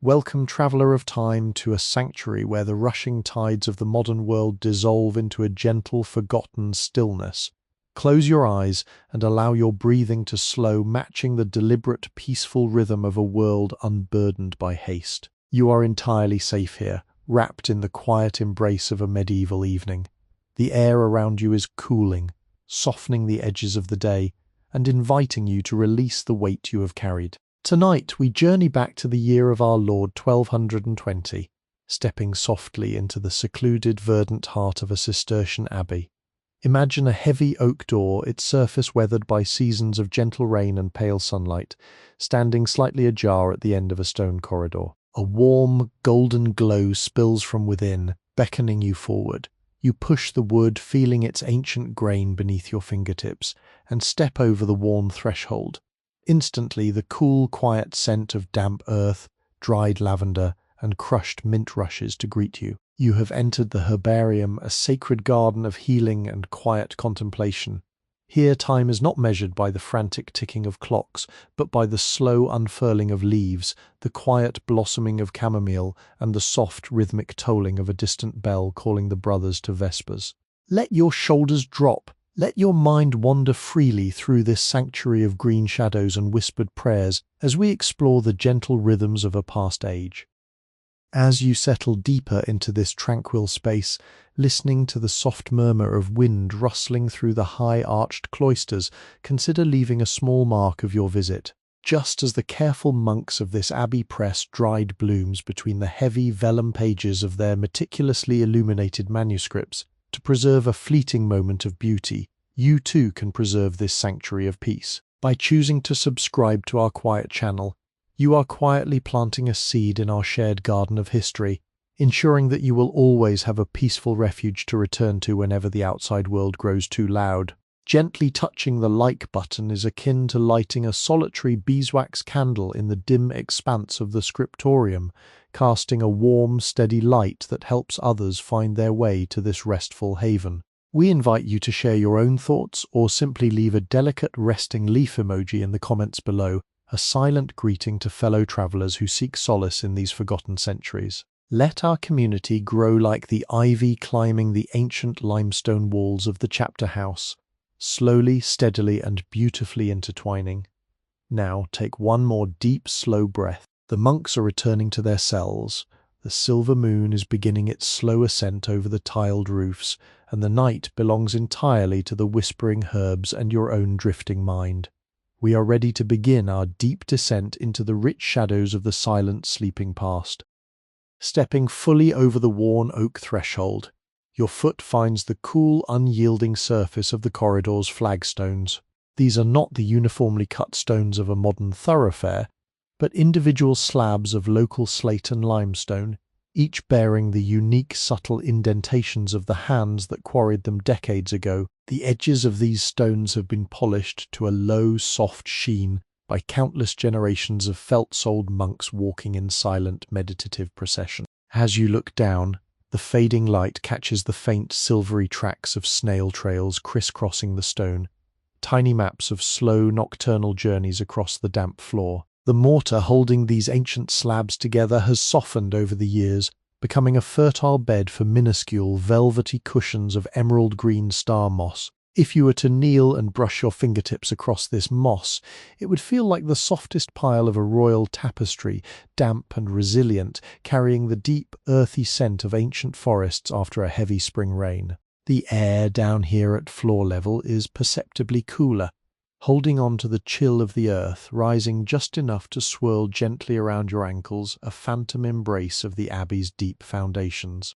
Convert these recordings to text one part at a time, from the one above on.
Welcome, traveller of time, to a sanctuary where the rushing tides of the modern world dissolve into a gentle, forgotten stillness. Close your eyes and allow your breathing to slow, matching the deliberate, peaceful rhythm of a world unburdened by haste. You are entirely safe here, wrapped in the quiet embrace of a medieval evening. The air around you is cooling, softening the edges of the day, and inviting you to release the weight you have carried. Tonight we journey back to the year of our Lord 1220, stepping softly into the secluded, verdant heart of a Cistercian Abbey. Imagine a heavy oak door, its surface weathered by seasons of gentle rain and pale sunlight, standing slightly ajar at the end of a stone corridor. A warm, golden glow spills from within, beckoning you forward. You push the wood, feeling its ancient grain beneath your fingertips, and step over the worn threshold. Instantly, the cool, quiet scent of damp earth, dried lavender, and crushed mint rushes to greet you. You have entered the herbarium, a sacred garden of healing and quiet contemplation. Here time is not measured by the frantic ticking of clocks, but by the slow unfurling of leaves, the quiet blossoming of chamomile, and the soft, rhythmic tolling of a distant bell calling the brothers to vespers. Let your shoulders drop. Let your mind wander freely through this sanctuary of green shadows and whispered prayers as we explore the gentle rhythms of a past age. As you settle deeper into this tranquil space, listening to the soft murmur of wind rustling through the high-arched cloisters, consider leaving a small mark of your visit. Just as the careful monks of this abbey press dried blooms between the heavy vellum pages of their meticulously illuminated manuscripts, to preserve a fleeting moment of beauty, you too can preserve this sanctuary of peace. By choosing to subscribe to our quiet channel, you are quietly planting a seed in our shared garden of history, ensuring that you will always have a peaceful refuge to return to whenever the outside world grows too loud. Gently touching the like button is akin to lighting a solitary beeswax candle in the dim expanse of the scriptorium, casting a warm, steady light that helps others find their way to this restful haven. We invite you to share your own thoughts or simply leave a delicate resting leaf emoji in the comments below, a silent greeting to fellow travelers who seek solace in these forgotten centuries. Let our community grow like the ivy climbing the ancient limestone walls of the chapter house, slowly, steadily, and beautifully intertwining. Now take one more deep, slow breath. The monks are returning to their cells. The silver moon is beginning its slow ascent over the tiled roofs, and the night belongs entirely to the whispering herbs and your own drifting mind. We are ready to begin our deep descent into the rich shadows of the silent sleeping past. Stepping fully over the worn oak threshold, your foot finds the cool, unyielding surface of the corridor's flagstones. These are not the uniformly cut stones of a modern thoroughfare, but individual slabs of local slate and limestone, each bearing the unique, subtle indentations of the hands that quarried them decades ago. The edges of these stones have been polished to a low, soft sheen by countless generations of felt-soled monks walking in silent, meditative procession. As you look down, the fading light catches the faint, silvery tracks of snail trails crisscrossing the stone, tiny maps of slow, nocturnal journeys across the damp floor. The mortar holding these ancient slabs together has softened over the years, becoming a fertile bed for minuscule, velvety cushions of emerald green star moss. If you were to kneel and brush your fingertips across this moss, it would feel like the softest pile of a royal tapestry, damp and resilient, carrying the deep, earthy scent of ancient forests after a heavy spring rain. The air down here at floor level is perceptibly cooler, holding on to the chill of the earth, rising just enough to swirl gently around your ankles, a phantom embrace of the abbey's deep foundations.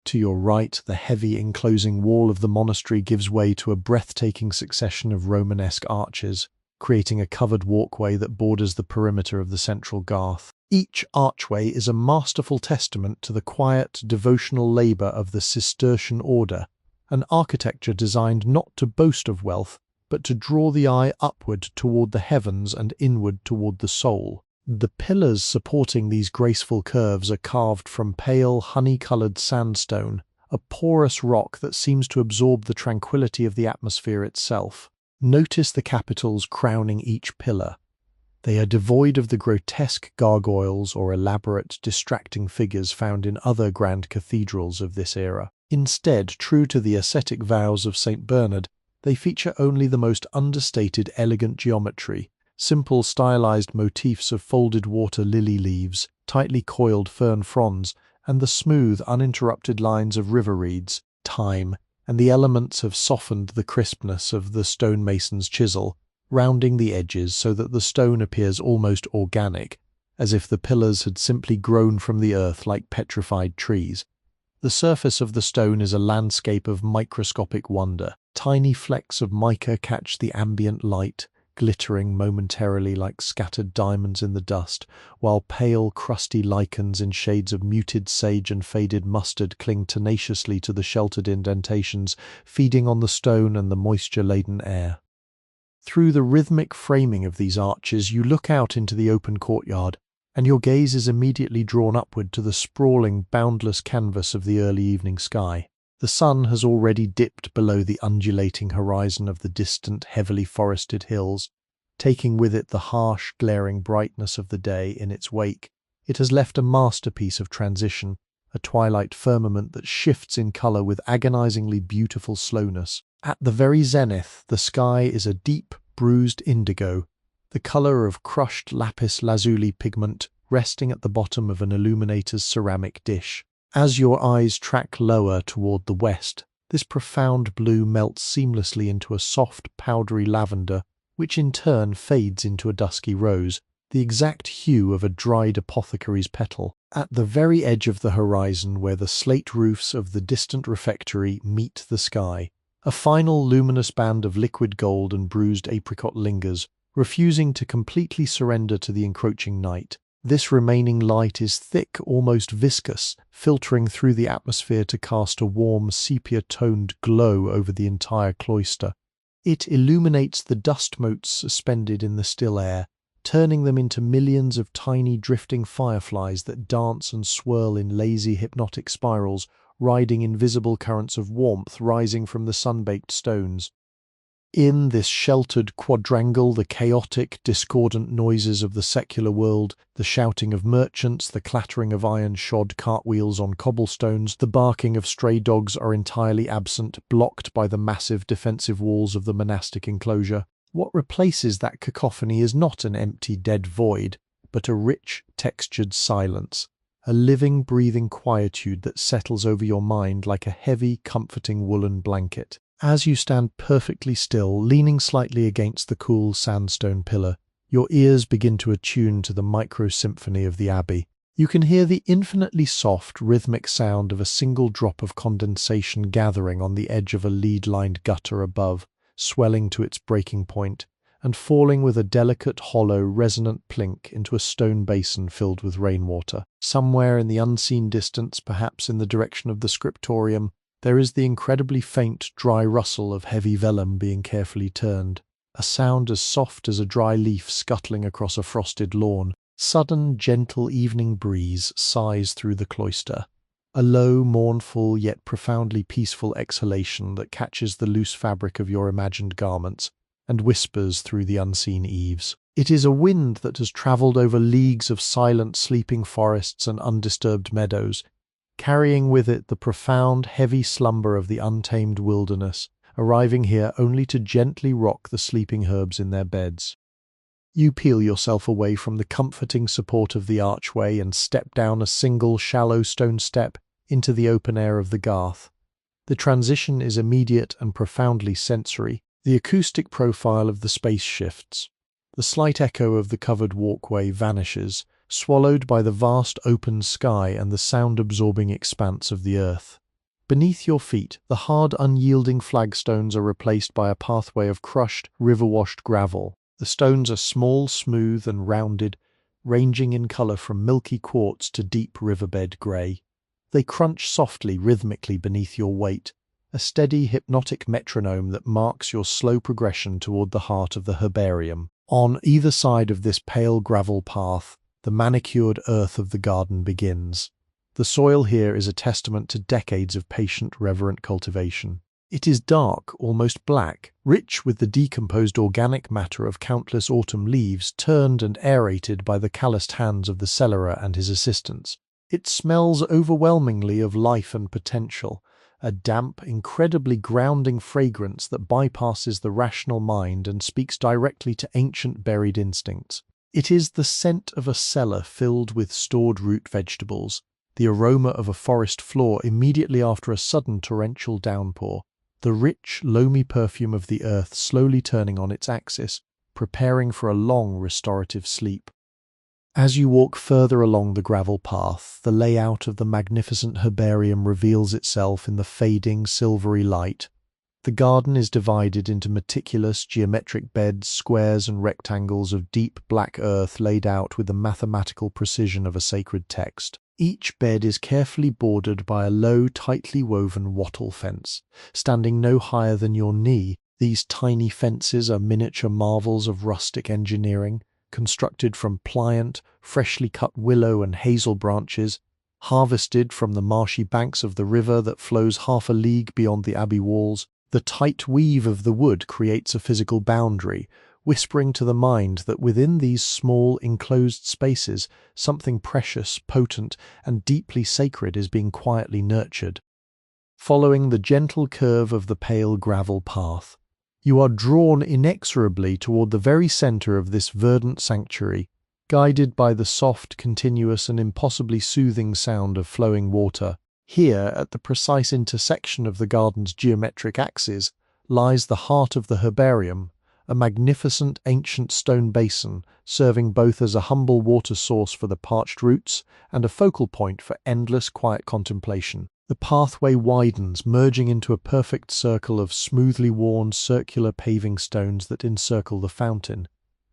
To your right, the heavy enclosing wall of the monastery gives way to a breathtaking succession of Romanesque arches, creating a covered walkway that borders the perimeter of the central garth. Each archway is a masterful testament to the quiet, devotional labour of the Cistercian order, an architecture designed not to boast of wealth, but to draw the eye upward toward the heavens and inward toward the soul. The pillars supporting these graceful curves are carved from pale, honey-coloured sandstone, a porous rock that seems to absorb the tranquility of the atmosphere itself. Notice the capitals crowning each pillar. They are devoid of the grotesque gargoyles or elaborate, distracting figures found in other grand cathedrals of this era. Instead, true to the ascetic vows of St. Bernard, they feature only the most understated, elegant geometry, simple stylized motifs of folded water lily leaves, tightly coiled fern fronds, and the smooth, uninterrupted lines of river reeds, thyme, and the elements have softened the crispness of the stonemason's chisel, rounding the edges so that the stone appears almost organic, as if the pillars had simply grown from the earth like petrified trees. The surface of the stone is a landscape of microscopic wonder. Tiny flecks of mica catch the ambient light, glittering momentarily like scattered diamonds in the dust, while pale, crusty lichens in shades of muted sage and faded mustard cling tenaciously to the sheltered indentations, feeding on the stone and the moisture-laden air. Through the rhythmic framing of these arches, you look out into the open courtyard, and your gaze is immediately drawn upward to the sprawling, boundless canvas of the early evening sky. The sun has already dipped below the undulating horizon of the distant, heavily forested hills, taking with it the harsh, glaring brightness of the day in its wake. It has left a masterpiece of transition, a twilight firmament that shifts in colour with agonizingly beautiful slowness. At the very zenith, the sky is a deep, bruised indigo, the colour of crushed lapis lazuli pigment resting at the bottom of an illuminator's ceramic dish. As your eyes track lower toward the west, this profound blue melts seamlessly into a soft, powdery lavender, which in turn fades into a dusky rose, the exact hue of a dried apothecary's petal. At the very edge of the horizon, where the slate roofs of the distant refectory meet the sky, a final luminous band of liquid gold and bruised apricot lingers, refusing to completely surrender to the encroaching night. This remaining light is thick, almost viscous, filtering through the atmosphere to cast a warm, sepia-toned glow over the entire cloister. It illuminates the dust motes suspended in the still air, turning them into millions of tiny drifting fireflies that dance and swirl in lazy, hypnotic spirals, riding invisible currents of warmth rising from the sun-baked stones. In this sheltered quadrangle, the chaotic, discordant noises of the secular world, the shouting of merchants, the clattering of iron-shod cartwheels on cobblestones, the barking of stray dogs are entirely absent, blocked by the massive defensive walls of the monastic enclosure. What replaces that cacophony is not an empty, dead void, but a rich, textured silence, a living, breathing quietude that settles over your mind like a heavy, comforting woolen blanket. As you stand perfectly still, leaning slightly against the cool sandstone pillar, your ears begin to attune to the micro-symphony of the abbey. You can hear the infinitely soft, rhythmic sound of a single drop of condensation gathering on the edge of a lead-lined gutter above, swelling to its breaking point, and falling with a delicate, hollow, resonant plink into a stone basin filled with rainwater. Somewhere in the unseen distance, perhaps in the direction of the scriptorium, there is the incredibly faint, dry rustle of heavy vellum being carefully turned, a sound as soft as a dry leaf scuttling across a frosted lawn. Sudden, gentle evening breeze sighs through the cloister, a low, mournful, yet profoundly peaceful exhalation that catches the loose fabric of your imagined garments and whispers through the unseen eaves. It is a wind that has travelled over leagues of silent, sleeping forests and undisturbed meadows, carrying with it the profound, heavy slumber of the untamed wilderness, arriving here only to gently rock the sleeping herbs in their beds. You peel yourself away from the comforting support of the archway and step down a single, shallow stone step into the open air of the garth. The transition is immediate and profoundly sensory. The acoustic profile of the space shifts. The slight echo of the covered walkway vanishes, swallowed by the vast open sky and the sound-absorbing expanse of the earth. Beneath your feet, the hard, unyielding flagstones are replaced by a pathway of crushed, river-washed gravel. The stones are small, smooth, and rounded, ranging in colour from milky quartz to deep riverbed grey. They crunch softly, rhythmically beneath your weight, a steady, hypnotic metronome that marks your slow progression toward the heart of the herbarium. On either side of this pale gravel path, the manicured earth of the garden begins. The soil here is a testament to decades of patient, reverent cultivation. It is dark, almost black, rich with the decomposed organic matter of countless autumn leaves turned and aerated by the calloused hands of the cellarer and his assistants. It smells overwhelmingly of life and potential, a damp, incredibly grounding fragrance that bypasses the rational mind and speaks directly to ancient buried instincts. It is the scent of a cellar filled with stored root vegetables, the aroma of a forest floor immediately after a sudden torrential downpour, the rich, loamy perfume of the earth slowly turning on its axis, preparing for a long restorative sleep. As you walk further along the gravel path, the layout of the magnificent herbarium reveals itself in the fading, silvery light. The garden is divided into meticulous geometric beds, squares and rectangles of deep black earth laid out with the mathematical precision of a sacred text. Each bed is carefully bordered by a low, tightly woven wattle fence, standing no higher than your knee. These tiny fences are miniature marvels of rustic engineering, constructed from pliant, freshly cut willow and hazel branches, harvested from the marshy banks of the river that flows half a league beyond the abbey walls. The tight weave of the wood creates a physical boundary, whispering to the mind that within these small, enclosed spaces, something precious, potent, and deeply sacred is being quietly nurtured. Following the gentle curve of the pale gravel path, you are drawn inexorably toward the very center of this verdant sanctuary, guided by the soft, continuous, and impossibly soothing sound of flowing water. Here, at the precise intersection of the garden's geometric axes, lies the heart of the herbarium, a magnificent ancient stone basin serving both as a humble water source for the parched roots and a focal point for endless quiet contemplation. The pathway widens, merging into a perfect circle of smoothly worn circular paving stones that encircle the fountain.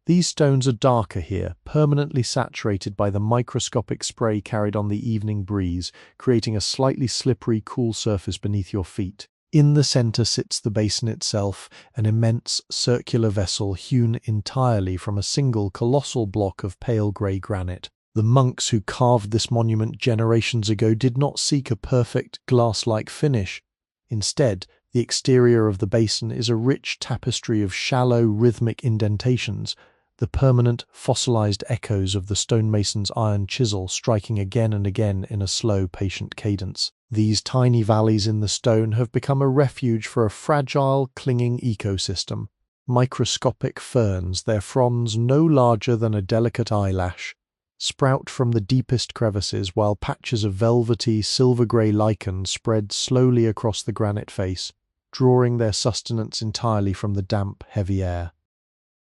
These stones are darker here, permanently saturated by the microscopic spray carried on the evening breeze, creating a slightly slippery, cool surface beneath your feet. In the center sits the basin itself, an immense circular vessel hewn entirely from a single colossal block of pale grey granite. The monks who carved this monument generations ago did not seek a perfect, glass-like finish. Instead, the exterior of the basin is a rich tapestry of shallow, rhythmic indentations, the permanent, fossilized echoes of the stonemason's iron chisel striking again and again in a slow, patient cadence. These tiny valleys in the stone have become a refuge for a fragile, clinging ecosystem. Microscopic ferns, their fronds no larger than a delicate eyelash, sprout from the deepest crevices, while patches of velvety, silver-grey lichen spread slowly across the granite face, drawing their sustenance entirely from the damp, heavy air.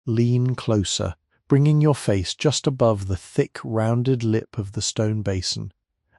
Lean closer, bringing your face just above the thick, rounded lip of the stone basin,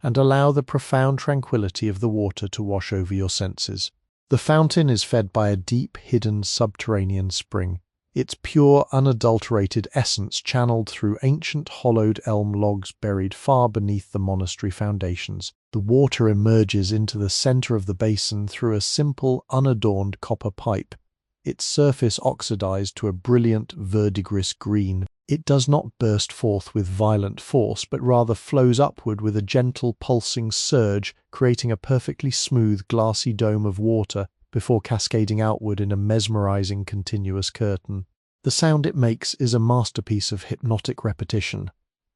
and allow the profound tranquility of the water to wash over your senses. The fountain is fed by a deep, hidden subterranean spring, its pure, unadulterated essence channeled through ancient hollowed elm logs buried far beneath the monastery foundations. The water emerges into the center of the basin through a simple, unadorned copper pipe, its surface oxidized to a brilliant verdigris green. It does not burst forth with violent force, but rather flows upward with a gentle pulsing surge, creating a perfectly smooth glassy dome of water before cascading outward in a mesmerizing continuous curtain. The sound it makes is a masterpiece of hypnotic repetition,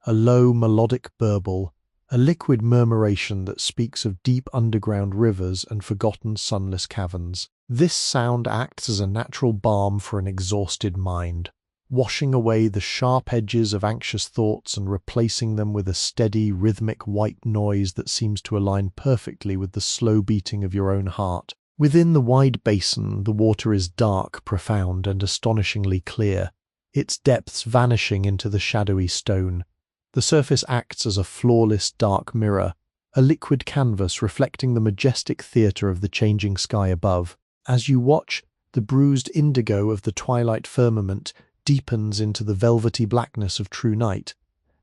a low melodic burble, a liquid murmuration that speaks of deep underground rivers and forgotten sunless caverns. This sound acts as a natural balm for an exhausted mind, washing away the sharp edges of anxious thoughts and replacing them with a steady, rhythmic white noise that seems to align perfectly with the slow beating of your own heart. Within the wide basin, the water is dark, profound, and astonishingly clear, its depths vanishing into the shadowy stone. The surface acts as a flawless dark mirror, a liquid canvas reflecting the majestic theatre of the changing sky above. As you watch, the bruised indigo of the twilight firmament deepens into the velvety blackness of true night,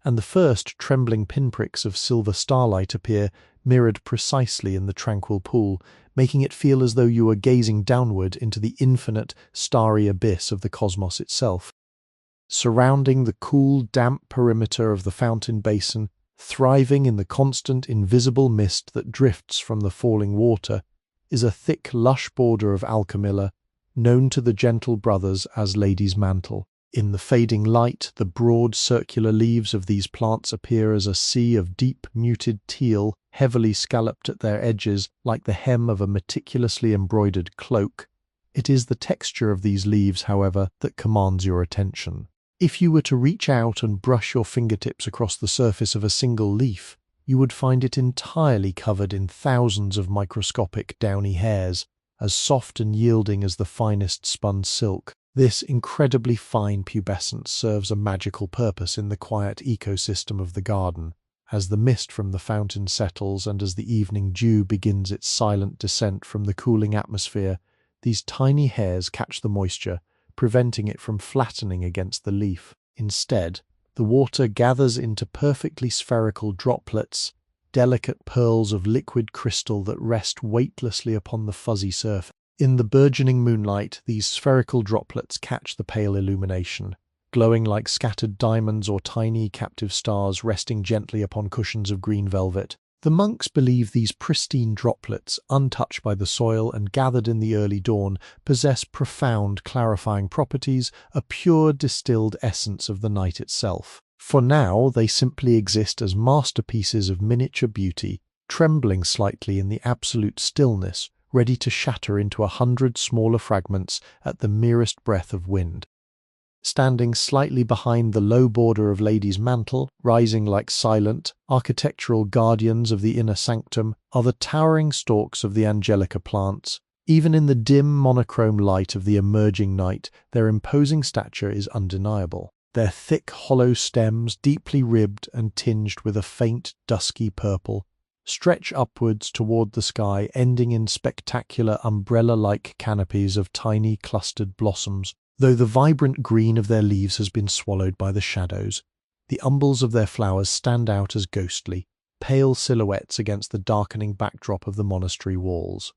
and the first trembling pinpricks of silver starlight appear, mirrored precisely in the tranquil pool, making it feel as though you were gazing downward into the infinite, starry abyss of the cosmos itself. Surrounding the cool, damp perimeter of the fountain basin, thriving in the constant, invisible mist that drifts from the falling water, is a thick, lush border of alchemilla, known to the gentle brothers as Lady's Mantle. In the fading light, the broad circular leaves of these plants appear as a sea of deep muted teal, heavily scalloped at their edges like the hem of a meticulously embroidered cloak. It is the texture of these leaves, however, that commands your attention. If you were to reach out and brush your fingertips across the surface of a single leaf, you would find it entirely covered in thousands of microscopic downy hairs, as soft and yielding as the finest spun silk. This incredibly fine pubescence serves a magical purpose in the quiet ecosystem of the garden. As the mist from the fountain settles and as the evening dew begins its silent descent from the cooling atmosphere, these tiny hairs catch the moisture, preventing it from flattening against the leaf. Instead, the water gathers into perfectly spherical droplets, delicate pearls of liquid crystal that rest weightlessly upon the fuzzy surface. In the burgeoning moonlight, these spherical droplets catch the pale illumination, glowing like scattered diamonds or tiny captive stars resting gently upon cushions of green velvet. The monks believe these pristine droplets, untouched by the soil and gathered in the early dawn, possess profound clarifying properties, a pure distilled essence of the night itself. For now, they simply exist as masterpieces of miniature beauty, trembling slightly in the absolute stillness, ready to shatter into 100 smaller fragments at the merest breath of wind. Standing slightly behind the low border of Lady's Mantle, rising like silent, architectural guardians of the inner sanctum, are the towering stalks of the Angelica plants. Even in the dim monochrome light of the emerging night, their imposing stature is undeniable. Their thick, hollow stems, deeply ribbed and tinged with a faint, dusky purple, stretch upwards toward the sky, ending in spectacular umbrella-like canopies of tiny clustered blossoms. Though the vibrant green of their leaves has been swallowed by the shadows, the umbels of their flowers stand out as ghostly, pale silhouettes against the darkening backdrop of the monastery walls.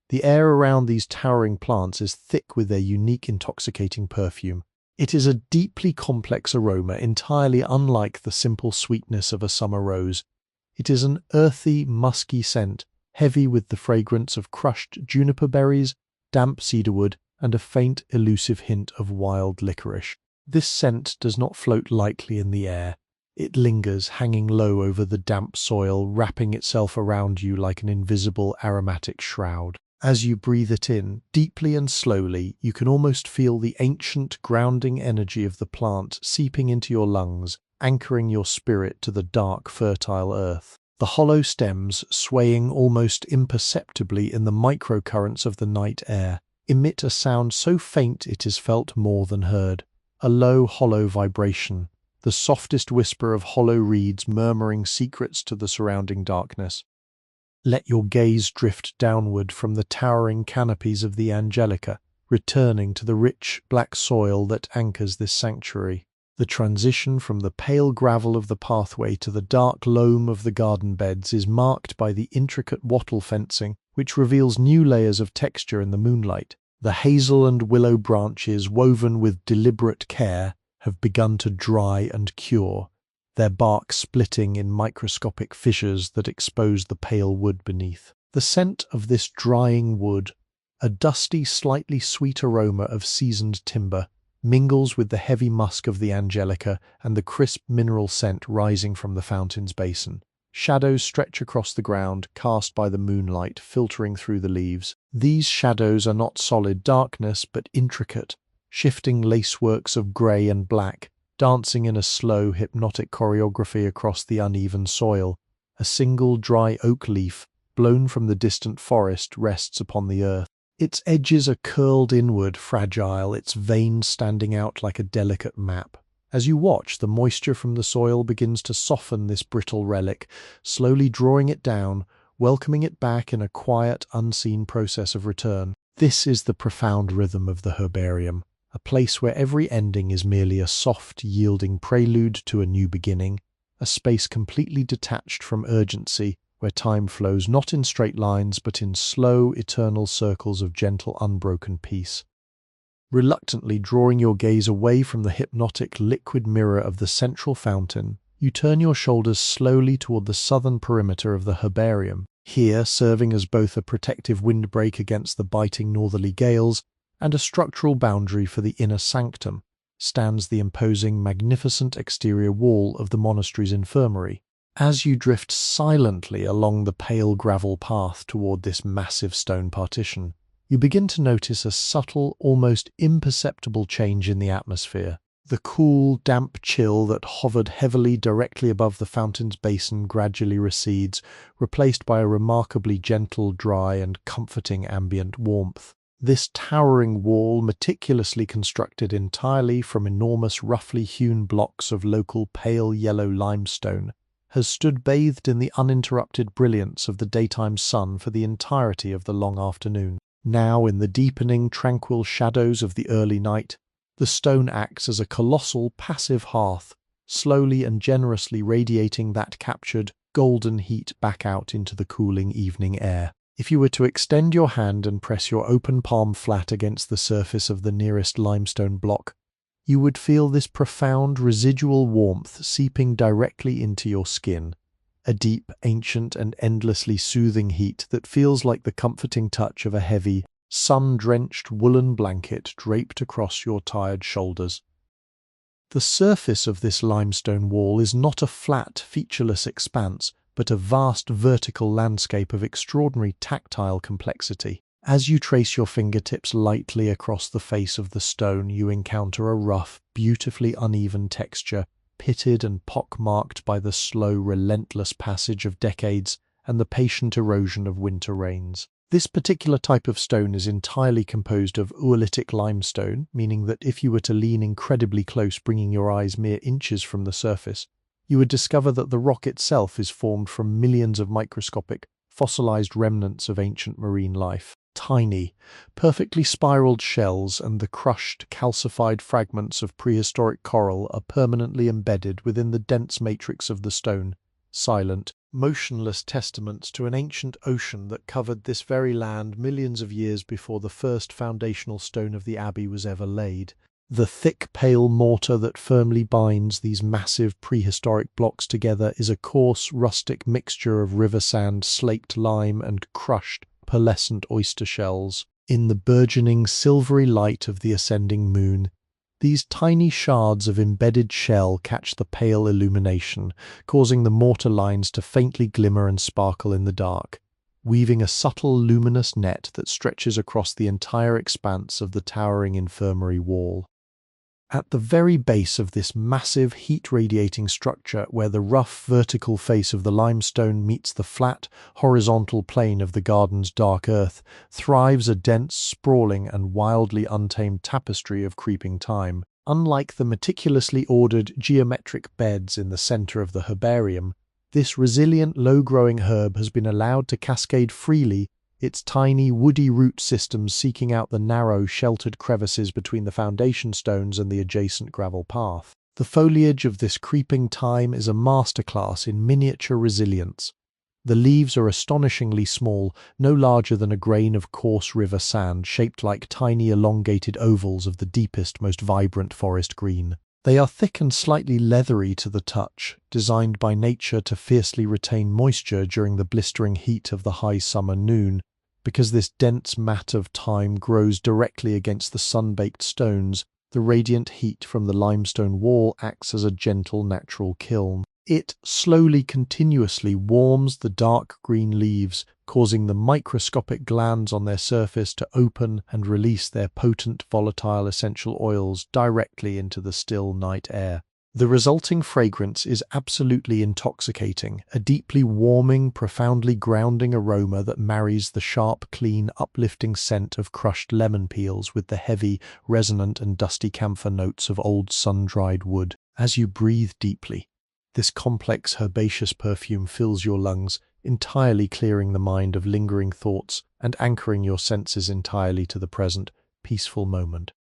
The air around these towering plants is thick with their unique intoxicating perfume. It is a deeply complex aroma entirely unlike the simple sweetness of a summer rose. It is an earthy, musky scent, heavy with the fragrance of crushed juniper berries, damp cedarwood, and a faint, elusive hint of wild licorice. This scent does not float lightly in the air. It lingers, hanging low over the damp soil, wrapping itself around you like an invisible aromatic shroud. As you breathe it in, deeply and slowly, you can almost feel the ancient, grounding energy of the plant seeping into your lungs, anchoring your spirit to the dark, fertile earth. The hollow stems, swaying almost imperceptibly in the microcurrents of the night air, emit a sound so faint it is felt more than heard, a low, hollow vibration, the softest whisper of hollow reeds murmuring secrets to the surrounding darkness. Let your gaze drift downward from the towering canopies of the Angelica, returning to the rich, black soil that anchors this sanctuary. The transition from the pale gravel of the pathway to the dark loam of the garden beds is marked by the intricate wattle fencing, which reveals new layers of texture in the moonlight. The hazel and willow branches, woven with deliberate care, have begun to dry and cure, their bark splitting in microscopic fissures that expose the pale wood beneath. The scent of this drying wood, a dusty, slightly sweet aroma of seasoned timber, mingles with the heavy musk of the Angelica and the crisp mineral scent rising from the fountain's basin. Shadows stretch across the ground, cast by the moonlight filtering through the leaves. These shadows are not solid darkness, but intricate, shifting laceworks of grey and black, dancing in a slow, hypnotic choreography across the uneven soil. A single dry oak leaf, blown from the distant forest, rests upon the earth. Its edges are curled inward, fragile, its veins standing out like a delicate map. As you watch, the moisture from the soil begins to soften this brittle relic, slowly drawing it down, welcoming it back in a quiet, unseen process of return. This is the profound rhythm of the herbarium, a place where every ending is merely a soft, yielding prelude to a new beginning, a space completely detached from urgency, where time flows not in straight lines but in slow, eternal circles of gentle, unbroken peace. Reluctantly drawing your gaze away from the hypnotic liquid mirror of the central fountain, you turn your shoulders slowly toward the southern perimeter of the herbarium. Here, serving as both a protective windbreak against the biting northerly gales and a structural boundary for the inner sanctum, stands the imposing, magnificent exterior wall of the monastery's infirmary. As you drift silently along the pale gravel path toward this massive stone partition, you begin to notice a subtle, almost imperceptible change in the atmosphere. The cool, damp chill that hovered heavily directly above the fountain's basin gradually recedes, replaced by a remarkably gentle, dry, and comforting ambient warmth. This towering wall, meticulously constructed entirely from enormous roughly hewn blocks of local pale yellow limestone, has stood bathed in the uninterrupted brilliance of the daytime sun for the entirety of the long afternoon. Now, in the deepening, tranquil shadows of the early night, the stone acts as a colossal, passive hearth, slowly and generously radiating that captured, golden heat back out into the cooling evening air. If you were to extend your hand and press your open palm flat against the surface of the nearest limestone block, you would feel this profound residual warmth seeping directly into your skin, a deep, ancient, and endlessly soothing heat that feels like the comforting touch of a heavy, sun-drenched woolen blanket draped across your tired shoulders. The surface of this limestone wall is not a flat, featureless expanse, but a vast vertical landscape of extraordinary tactile complexity. As you trace your fingertips lightly across the face of the stone, you encounter a rough, beautifully uneven texture, pitted and pock-marked by the slow, relentless passage of decades and the patient erosion of winter rains. This particular type of stone is entirely composed of oolitic limestone, meaning that if you were to lean incredibly close, bringing your eyes mere inches from the surface, you would discover that the rock itself is formed from millions of microscopic, fossilized remnants of ancient marine life. Tiny, perfectly spiraled shells and the crushed, calcified fragments of prehistoric coral are permanently embedded within the dense matrix of the stone, silent, motionless testaments to an ancient ocean that covered this very land millions of years before the first foundational stone of the abbey was ever laid. The thick, pale mortar that firmly binds these massive prehistoric blocks together is a coarse, rustic mixture of river sand, slaked lime, and crushed, pearlescent oyster shells. In the burgeoning, silvery light of the ascending moon, these tiny shards of embedded shell catch the pale illumination, causing the mortar lines to faintly glimmer and sparkle in the dark, weaving a subtle, luminous net that stretches across the entire expanse of the towering infirmary wall. At the very base of this massive, heat-radiating structure, where the rough, vertical face of the limestone meets the flat, horizontal plane of the garden's dark earth, thrives a dense, sprawling, and wildly untamed tapestry of creeping time. Unlike the meticulously ordered geometric beds in the center of the herbarium, this resilient, low-growing herb has been allowed to cascade freely, its tiny, woody root systems seeking out the narrow, sheltered crevices between the foundation stones and the adjacent gravel path. The foliage of this creeping thyme is a masterclass in miniature resilience. The leaves are astonishingly small, no larger than a grain of coarse river sand, shaped like tiny elongated ovals of the deepest, most vibrant forest green. They are thick and slightly leathery to the touch, designed by nature to fiercely retain moisture during the blistering heat of the high summer noon. Because this dense mat of thyme grows directly against the sun-baked stones, the radiant heat from the limestone wall acts as a gentle natural kiln. It slowly, continuously warms the dark green leaves, causing the microscopic glands on their surface to open and release their potent, volatile essential oils directly into the still night air. The resulting fragrance is absolutely intoxicating, a deeply warming, profoundly grounding aroma that marries the sharp, clean, uplifting scent of crushed lemon peels with the heavy, resonant and dusty camphor notes of old sun-dried wood. As you breathe deeply, this complex herbaceous perfume fills your lungs, entirely clearing the mind of lingering thoughts and anchoring your senses entirely to the present, peaceful moment.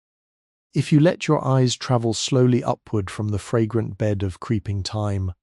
If you let your eyes travel slowly upward from the fragrant bed of creeping thyme,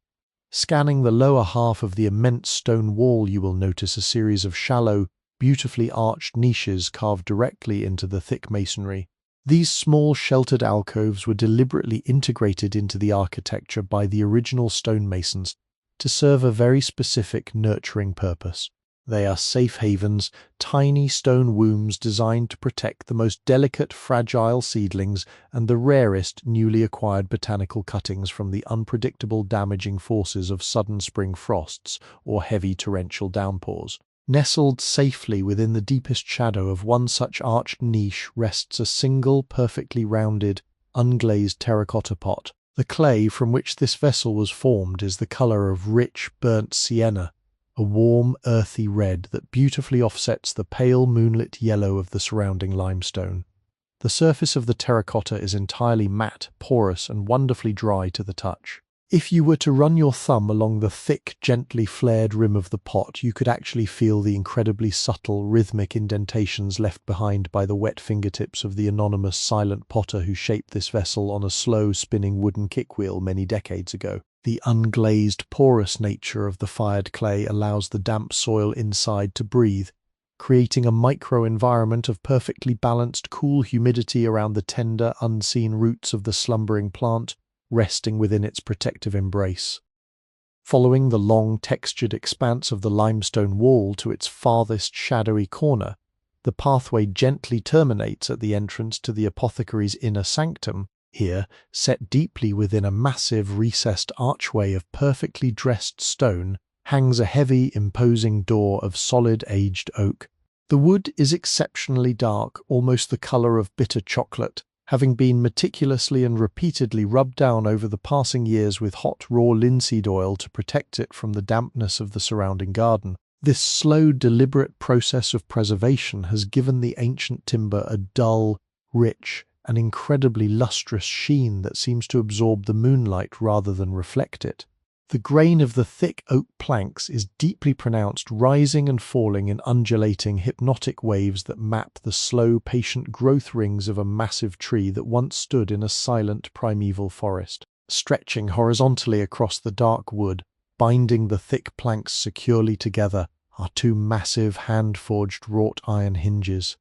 scanning the lower half of the immense stone wall, you will notice a series of shallow, beautifully arched niches carved directly into the thick masonry. These small sheltered alcoves were deliberately integrated into the architecture by the original stonemasons to serve a very specific, nurturing purpose. They are safe havens, tiny stone wombs designed to protect the most delicate, fragile seedlings and the rarest newly acquired botanical cuttings from the unpredictable damaging forces of sudden spring frosts or heavy torrential downpours. Nestled safely within the deepest shadow of one such arched niche rests a single, perfectly rounded, unglazed terracotta pot. The clay from which this vessel was formed is the colour of rich, burnt sienna, a warm, earthy red that beautifully offsets the pale moonlit yellow of the surrounding limestone. The surface of the terracotta is entirely matte, porous, and wonderfully dry to the touch. If you were to run your thumb along the thick, gently flared rim of the pot, you could actually feel the incredibly subtle, rhythmic indentations left behind by the wet fingertips of the anonymous silent potter who shaped this vessel on a slow spinning wooden kickwheel many decades ago. The unglazed, porous nature of the fired clay allows the damp soil inside to breathe, creating a micro-environment of perfectly balanced cool humidity around the tender, unseen roots of the slumbering plant, resting within its protective embrace. Following the long, textured expanse of the limestone wall to its farthest shadowy corner, the pathway gently terminates at the entrance to the apothecary's inner sanctum. Here, set deeply within a massive recessed archway of perfectly dressed stone, hangs a heavy, imposing door of solid aged oak. The wood is exceptionally dark, almost the colour of bitter chocolate, having been meticulously and repeatedly rubbed down over the passing years with hot raw linseed oil to protect it from the dampness of the surrounding garden. This slow, deliberate process of preservation has given the ancient timber a dull, rich, and incredibly lustrous sheen that seems to absorb the moonlight rather than reflect it. The grain of the thick oak planks is deeply pronounced, rising and falling in undulating, hypnotic waves that map the slow, patient growth rings of a massive tree that once stood in a silent, primeval forest. Stretching horizontally across the dark wood, binding the thick planks securely together, are two massive, hand-forged wrought iron hinges.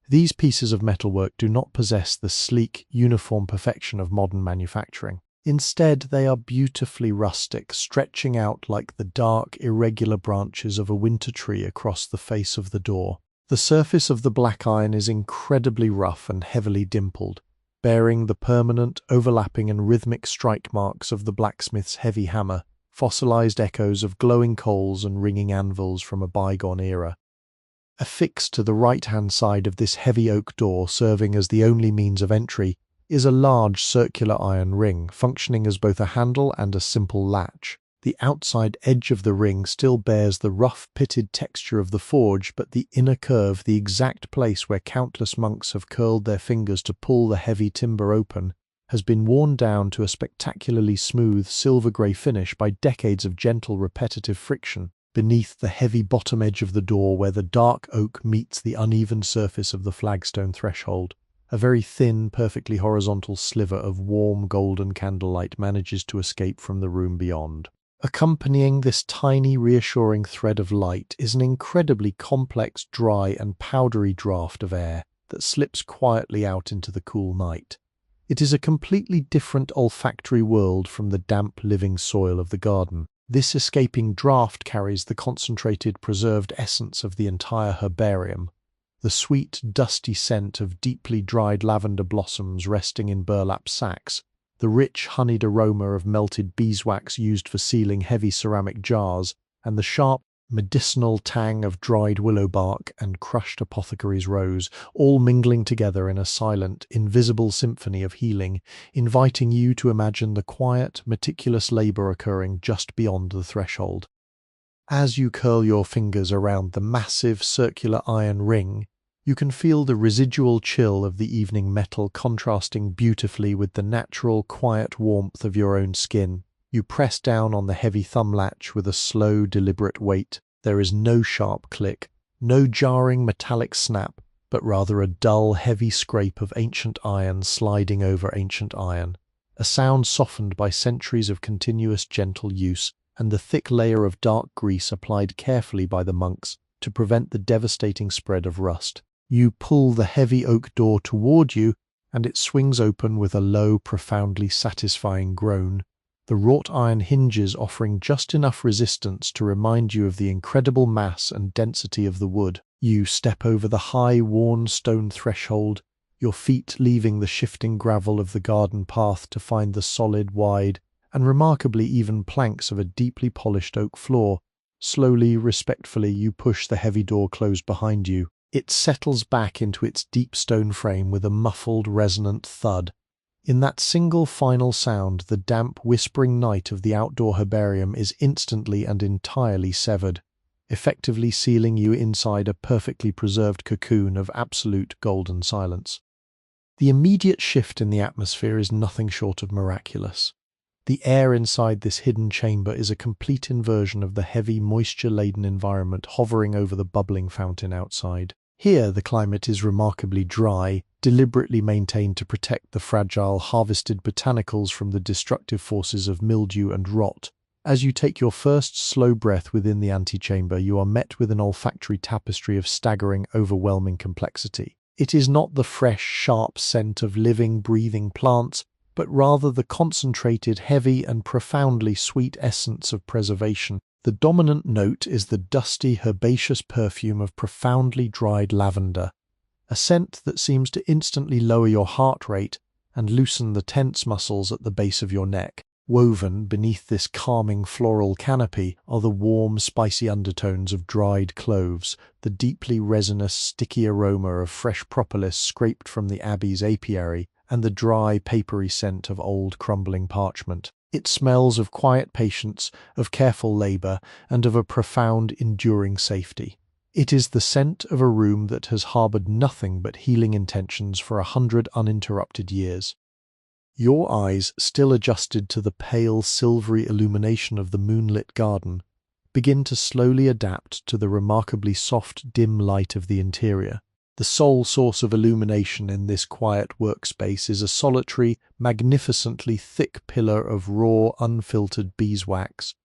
These pieces of metalwork do not possess the sleek, uniform perfection of modern manufacturing. Instead, they are beautifully rustic, stretching out like the dark, irregular branches of a winter tree across the face of the door. The surface of the black iron is incredibly rough and heavily dimpled, bearing the permanent, overlapping and rhythmic strike marks of the blacksmith's heavy hammer, fossilized echoes of glowing coals and ringing anvils from a bygone era. Affixed to the right-hand side of this heavy oak door, serving as the only means of entry, is a large circular iron ring, functioning as both a handle and a simple latch. The outside edge of the ring still bears the rough, pitted texture of the forge, but the inner curve, the exact place where countless monks have curled their fingers to pull the heavy timber open, has been worn down to a spectacularly smooth, silver-grey finish by decades of gentle, repetitive friction. Beneath the heavy bottom edge of the door, where the dark oak meets the uneven surface of the flagstone threshold, a very thin, perfectly horizontal sliver of warm golden candlelight manages to escape from the room beyond. Accompanying this tiny, reassuring thread of light is an incredibly complex, dry and powdery draught of air that slips quietly out into the cool night. It is a completely different olfactory world from the damp, living soil of the garden. This escaping draught carries the concentrated, preserved essence of the entire herbarium, the sweet, dusty scent of deeply dried lavender blossoms resting in burlap sacks, the rich, honeyed aroma of melted beeswax used for sealing heavy ceramic jars, and the sharp, medicinal tang of dried willow bark and crushed apothecary's rose, all mingling together in a silent, invisible symphony of healing, inviting you to imagine the quiet, meticulous labour occurring just beyond the threshold. As you curl your fingers around the massive circular iron ring, you can feel the residual chill of the evening metal contrasting beautifully with the natural, quiet warmth of your own skin. You press down on the heavy thumb latch with a slow, deliberate weight. There is no sharp click, no jarring metallic snap, but rather a dull, heavy scrape of ancient iron sliding over ancient iron, a sound softened by centuries of continuous gentle use and the thick layer of dark grease applied carefully by the monks to prevent the devastating spread of rust. You pull the heavy oak door toward you, and it swings open with a low, profoundly satisfying groan. the wrought iron hinges offering just enough resistance to remind you of the incredible mass and density of the wood. You step over the high, worn stone threshold, your feet leaving the shifting gravel of the garden path to find the solid, wide, and remarkably even planks of a deeply polished oak floor. Slowly, respectfully, you push the heavy door closed behind you. It settles back into its deep stone frame with a muffled, resonant thud. In that single final sound, the damp, whispering night of the outdoor herbarium is instantly and entirely severed, effectively sealing you inside a perfectly preserved cocoon of absolute golden silence. The immediate shift in the atmosphere is nothing short of miraculous. The air inside this hidden chamber is a complete inversion of the heavy, moisture-laden environment hovering over the bubbling fountain outside. Here, the climate is remarkably dry, deliberately maintained to protect the fragile, harvested botanicals from the destructive forces of mildew and rot. As you take your first slow breath within the antechamber, you are met with an olfactory tapestry of staggering, overwhelming complexity. It is not the fresh, sharp scent of living, breathing plants, but rather the concentrated, heavy, and profoundly sweet essence of preservation. The dominant note is the dusty, herbaceous perfume of profoundly dried lavender, a scent that seems to instantly lower your heart rate and loosen the tense muscles at the base of your neck. Woven beneath this calming floral canopy are the warm, spicy undertones of dried cloves, the deeply resinous, sticky aroma of fresh propolis scraped from the abbey's apiary, and the dry, papery scent of old, crumbling parchment. It smells of quiet patience, of careful labor, and of a profound, enduring safety. It is the scent of a room that has harbored nothing but healing intentions for 100 uninterrupted years. Your eyes, still adjusted to the pale, silvery illumination of the moonlit garden, begin to slowly adapt to the remarkably soft, dim light of the interior. The sole source of illumination in this quiet workspace is a solitary, magnificently thick pillar of raw, unfiltered beeswax,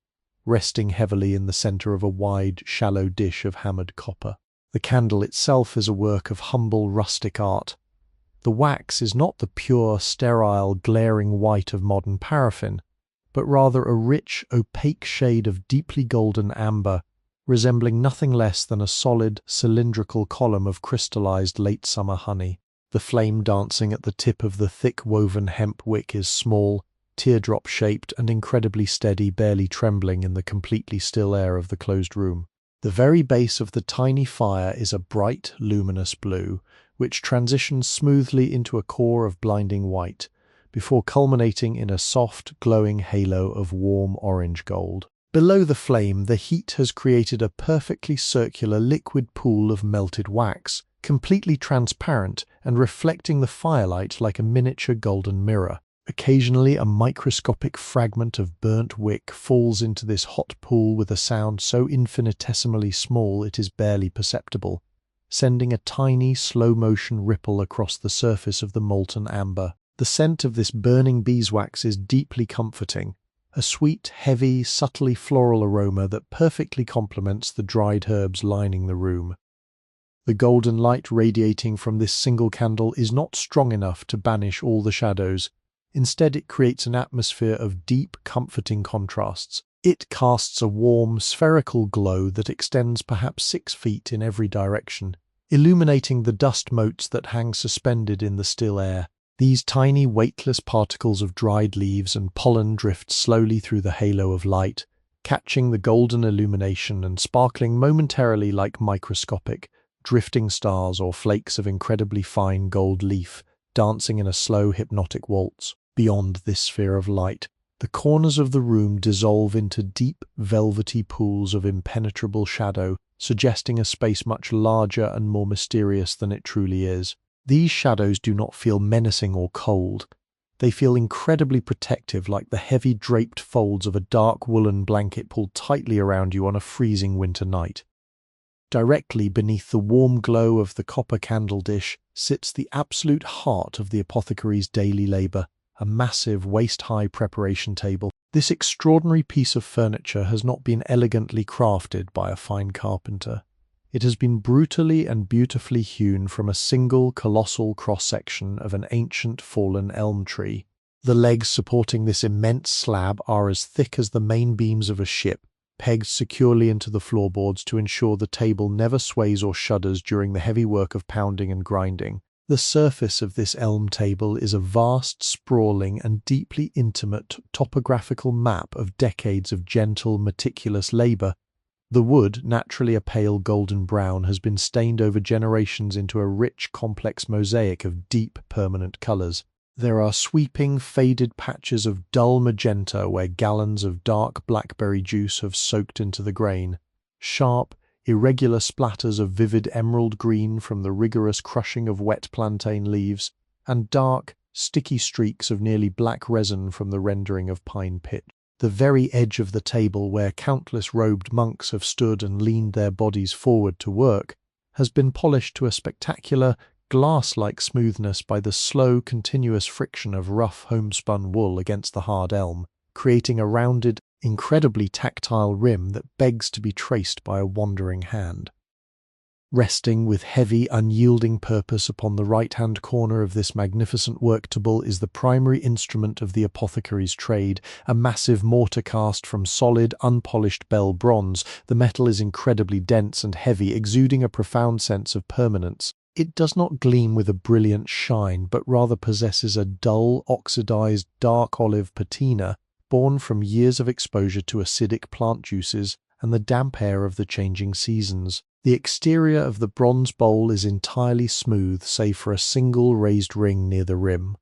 resting heavily in the center of a wide, shallow dish of hammered copper. The candle itself is a work of humble, rustic art. The wax is not the pure, sterile, glaring white of modern paraffin, but rather a rich, opaque shade of deeply golden amber, resembling nothing less than a solid, cylindrical column of crystallized late-summer honey. The flame dancing at the tip of the thick woven hemp wick is small, teardrop-shaped and incredibly steady, barely trembling in the completely still air of the closed room. The very base of the tiny fire is a bright, luminous blue, which transitions smoothly into a core of blinding white, before culminating in a soft, glowing halo of warm orange gold. Below the flame, the heat has created a perfectly circular liquid pool of melted wax, completely transparent and reflecting the firelight like a miniature golden mirror. Occasionally, a microscopic fragment of burnt wick falls into this hot pool with a sound so infinitesimally small it is barely perceptible, sending a tiny, slow-motion ripple across the surface of the molten amber. The scent of this burning beeswax is deeply comforting, a sweet, heavy, subtly floral aroma that perfectly complements the dried herbs lining the room. The golden light radiating from this single candle is not strong enough to banish all the shadows. Instead, it creates an atmosphere of deep, comforting contrasts. It casts a warm, spherical glow that extends perhaps 6 feet in every direction, illuminating the dust motes that hang suspended in the still air. These tiny, weightless particles of dried leaves and pollen drift slowly through the halo of light, catching the golden illumination and sparkling momentarily like microscopic, drifting stars or flakes of incredibly fine gold leaf, dancing in a slow, hypnotic waltz. Beyond this sphere of light, the corners of the room dissolve into deep, velvety pools of impenetrable shadow, suggesting a space much larger and more mysterious than it truly is. These shadows do not feel menacing or cold. They feel incredibly protective, like the heavy draped folds of a dark woolen blanket pulled tightly around you on a freezing winter night. Directly beneath the warm glow of the copper candle dish sits the absolute heart of the apothecary's daily labor, a massive waist-high preparation table. This extraordinary piece of furniture has not been elegantly crafted by a fine carpenter. It has been brutally and beautifully hewn from a single colossal cross-section of an ancient fallen elm tree. The legs supporting this immense slab are as thick as the main beams of a ship, pegged securely into the floorboards to ensure the table never sways or shudders during the heavy work of pounding and grinding. The surface of this elm table is a vast, sprawling, and deeply intimate topographical map of decades of gentle, meticulous labor. The wood, naturally a pale golden brown, has been stained over generations into a rich, complex mosaic of deep, permanent colors. There are sweeping, faded patches of dull magenta where gallons of dark blackberry juice have soaked into the grain, sharp, irregular splatters of vivid emerald green from the rigorous crushing of wet plantain leaves, and dark, sticky streaks of nearly black resin from the rendering of pine pitch. The very edge of the table where countless robed monks have stood and leaned their bodies forward to work has been polished to a spectacular, glass-like smoothness by the slow, continuous friction of rough homespun wool against the hard elm, creating a rounded, incredibly tactile rim that begs to be traced by a wandering hand. Resting with heavy, unyielding purpose upon the right-hand corner of this magnificent work table is the primary instrument of the apothecary's trade, a massive mortar cast from solid, unpolished bell bronze. The metal is incredibly dense and heavy, exuding a profound sense of permanence. It does not gleam with a brilliant shine, but rather possesses a dull, oxidized, dark olive patina, born from years of exposure to acidic plant juices and the damp air of the changing seasons. The exterior of the bronze bowl is entirely smooth save for a single raised ring near the rim,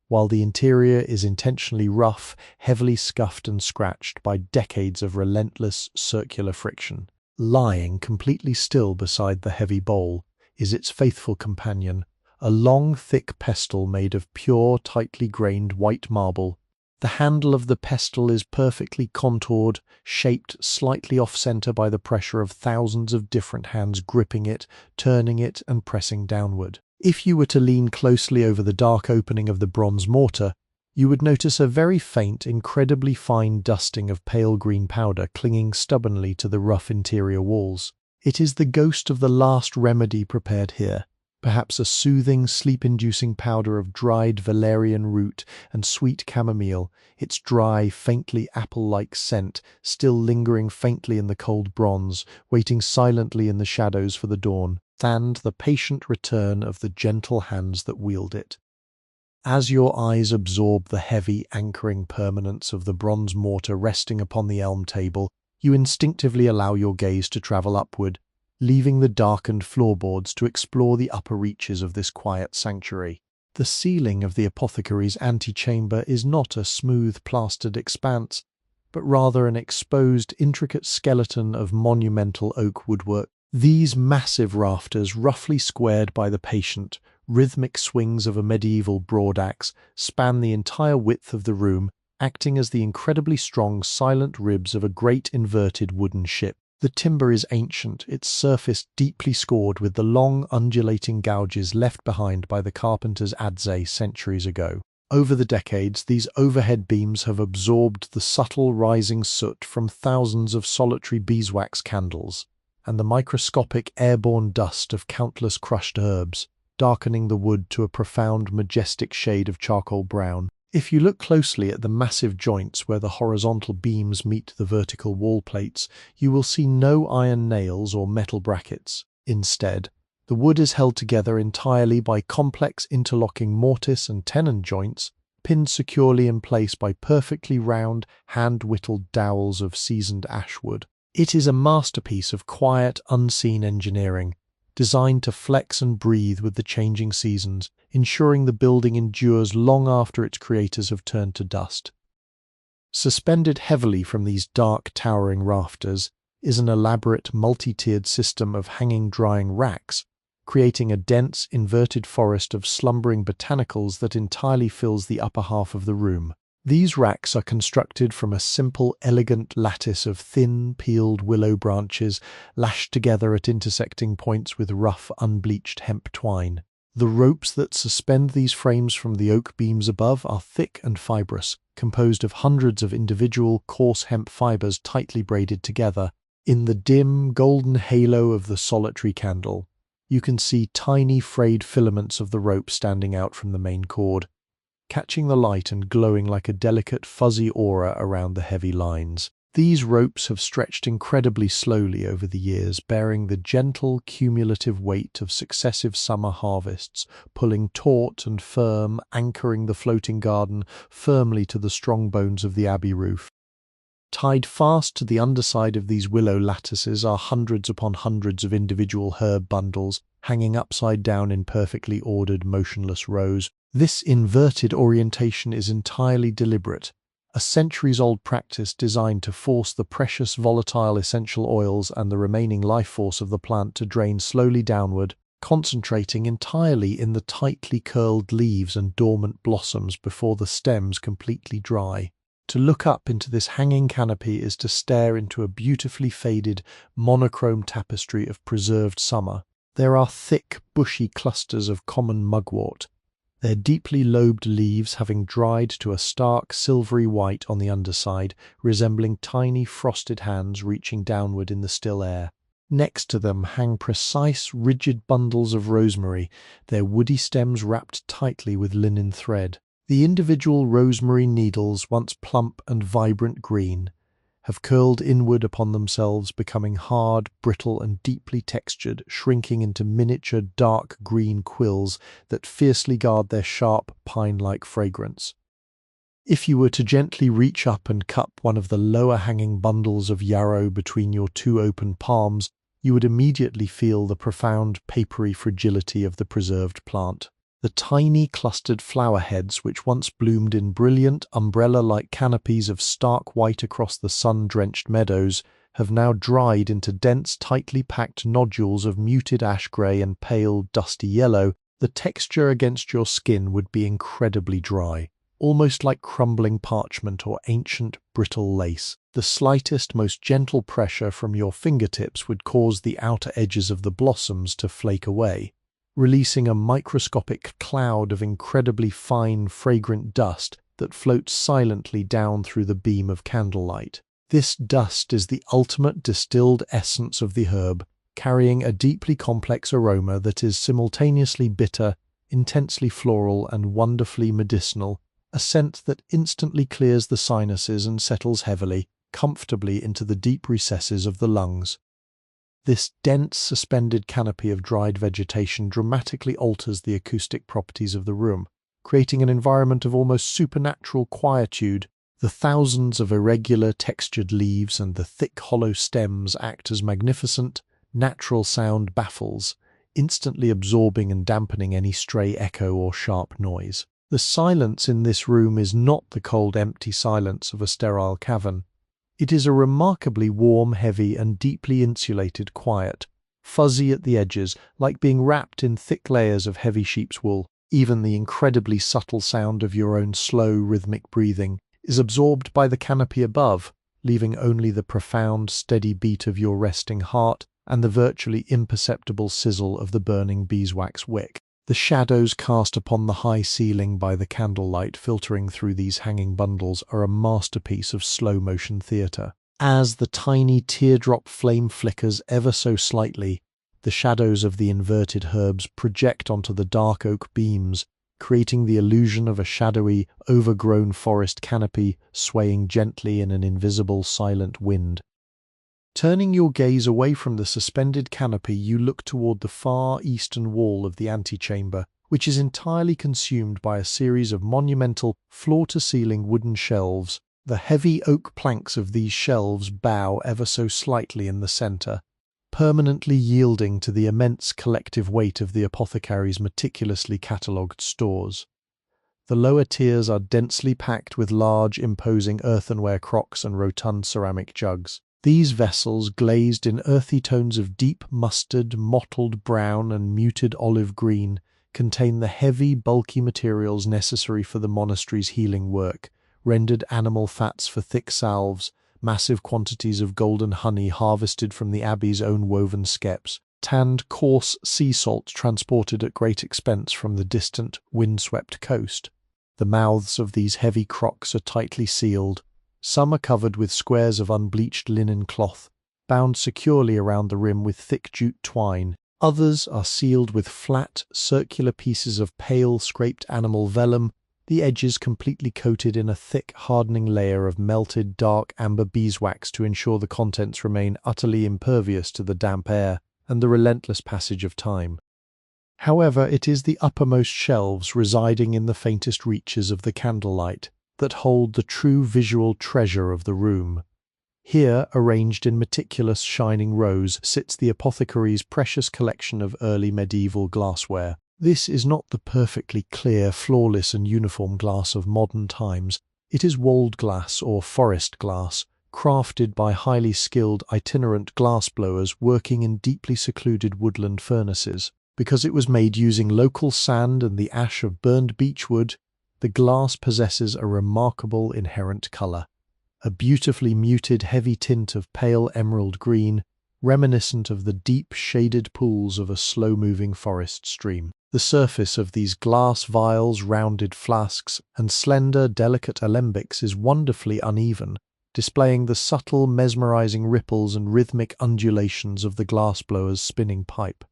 while the interior is intentionally rough, heavily scuffed and scratched by decades of relentless circular friction. Lying completely still beside the heavy bowl is its faithful companion, a long, thick pestle made of pure, tightly grained white marble. The handle of the pestle is perfectly contoured, shaped slightly off-center by the pressure of thousands of different hands gripping it, turning it, and pressing downward. If you were to lean closely over the dark opening of the bronze mortar, you would notice a very faint, incredibly fine dusting of pale green powder clinging stubbornly to the rough interior walls. It is the ghost of the last remedy prepared here. Perhaps a soothing, sleep-inducing powder of dried valerian root and sweet chamomile, its dry, faintly apple-like scent still lingering faintly in the cold bronze, waiting silently in the shadows for the dawn, and the patient return of the gentle hands that wield it. As your eyes absorb the heavy, anchoring permanence of the bronze mortar resting upon the elm table, you instinctively allow your gaze to travel upward, leaving the darkened floorboards to explore the upper reaches of this quiet sanctuary. The ceiling of the apothecary's antechamber is not a smooth plastered expanse, but rather an exposed, intricate skeleton of monumental oak woodwork. These massive rafters, roughly squared by the patient, rhythmic swings of a medieval broadaxe, span the entire width of the room, acting as the incredibly strong, silent ribs of a great inverted wooden ship. The timber is ancient, its surface deeply scored with the long, undulating gouges left behind by the carpenter's adze centuries ago. Over the decades, these overhead beams have absorbed the subtle rising soot from thousands of solitary beeswax candles and the microscopic airborne dust of countless crushed herbs, darkening the wood to a profound, majestic shade of charcoal brown. If you look closely at the massive joints where the horizontal beams meet the vertical wall plates, you will see no iron nails or metal brackets. Instead, the wood is held together entirely by complex interlocking mortise and tenon joints, pinned securely in place by perfectly round, hand-whittled dowels of seasoned ash wood. It is a masterpiece of quiet, unseen engineering, designed to flex and breathe with the changing seasons, ensuring the building endures long after its creators have turned to dust. Suspended heavily from these dark, towering rafters is an elaborate, multi-tiered system of hanging drying racks, creating a dense, inverted forest of slumbering botanicals that entirely fills the upper half of the room. These racks are constructed from a simple, elegant lattice of thin, peeled willow branches lashed together at intersecting points with rough, unbleached hemp twine. The ropes that suspend these frames from the oak beams above are thick and fibrous, composed of hundreds of individual, coarse hemp fibers tightly braided together. In the dim, golden halo of the solitary candle, you can see tiny, frayed filaments of the rope standing out from the main cord. catching the light and glowing like a delicate fuzzy aura around the heavy lines. These ropes have stretched incredibly slowly over the years, bearing the gentle, cumulative weight of successive summer harvests, pulling taut and firm, anchoring the floating garden firmly to the strong bones of the abbey roof. Tied fast to the underside of these willow lattices are hundreds upon hundreds of individual herb bundles, hanging upside down in perfectly ordered, motionless rows. This inverted orientation is entirely deliberate, a centuries-old practice designed to force the precious volatile essential oils and the remaining life force of the plant to drain slowly downward, concentrating entirely in the tightly curled leaves and dormant blossoms before the stems completely dry. To look up into this hanging canopy is to stare into a beautifully faded, monochrome tapestry of preserved summer. There are thick, bushy clusters of common mugwort, their deeply lobed leaves having dried to a stark silvery white on the underside, resembling tiny frosted hands reaching downward in the still air. Next to them hang precise, rigid bundles of rosemary, their woody stems wrapped tightly with linen thread. The individual rosemary needles, once plump and vibrant green, have curled inward upon themselves, becoming hard, brittle, and deeply textured, shrinking into miniature dark green quills that fiercely guard their sharp, pine-like fragrance. If you were to gently reach up and cup one of the lower-hanging bundles of yarrow between your two open palms, you would immediately feel the profound, papery fragility of the preserved plant. The tiny clustered flower heads, which once bloomed in brilliant umbrella-like canopies of stark white across the sun-drenched meadows, have now dried into dense, tightly packed nodules of muted ash grey and pale, dusty yellow. The texture against your skin would be incredibly dry, almost like crumbling parchment or ancient, brittle lace. The slightest, most gentle pressure from your fingertips would cause the outer edges of the blossoms to flake away, releasing a microscopic cloud of incredibly fine, fragrant dust that floats silently down through the beam of candlelight. This dust is the ultimate distilled essence of the herb, carrying a deeply complex aroma that is simultaneously bitter, intensely floral, and wonderfully medicinal, a scent that instantly clears the sinuses and settles heavily, comfortably into the deep recesses of the lungs. This dense, suspended canopy of dried vegetation dramatically alters the acoustic properties of the room, creating an environment of almost supernatural quietude. The thousands of irregular, textured leaves and the thick, hollow stems act as magnificent, natural sound baffles, instantly absorbing and dampening any stray echo or sharp noise. The silence in this room is not the cold, empty silence of a sterile cavern. It is a remarkably warm, heavy, and deeply insulated quiet, fuzzy at the edges, like being wrapped in thick layers of heavy sheep's wool. Even the incredibly subtle sound of your own slow, rhythmic breathing is absorbed by the canopy above, leaving only the profound, steady beat of your resting heart and the virtually imperceptible sizzle of the burning beeswax wick. The shadows cast upon the high ceiling by the candlelight filtering through these hanging bundles are a masterpiece of slow-motion theatre. As the tiny teardrop flame flickers ever so slightly, the shadows of the inverted herbs project onto the dark oak beams, creating the illusion of a shadowy, overgrown forest canopy swaying gently in an invisible, silent wind. Turning your gaze away from the suspended canopy, you look toward the far eastern wall of the antechamber, which is entirely consumed by a series of monumental, floor-to-ceiling wooden shelves. The heavy oak planks of these shelves bow ever so slightly in the center, permanently yielding to the immense collective weight of the apothecary's meticulously catalogued stores. The lower tiers are densely packed with large, imposing earthenware crocks and rotund ceramic jugs. These vessels, glazed in earthy tones of deep mustard, mottled brown, and muted olive green, contain the heavy, bulky materials necessary for the monastery's healing work: rendered animal fats for thick salves, massive quantities of golden honey harvested from the abbey's own woven skeps, tanned coarse sea salt transported at great expense from the distant, wind-swept coast. The mouths of these heavy crocks are tightly sealed. Some are covered with squares of unbleached linen cloth, bound securely around the rim with thick jute twine. Others are sealed with flat, circular pieces of pale, scraped animal vellum, the edges completely coated in a thick, hardening layer of melted dark amber beeswax to ensure the contents remain utterly impervious to the damp air and the relentless passage of time. However, it is the uppermost shelves residing in the faintest reaches of the candlelight that hold the true visual treasure of the room. Here, arranged in meticulous shining rows, sits the apothecary's precious collection of early medieval glassware. This is not the perfectly clear, flawless and uniform glass of modern times. It is walled glass or forest glass, crafted by highly skilled itinerant glassblowers working in deeply secluded woodland furnaces. Because it was made using local sand and the ash of burned beechwood, the glass possesses a remarkable inherent colour, a beautifully muted heavy tint of pale emerald green, reminiscent of the deep shaded pools of a slow-moving forest stream. The surface of these glass vials, rounded flasks, and slender, delicate alembics is wonderfully uneven, displaying the subtle, mesmerizing ripples and rhythmic undulations of the glassblower's spinning pipe.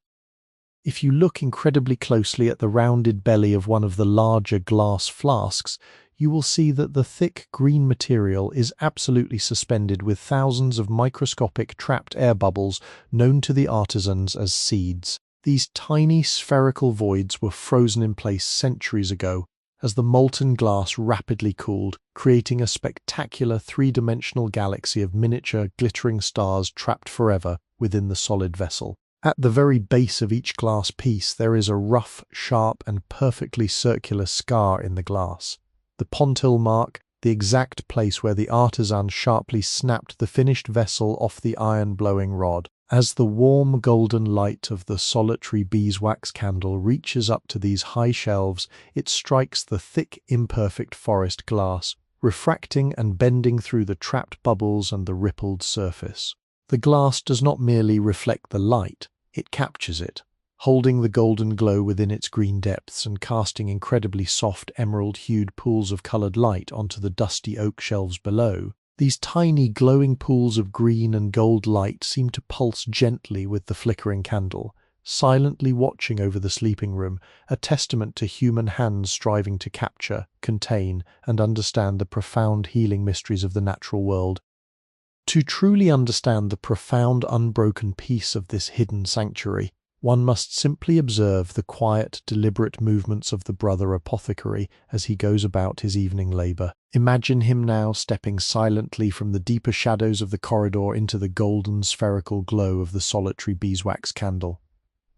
If you look incredibly closely at the rounded belly of one of the larger glass flasks, you will see that the thick green material is absolutely suspended with thousands of microscopic trapped air bubbles known to the artisans as seeds. These tiny spherical voids were frozen in place centuries ago as the molten glass rapidly cooled, creating a spectacular three-dimensional galaxy of miniature, glittering stars trapped forever within the solid vessel. At the very base of each glass piece there is a rough, sharp and perfectly circular scar in the glass. The pontil mark, the exact place where the artisan sharply snapped the finished vessel off the iron-blowing rod. As the warm golden light of the solitary beeswax candle reaches up to these high shelves, it strikes the thick, imperfect forest glass, refracting and bending through the trapped bubbles and the rippled surface. The glass does not merely reflect the light, it captures it, holding the golden glow within its green depths and casting incredibly soft emerald-hued pools of coloured light onto the dusty oak shelves below. These tiny glowing pools of green and gold light seem to pulse gently with the flickering candle, silently watching over the sleeping room, a testament to human hands striving to capture, contain, and understand the profound healing mysteries of the natural world. To truly understand the profound unbroken peace of this hidden sanctuary, one must simply observe the quiet, deliberate movements of the brother apothecary as he goes about his evening labour. Imagine him now stepping silently from the deeper shadows of the corridor into the golden spherical glow of the solitary beeswax candle.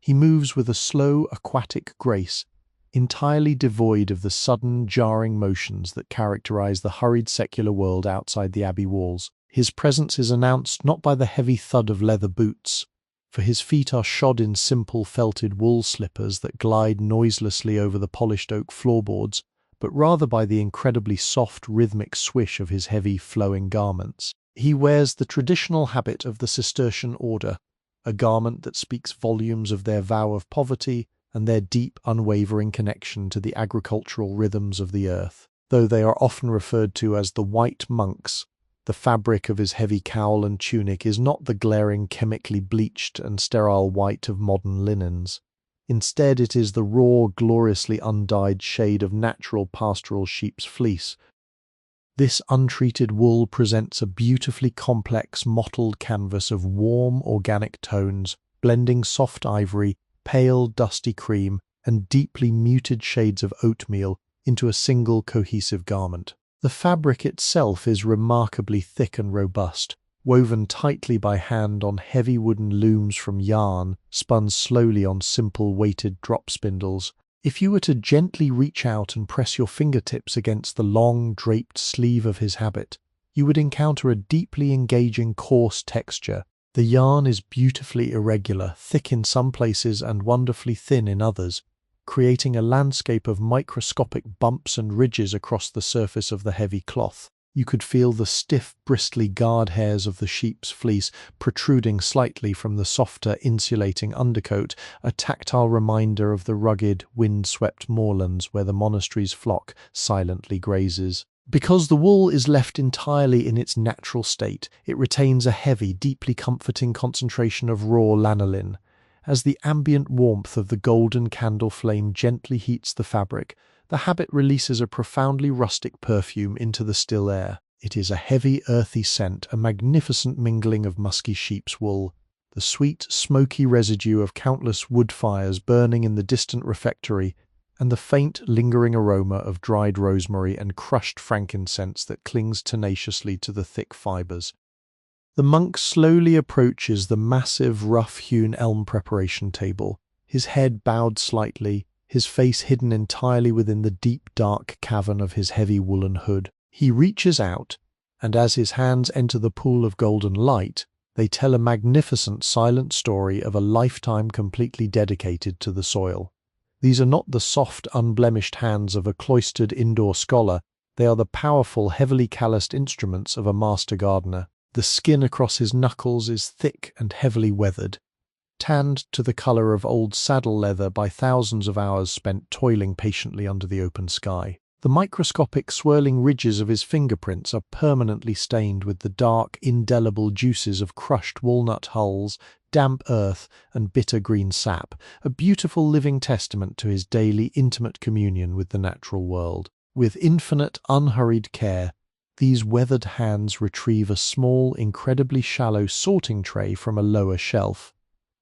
He moves with a slow, aquatic grace, entirely devoid of the sudden, jarring motions that characterize the hurried secular world outside the abbey walls. His presence is announced not by the heavy thud of leather boots, for his feet are shod in simple felted wool slippers that glide noiselessly over the polished oak floorboards, but rather by the incredibly soft, rhythmic swish of his heavy, flowing garments. He wears the traditional habit of the Cistercian order, a garment that speaks volumes of their vow of poverty and their deep, unwavering connection to the agricultural rhythms of the earth. Though they are often referred to as the white monks, the fabric of his heavy cowl and tunic is not the glaring, chemically bleached and sterile white of modern linens. Instead, it is the raw, gloriously undyed shade of natural pastoral sheep's fleece. This untreated wool presents a beautifully complex, mottled canvas of warm, organic tones, blending soft ivory, pale, dusty cream, and deeply muted shades of oatmeal into a single cohesive garment. The fabric itself is remarkably thick and robust, woven tightly by hand on heavy wooden looms from yarn, spun slowly on simple weighted drop spindles. If you were to gently reach out and press your fingertips against the long, draped sleeve of his habit, you would encounter a deeply engaging coarse texture. The yarn is beautifully irregular, thick in some places and wonderfully thin in others, creating a landscape of microscopic bumps and ridges across the surface of the heavy cloth. You could feel the stiff, bristly guard hairs of the sheep's fleece protruding slightly from the softer, insulating undercoat, a tactile reminder of the rugged, wind-swept moorlands where the monastery's flock silently grazes. Because the wool is left entirely in its natural state, it retains a heavy, deeply comforting concentration of raw lanolin. As the ambient warmth of the golden candle flame gently heats the fabric, The habit releases a profoundly rustic perfume into the still air. It is a heavy, earthy scent, a magnificent mingling of musky sheep's wool, the sweet, smoky residue of countless wood fires burning in the distant refectory, and the faint, lingering aroma of dried rosemary and crushed frankincense that clings tenaciously to the thick fibers. The monk slowly approaches the massive, rough-hewn elm preparation table, his head bowed slightly, his face hidden entirely within the deep, dark cavern of his heavy woolen hood. He reaches out, and as his hands enter the pool of golden light, they tell a magnificent, silent story of a lifetime completely dedicated to the soil. These are not the soft, unblemished hands of a cloistered indoor scholar. They are the powerful, heavily calloused instruments of a master gardener. The skin across his knuckles is thick and heavily weathered, tanned to the colour of old saddle leather by thousands of hours spent toiling patiently under the open sky. The microscopic swirling ridges of his fingerprints are permanently stained with the dark, indelible juices of crushed walnut hulls, damp earth, and bitter green sap, a beautiful living testament to his daily, intimate communion with the natural world. With infinite, unhurried care, these weathered hands retrieve a small, incredibly shallow sorting tray from a lower shelf.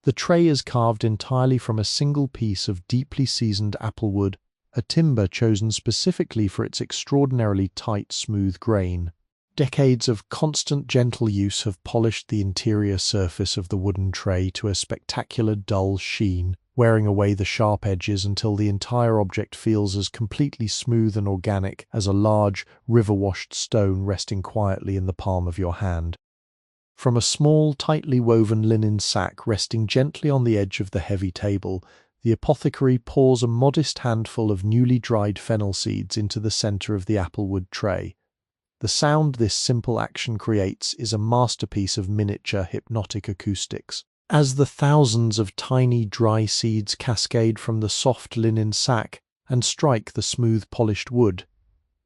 The tray is carved entirely from a single piece of deeply seasoned applewood, a timber chosen specifically for its extraordinarily tight, smooth grain. Decades of constant, gentle use have polished the interior surface of the wooden tray to a spectacular, dull sheen, wearing away the sharp edges until the entire object feels as completely smooth and organic as a large, river-washed stone resting quietly in the palm of your hand. From a small, tightly woven linen sack resting gently on the edge of the heavy table, the apothecary pours a modest handful of newly dried fennel seeds into the center of the applewood tray. The sound this simple action creates is a masterpiece of miniature hypnotic acoustics. As the thousands of tiny dry seeds cascade from the soft linen sack and strike the smooth polished wood,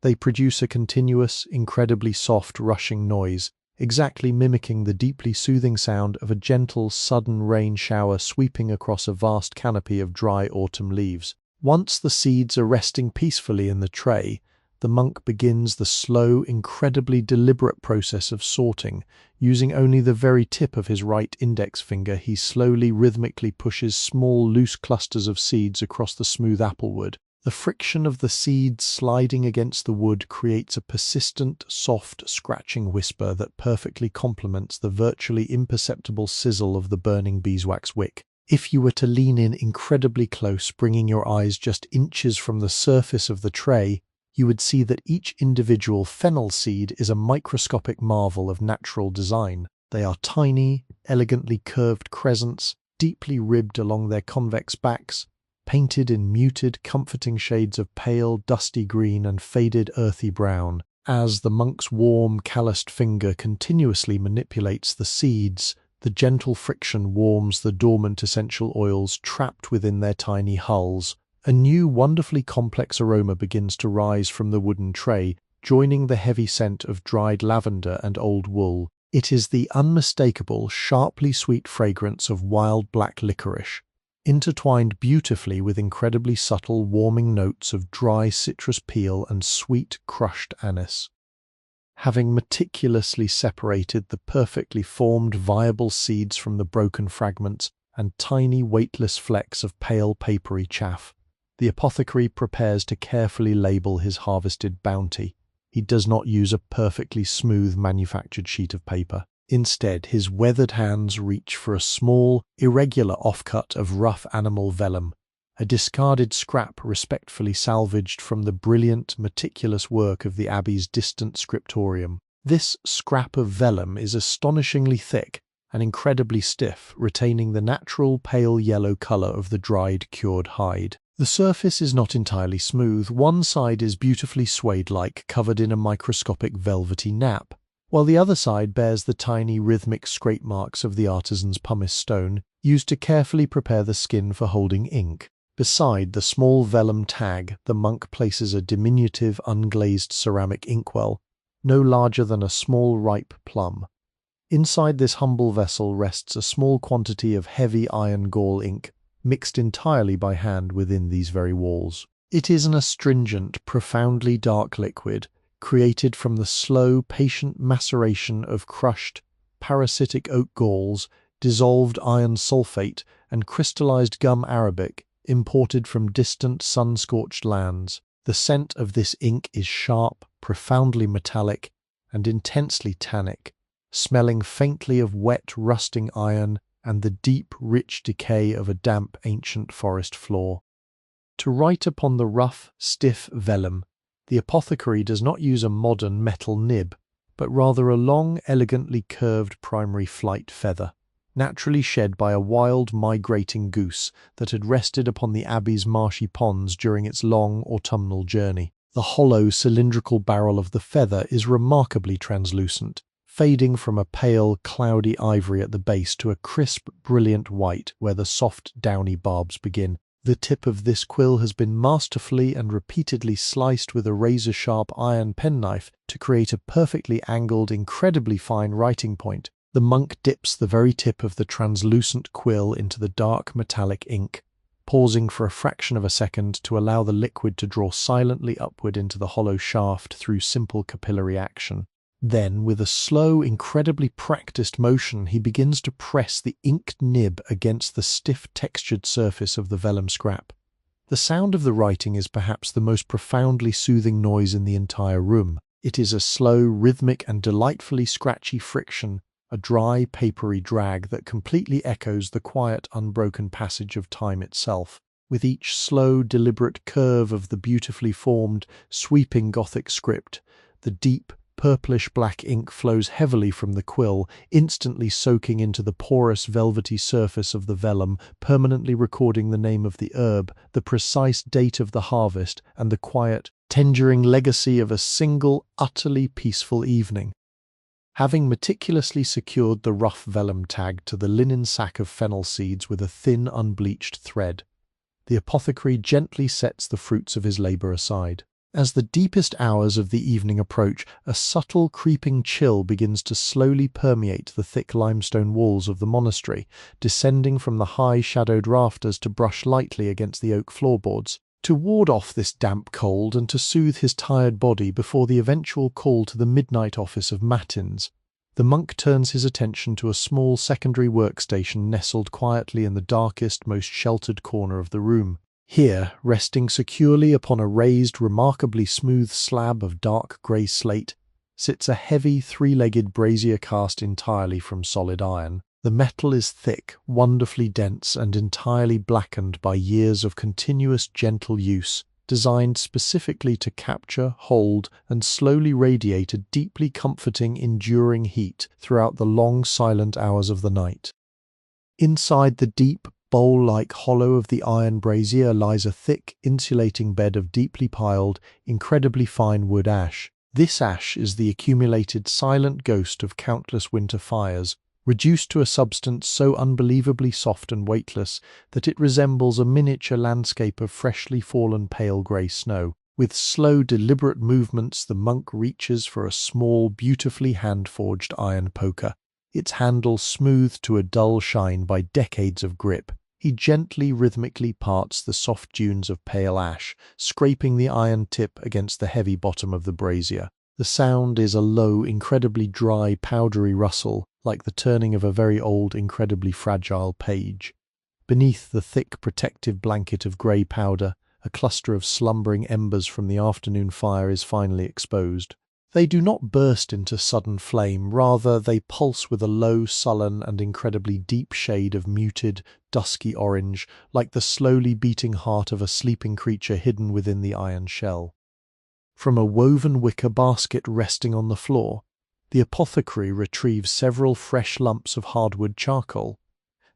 they produce a continuous, incredibly soft rushing noise, exactly mimicking the deeply soothing sound of a gentle, sudden rain shower sweeping across a vast canopy of dry autumn leaves. Once the seeds are resting peacefully in the tray, the monk begins the slow, incredibly deliberate process of sorting. Using only the very tip of his right index finger, he slowly, rhythmically pushes small, loose clusters of seeds across the smooth applewood. The friction of the seeds sliding against the wood creates a persistent, soft, scratching whisper that perfectly complements the virtually imperceptible sizzle of the burning beeswax wick. If you were to lean in incredibly close, bringing your eyes just inches from the surface of the tray, you would see that each individual fennel seed is a microscopic marvel of natural design. They are tiny, elegantly curved crescents, deeply ribbed along their convex backs, painted in muted, comforting shades of pale, dusty green and faded, earthy brown. As the monk's warm, calloused finger continuously manipulates the seeds, the gentle friction warms the dormant essential oils trapped within their tiny hulls. A new, wonderfully complex aroma begins to rise from the wooden tray, joining the heavy scent of dried lavender and old wool. It is the unmistakable, sharply sweet fragrance of wild black licorice, intertwined beautifully with incredibly subtle, warming notes of dry citrus peel and sweet, crushed anise. Having meticulously separated the perfectly formed, viable seeds from the broken fragments and tiny, weightless flecks of pale, papery chaff, the apothecary prepares to carefully label his harvested bounty. He does not use a perfectly smooth manufactured sheet of paper. Instead, his weathered hands reach for a small, irregular offcut of rough animal vellum, a discarded scrap respectfully salvaged from the brilliant, meticulous work of the abbey's distant scriptorium. This scrap of vellum is astonishingly thick and incredibly stiff, retaining the natural pale yellow color of the dried, cured hide. The surface is not entirely smooth. One side is beautifully suede-like, covered in a microscopic velvety nap, while the other side bears the tiny rhythmic scrape marks of the artisan's pumice stone, used to carefully prepare the skin for holding ink. Beside the small vellum tag, the monk places a diminutive, unglazed ceramic inkwell, no larger than a small ripe plum. Inside this humble vessel rests a small quantity of heavy iron gall ink, mixed entirely by hand within these very walls. It is an astringent, profoundly dark liquid, created from the slow, patient maceration of crushed, parasitic oak galls, dissolved iron sulfate, and crystallized gum arabic, imported from distant sun-scorched lands. The scent of this ink is sharp, profoundly metallic, and intensely tannic, smelling faintly of wet, rusting iron and the deep, rich decay of a damp, ancient forest floor. To write upon the rough, stiff vellum, the apothecary does not use a modern metal nib, but rather a long, elegantly curved primary flight feather, naturally shed by a wild, migrating goose that had rested upon the abbey's marshy ponds during its long autumnal journey. The hollow, cylindrical barrel of the feather is remarkably translucent, fading from a pale, cloudy ivory at the base to a crisp, brilliant white where the soft, downy barbs begin. The tip of this quill has been masterfully and repeatedly sliced with a razor-sharp iron penknife to create a perfectly angled, incredibly fine writing point. The monk dips the very tip of the translucent quill into the dark metallic ink, pausing for a fraction of a second to allow the liquid to draw silently upward into the hollow shaft through simple capillary action. Then, with a slow, incredibly practiced motion, he begins to press the inked nib against the stiff, textured surface of the vellum scrap. The sound of the writing is perhaps the most profoundly soothing noise in the entire room. It is a slow, rhythmic, and delightfully scratchy friction, a dry, papery drag that completely echoes the quiet, unbroken passage of time itself. With each slow, deliberate curve of the beautifully formed, sweeping Gothic script, the deep, purplish-black ink flows heavily from the quill, instantly soaking into the porous, velvety surface of the vellum, permanently recording the name of the herb, the precise date of the harvest, and the quiet, tendering legacy of a single, utterly peaceful evening. Having meticulously secured the rough vellum tag to the linen sack of fennel seeds with a thin, unbleached thread, the apothecary gently sets the fruits of his labour aside. As the deepest hours of the evening approach, a subtle, creeping chill begins to slowly permeate the thick limestone walls of the monastery, descending from the high, shadowed rafters to brush lightly against the oak floorboards. To ward off this damp cold and to soothe his tired body before the eventual call to the midnight office of Matins, the monk turns his attention to a small secondary workstation nestled quietly in the darkest, most sheltered corner of the room. Here, resting securely upon a raised, remarkably smooth slab of dark grey slate, sits a heavy, three-legged brazier cast entirely from solid iron. The metal is thick, wonderfully dense, and entirely blackened by years of continuous, gentle use, designed specifically to capture, hold, and slowly radiate a deeply comforting, enduring heat throughout the long, silent hours of the night. Inside the deep, bowl-like hollow of the iron brazier lies a thick, insulating bed of deeply piled, incredibly fine wood ash. This ash is the accumulated silent ghost of countless winter fires, reduced to a substance so unbelievably soft and weightless that it resembles a miniature landscape of freshly fallen pale grey snow. With slow, deliberate movements, the monk reaches for a small, beautifully hand-forged iron poker, its handle smoothed to a dull shine by decades of grip. He gently, rhythmically parts the soft dunes of pale ash, scraping the iron tip against the heavy bottom of the brazier. The sound is a low, incredibly dry, powdery rustle, like the turning of a very old, incredibly fragile page. Beneath the thick, protective blanket of grey powder, a cluster of slumbering embers from the afternoon fire is finally exposed. They do not burst into sudden flame, rather they pulse with a low, sullen, and incredibly deep shade of muted, dusky orange, like the slowly beating heart of a sleeping creature hidden within the iron shell. From a woven wicker basket resting on the floor, the apothecary retrieves several fresh lumps of hardwood charcoal.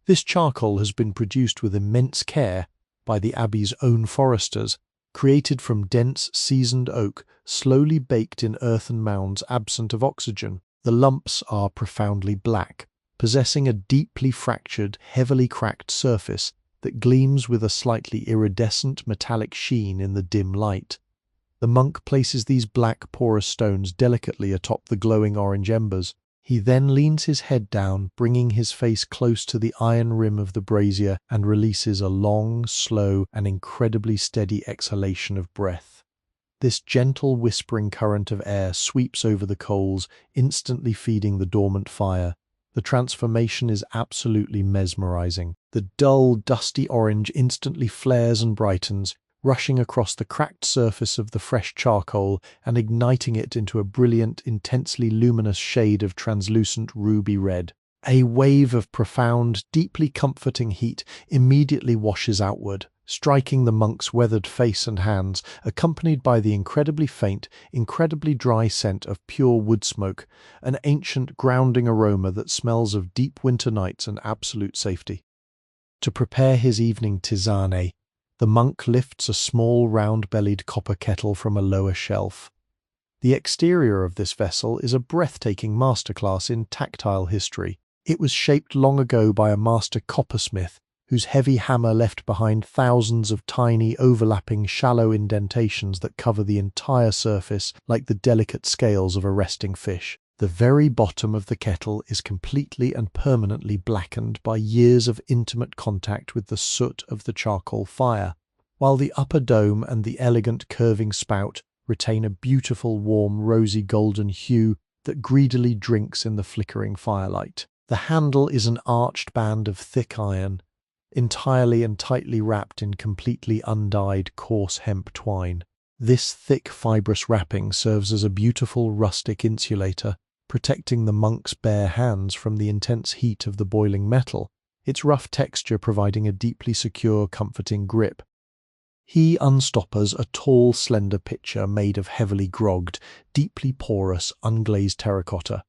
This charcoal has been produced with immense care by the abbey's own foresters, created from dense, seasoned oak, slowly baked in earthen mounds absent of oxygen. The lumps are profoundly black, possessing a deeply fractured, heavily cracked surface that gleams with a slightly iridescent metallic sheen in the dim light. The monk places these black, porous stones delicately atop the glowing orange embers. He then leans his head down, bringing his face close to the iron rim of the brazier, and releases a long, slow, and incredibly steady exhalation of breath. This gentle whispering current of air sweeps over the coals, instantly feeding the dormant fire. The transformation is absolutely mesmerizing. The dull, dusty orange instantly flares and brightens, rushing across the cracked surface of the fresh charcoal and igniting it into a brilliant, intensely luminous shade of translucent ruby red. A wave of profound, deeply comforting heat immediately washes outward, striking the monk's weathered face and hands, accompanied by the incredibly faint, incredibly dry scent of pure wood smoke, an ancient, grounding aroma that smells of deep winter nights and absolute safety. To prepare his evening tisane, the monk lifts a small round-bellied copper kettle from a lower shelf. The exterior of this vessel is a breathtaking masterclass in tactile history. It was shaped long ago by a master coppersmith, whose heavy hammer left behind thousands of tiny, overlapping, shallow indentations that cover the entire surface like the delicate scales of a resting fish. The very bottom of the kettle is completely and permanently blackened by years of intimate contact with the soot of the charcoal fire, while the upper dome and the elegant curving spout retain a beautiful warm rosy golden hue that greedily drinks in the flickering firelight. The handle is an arched band of thick iron, entirely and tightly wrapped in completely undyed coarse hemp twine. This thick fibrous wrapping serves as a beautiful rustic insulator, protecting the monk's bare hands from the intense heat of the boiling metal, its rough texture providing a deeply secure, comforting grip. He unstoppers a tall, slender pitcher made of heavily grogged, deeply porous, unglazed terracotta.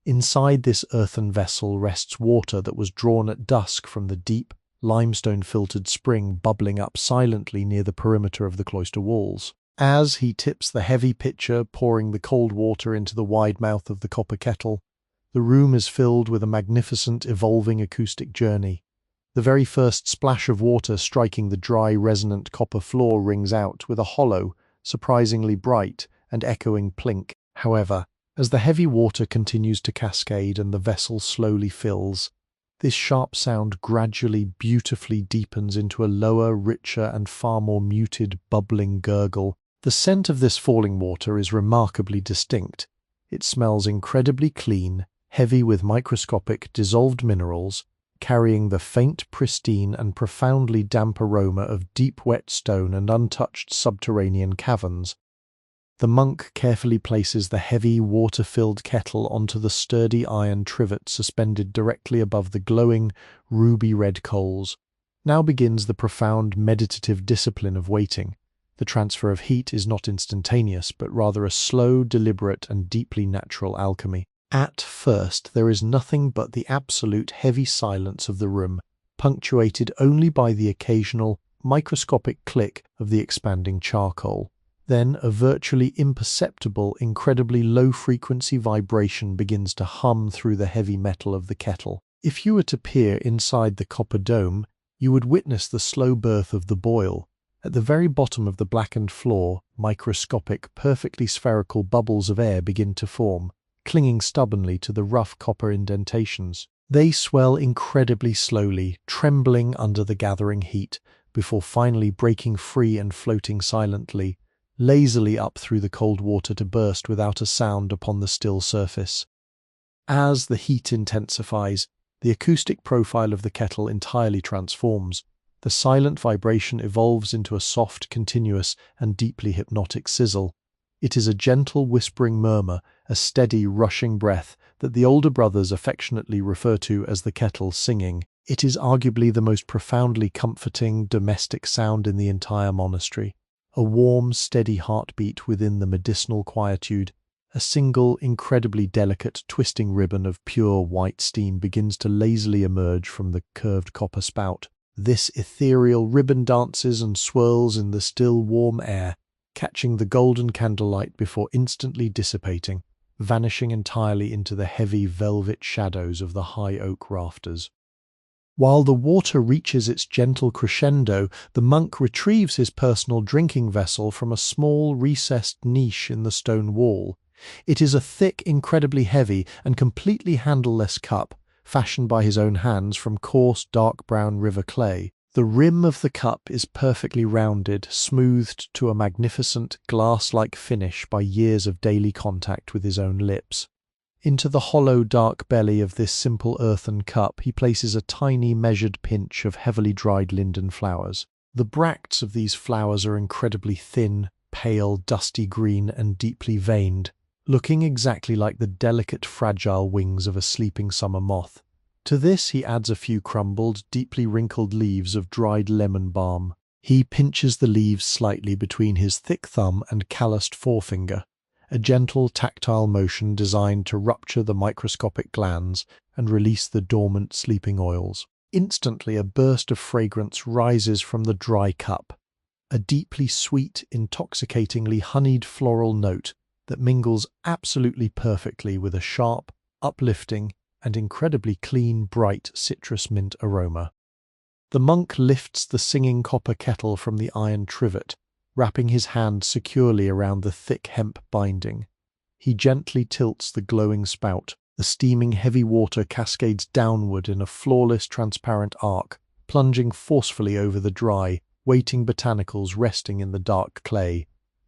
Inside this earthen vessel rests water that was drawn at dusk from the deep, limestone-filtered spring bubbling up silently near the perimeter of the cloister walls. As he tips the heavy pitcher, pouring the cold water into the wide mouth of the copper kettle, the room is filled with a magnificent, evolving acoustic journey. The very first splash of water striking the dry, resonant copper floor rings out with a hollow, surprisingly bright, and echoing plink. However, as the heavy water continues to cascade and the vessel slowly fills, this sharp sound gradually, beautifully deepens into a lower, richer, and far more muted, bubbling gurgle. The scent of this falling water is remarkably distinct. It smells incredibly clean, heavy with microscopic, dissolved minerals, carrying the faint, pristine, and profoundly damp aroma of deep wet stone and untouched subterranean caverns. The monk carefully places the heavy, water-filled kettle onto the sturdy iron trivet suspended directly above the glowing, ruby-red coals. Now begins the profound, meditative discipline of waiting. The transfer of heat is not instantaneous, but rather a slow, deliberate, and deeply natural alchemy. At first, there is nothing but the absolute heavy silence of the room, punctuated only by the occasional, microscopic click of the expanding charcoal. Then a virtually imperceptible, incredibly low-frequency vibration begins to hum through the heavy metal of the kettle. If you were to peer inside the copper dome, you would witness the slow birth of the boil. At the very bottom of the blackened floor, microscopic, perfectly spherical bubbles of air begin to form, clinging stubbornly to the rough copper indentations. They swell incredibly slowly, trembling under the gathering heat, before finally breaking free and floating silently, lazily up through the cold water to burst without a sound upon the still surface. As the heat intensifies, the acoustic profile of the kettle entirely transforms. The silent vibration evolves into a soft, continuous, and deeply hypnotic sizzle. It is a gentle, whispering murmur, a steady, rushing breath that the older brothers affectionately refer to as the kettle singing. It is arguably the most profoundly comforting, domestic sound in the entire monastery. A warm, steady heartbeat within the medicinal quietude. A single, incredibly delicate, twisting ribbon of pure white steam begins to lazily emerge from the curved copper spout. This ethereal ribbon dances and swirls in the still, warm air, catching the golden candlelight before instantly dissipating, vanishing entirely into the heavy velvet shadows of the high oak rafters. While the water reaches its gentle crescendo, the monk retrieves his personal drinking vessel from a small recessed niche in the stone wall. It is a thick, incredibly heavy, and completely handleless cup, fashioned by his own hands from coarse, dark brown river clay. The rim of the cup is perfectly rounded, smoothed to a magnificent, glass-like finish by years of daily contact with his own lips. Into the hollow, dark belly of this simple earthen cup he places a tiny, measured pinch of heavily dried linden flowers. The bracts of these flowers are incredibly thin, pale, dusty green, and deeply veined, looking exactly like the delicate, fragile wings of a sleeping summer moth. To this he adds a few crumbled, deeply wrinkled leaves of dried lemon balm. He pinches the leaves slightly between his thick thumb and calloused forefinger, a gentle, tactile motion designed to rupture the microscopic glands and release the dormant sleeping oils. Instantly a burst of fragrance rises from the dry cup, a deeply sweet, intoxicatingly honeyed floral note that mingles absolutely perfectly with a sharp, uplifting, and incredibly clean, bright citrus mint aroma. The monk lifts the singing copper kettle from the iron trivet, wrapping his hand securely around the thick hemp binding. He gently tilts the glowing spout. The steaming heavy water cascades downward in a flawless, transparent arc, plunging forcefully over the dry, waiting botanicals resting in the dark clay.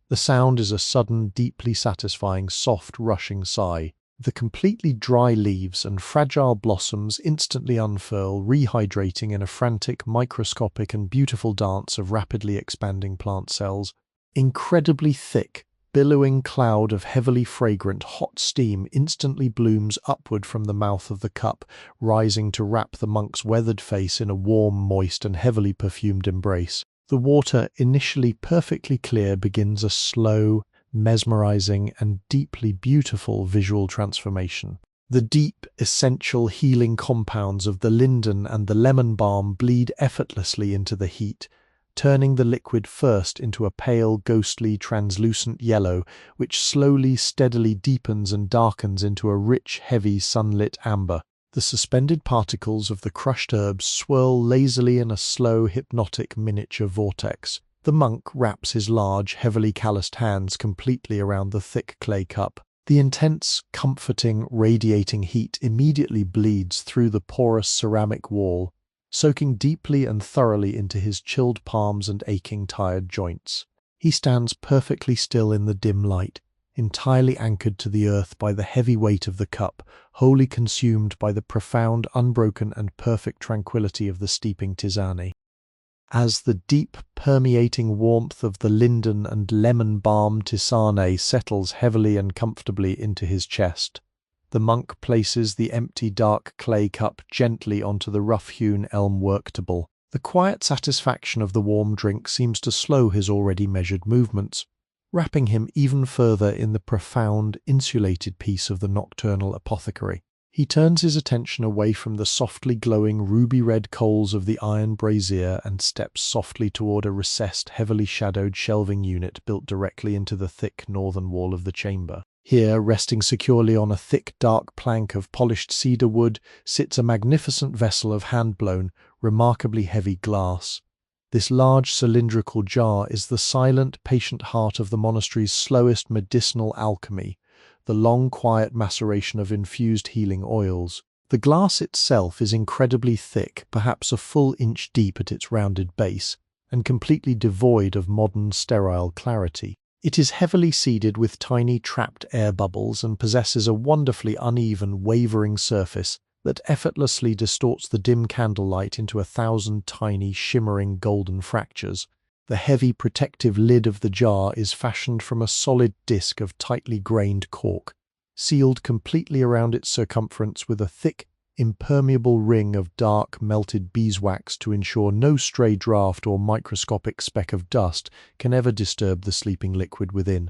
The sound is a sudden, deeply satisfying, soft, rushing sigh. The completely dry leaves and fragile blossoms instantly unfurl, rehydrating in a frantic, microscopic and beautiful dance of rapidly expanding plant cells. Incredibly thick, billowing cloud of heavily fragrant, hot steam instantly blooms upward from the mouth of the cup, rising to wrap the monk's weathered face in a warm, moist, and heavily perfumed embrace. The water, initially perfectly clear, begins a slow, mesmerizing, and deeply beautiful visual transformation. The deep, essential healing compounds of the linden and the lemon balm bleed effortlessly into the heat, turning the liquid first into a pale, ghostly, translucent yellow, which slowly, steadily deepens and darkens into a rich, heavy, sunlit amber. The suspended particles of the crushed herbs swirl lazily in a slow, hypnotic miniature vortex. The monk wraps his large, heavily calloused hands completely around the thick clay cup. The intense, comforting, radiating heat immediately bleeds through the porous ceramic wall, soaking deeply and thoroughly into his chilled palms and aching, tired joints. He stands perfectly still in the dim light, entirely anchored to the earth by the heavy weight of the cup, wholly consumed by the profound, unbroken, and perfect tranquility of the steeping tisane. As the deep, permeating warmth of the linden and lemon balm tisane settles heavily and comfortably into his chest, the monk places the empty, dark clay cup gently onto the rough-hewn elm worktable. The quiet satisfaction of the warm drink seems to slow his already measured movements, wrapping him even further in the profound, insulated peace of the nocturnal apothecary. He turns his attention away from the softly glowing ruby-red coals of the iron brazier and steps softly toward a recessed, heavily shadowed shelving unit built directly into the thick northern wall of the chamber. Here, resting securely on a thick, dark plank of polished cedar wood, sits a magnificent vessel of hand-blown, remarkably heavy glass. This large cylindrical jar is the silent, patient heart of the monastery's slowest medicinal alchemy, the long, quiet maceration of infused healing oils. The glass itself is incredibly thick, perhaps a full inch deep at its rounded base, and completely devoid of modern sterile clarity. It is heavily seeded with tiny trapped air bubbles and possesses a wonderfully uneven, wavering surface that effortlessly distorts the dim candlelight into 1,000 tiny, shimmering golden fractures. The heavy protective lid of the jar is fashioned from a solid disc of tightly grained cork, sealed completely around its circumference with a thick, impermeable ring of dark, melted beeswax to ensure no stray draught or microscopic speck of dust can ever disturb the sleeping liquid within.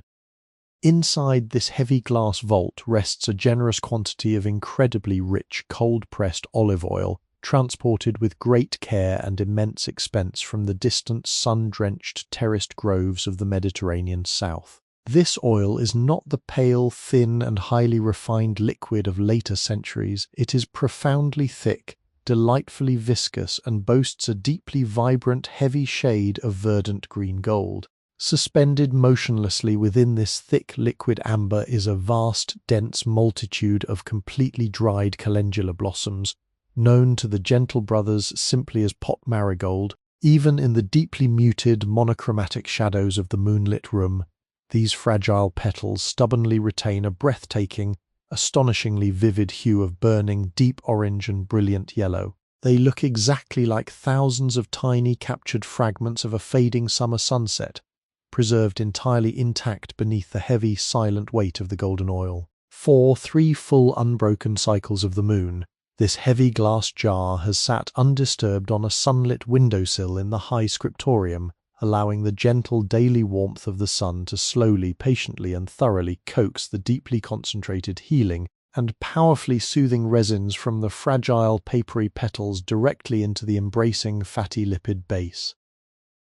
Inside this heavy glass vault rests a generous quantity of incredibly rich, cold-pressed olive oil, transported with great care and immense expense from the distant, sun-drenched, terraced groves of the Mediterranean south. This oil is not the pale, thin, and highly refined liquid of later centuries. It is profoundly thick, delightfully viscous, and boasts a deeply vibrant, heavy shade of verdant green gold. Suspended motionlessly within this thick liquid amber is a vast, dense multitude of completely dried calendula blossoms, known to the gentle brothers simply as pot marigold. Even in the deeply muted, monochromatic shadows of the moonlit room, these fragile petals stubbornly retain a breathtaking, astonishingly vivid hue of burning deep orange and brilliant yellow. They look exactly like thousands of tiny captured fragments of a fading summer sunset, preserved entirely intact beneath the heavy, silent weight of the golden oil. For 3 full unbroken cycles of the moon, this heavy glass jar has sat undisturbed on a sunlit windowsill in the high scriptorium, allowing the gentle daily warmth of the sun to slowly, patiently and thoroughly coax the deeply concentrated healing and powerfully soothing resins from the fragile papery petals directly into the embracing fatty lipid base.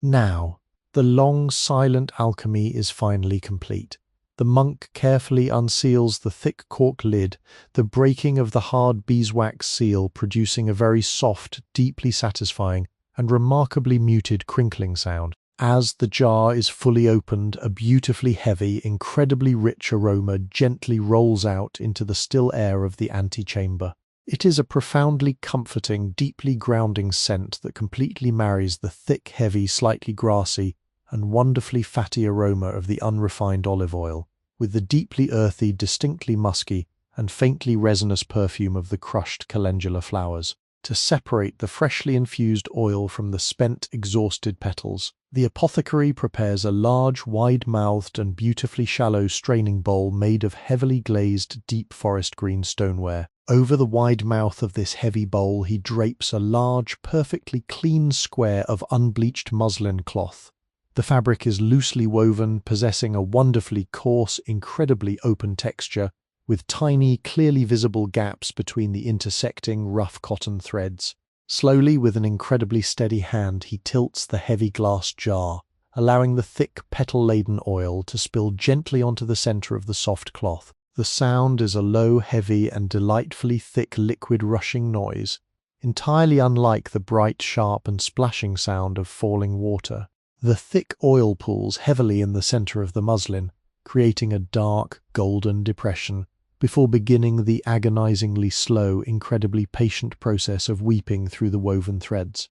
Now, the long silent alchemy is finally complete. The monk carefully unseals the thick cork lid, the breaking of the hard beeswax seal producing a very soft, deeply satisfying, and remarkably muted crinkling sound. As the jar is fully opened, a beautifully heavy, incredibly rich aroma gently rolls out into the still air of the antechamber. It is a profoundly comforting, deeply grounding scent that completely marries the thick, heavy, slightly grassy, and wonderfully fatty aroma of the unrefined olive oil, with the deeply earthy, distinctly musky, and faintly resinous perfume of the crushed calendula flowers. To separate the freshly infused oil from the spent, exhausted petals, the apothecary prepares a large, wide-mouthed and beautifully shallow straining bowl made of heavily glazed, deep forest green stoneware. Over the wide mouth of this heavy bowl he drapes a large, perfectly clean square of unbleached muslin cloth. The fabric is loosely woven, possessing a wonderfully coarse, incredibly open texture, with tiny, clearly visible gaps between the intersecting, rough cotton threads. Slowly, with an incredibly steady hand, he tilts the heavy glass jar, allowing the thick, petal-laden oil to spill gently onto the center of the soft cloth. The sound is a low, heavy, and delightfully thick liquid rushing noise, entirely unlike the bright, sharp, and splashing sound of falling water. The thick oil pools heavily in the center of the muslin, creating a dark, golden depression, before beginning the agonizingly slow, incredibly patient process of weeping through the woven threads.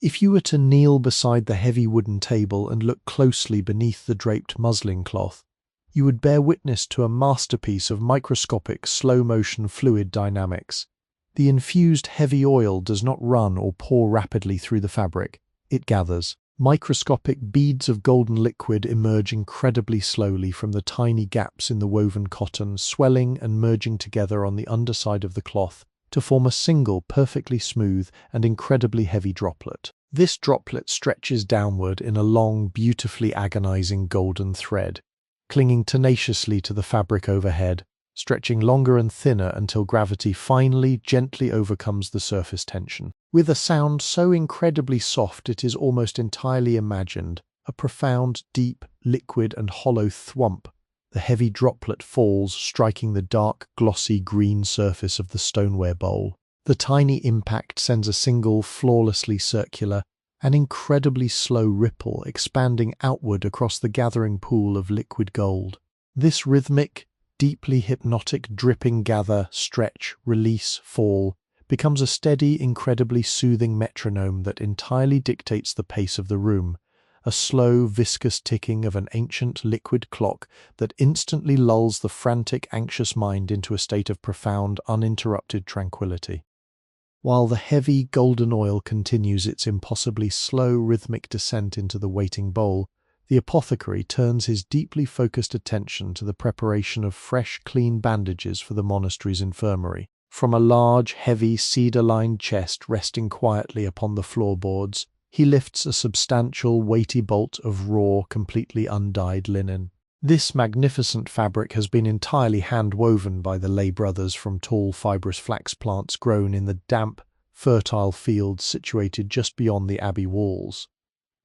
If you were to kneel beside the heavy wooden table and look closely beneath the draped muslin cloth, you would bear witness to a masterpiece of microscopic, slow-motion fluid dynamics. The infused heavy oil does not run or pour rapidly through the fabric. It gathers. Microscopic beads of golden liquid emerge incredibly slowly from the tiny gaps in the woven cotton, swelling and merging together on the underside of the cloth to form a single, perfectly smooth and incredibly heavy droplet. This droplet stretches downward in a long, beautifully agonizing golden thread, clinging tenaciously to the fabric overhead, stretching longer and thinner until gravity finally, gently overcomes the surface tension. With a sound so incredibly soft it is almost entirely imagined, a profound, deep, liquid and hollow thwomp, the heavy droplet falls, striking the dark, glossy green surface of the stoneware bowl. The tiny impact sends a single, flawlessly circular, and incredibly slow ripple expanding outward across the gathering pool of liquid gold. This rhythmic, deeply hypnotic dripping gather, stretch, release, fall becomes a steady, incredibly soothing metronome that entirely dictates the pace of the room, a slow, viscous ticking of an ancient liquid clock that instantly lulls the frantic, anxious mind into a state of profound, uninterrupted tranquility. While the heavy, golden oil continues its impossibly slow, rhythmic descent into the waiting bowl, the apothecary turns his deeply focused attention to the preparation of fresh, clean bandages for the monastery's infirmary. From a large, heavy, cedar-lined chest resting quietly upon the floorboards, he lifts a substantial, weighty bolt of raw, completely undyed linen. This magnificent fabric has been entirely hand-woven by the lay brothers from tall, fibrous flax plants grown in the damp, fertile fields situated just beyond the abbey walls.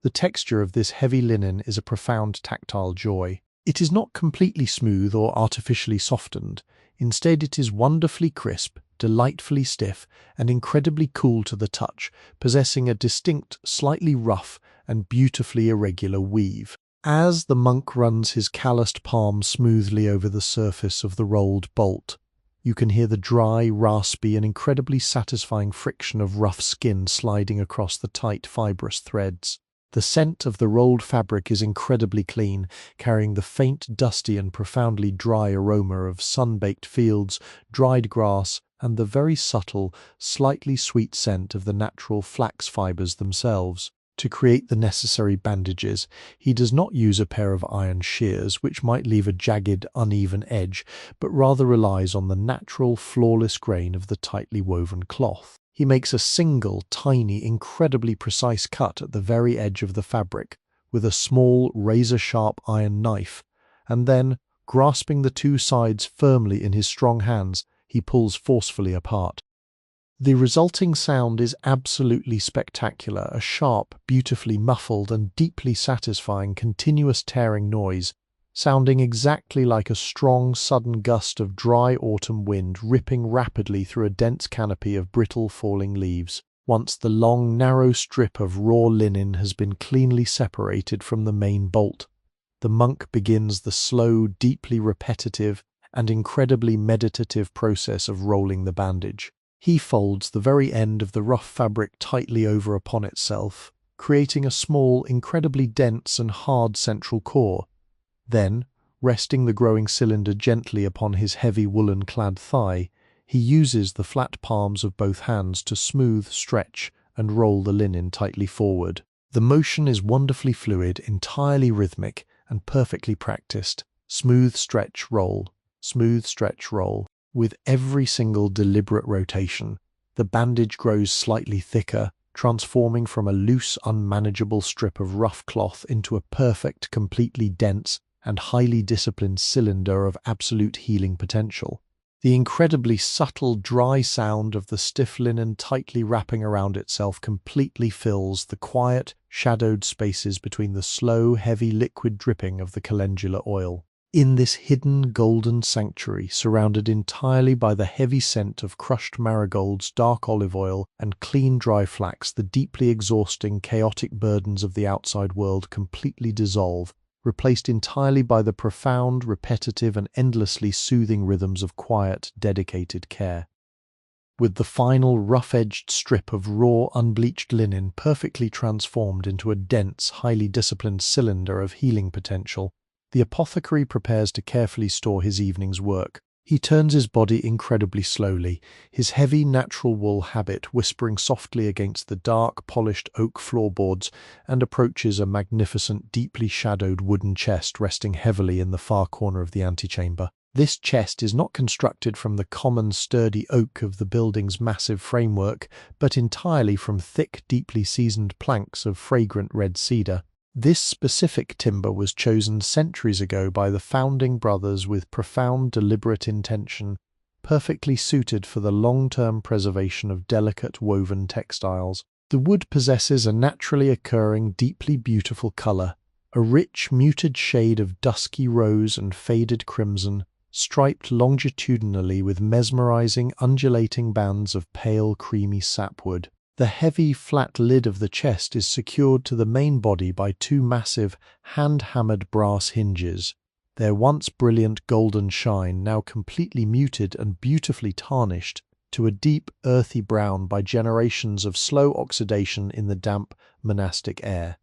The texture of this heavy linen is a profound tactile joy. It is not completely smooth or artificially softened. Instead, it is wonderfully crisp, delightfully stiff, and incredibly cool to the touch, possessing a distinct, slightly rough, and beautifully irregular weave. As the monk runs his calloused palm smoothly over the surface of the rolled bolt, you can hear the dry, raspy, and incredibly satisfying friction of rough skin sliding across the tight, fibrous threads. The scent of the rolled fabric is incredibly clean, carrying the faint, dusty, and profoundly dry aroma of sun-baked fields, dried grass, and the very subtle, slightly sweet scent of the natural flax fibers themselves. To create the necessary bandages, he does not use a pair of iron shears, which might leave a jagged, uneven edge, but rather relies on the natural, flawless grain of the tightly woven cloth. He makes a single, tiny, incredibly precise cut at the very edge of the fabric, with a small, razor-sharp iron knife, and then, grasping the two sides firmly in his strong hands, he pulls forcefully apart. The resulting sound is absolutely spectacular, a sharp, beautifully muffled and deeply satisfying continuous tearing noise, sounding exactly like a strong, sudden gust of dry autumn wind ripping rapidly through a dense canopy of brittle falling leaves. Once the long, narrow strip of raw linen has been cleanly separated from the main bolt, the monk begins the slow, deeply repetitive, and incredibly meditative process of rolling the bandage. He folds the very end of the rough fabric tightly over upon itself, creating a small, incredibly dense and hard central core. Then, resting the growing cylinder gently upon his heavy woolen-clad thigh, he uses the flat palms of both hands to smooth, stretch, and roll the linen tightly forward. The motion is wonderfully fluid, entirely rhythmic, and perfectly practiced. Smooth stretch, roll. Smooth stretch, roll. With every single deliberate rotation, the bandage grows slightly thicker, transforming from a loose, unmanageable strip of rough cloth into a perfect, completely dense, and highly disciplined cylinder of absolute healing potential. The incredibly subtle, dry sound of the stiff linen tightly wrapping around itself completely fills the quiet, shadowed spaces between the slow, heavy liquid dripping of the calendula oil. In this hidden golden sanctuary, surrounded entirely by the heavy scent of crushed marigolds, dark olive oil, and clean dry flax, the deeply exhausting, chaotic burdens of the outside world completely dissolve, replaced entirely by the profound, repetitive, and endlessly soothing rhythms of quiet, dedicated care. With the final rough-edged strip of raw, unbleached linen perfectly transformed into a dense, highly disciplined cylinder of healing potential, the apothecary prepares to carefully store his evening's work. He turns his body incredibly slowly, his heavy natural wool habit whispering softly against the dark, polished oak floorboards, and approaches a magnificent, deeply shadowed wooden chest resting heavily in the far corner of the antechamber. This chest is not constructed from the common sturdy oak of the building's massive framework, but entirely from thick, deeply seasoned planks of fragrant red cedar. This specific timber was chosen centuries ago by the founding brothers with profound, deliberate intention, perfectly suited for the long-term preservation of delicate woven textiles. The wood possesses a naturally occurring, deeply beautiful color, a rich, muted shade of dusky rose and faded crimson, striped longitudinally with mesmerizing, undulating bands of pale, creamy sapwood. The heavy, flat lid of the chest is secured to the main body by two massive, hand-hammered brass hinges, their once brilliant golden shine now completely muted and beautifully tarnished to a deep, earthy brown by generations of slow oxidation in the damp, monastic air.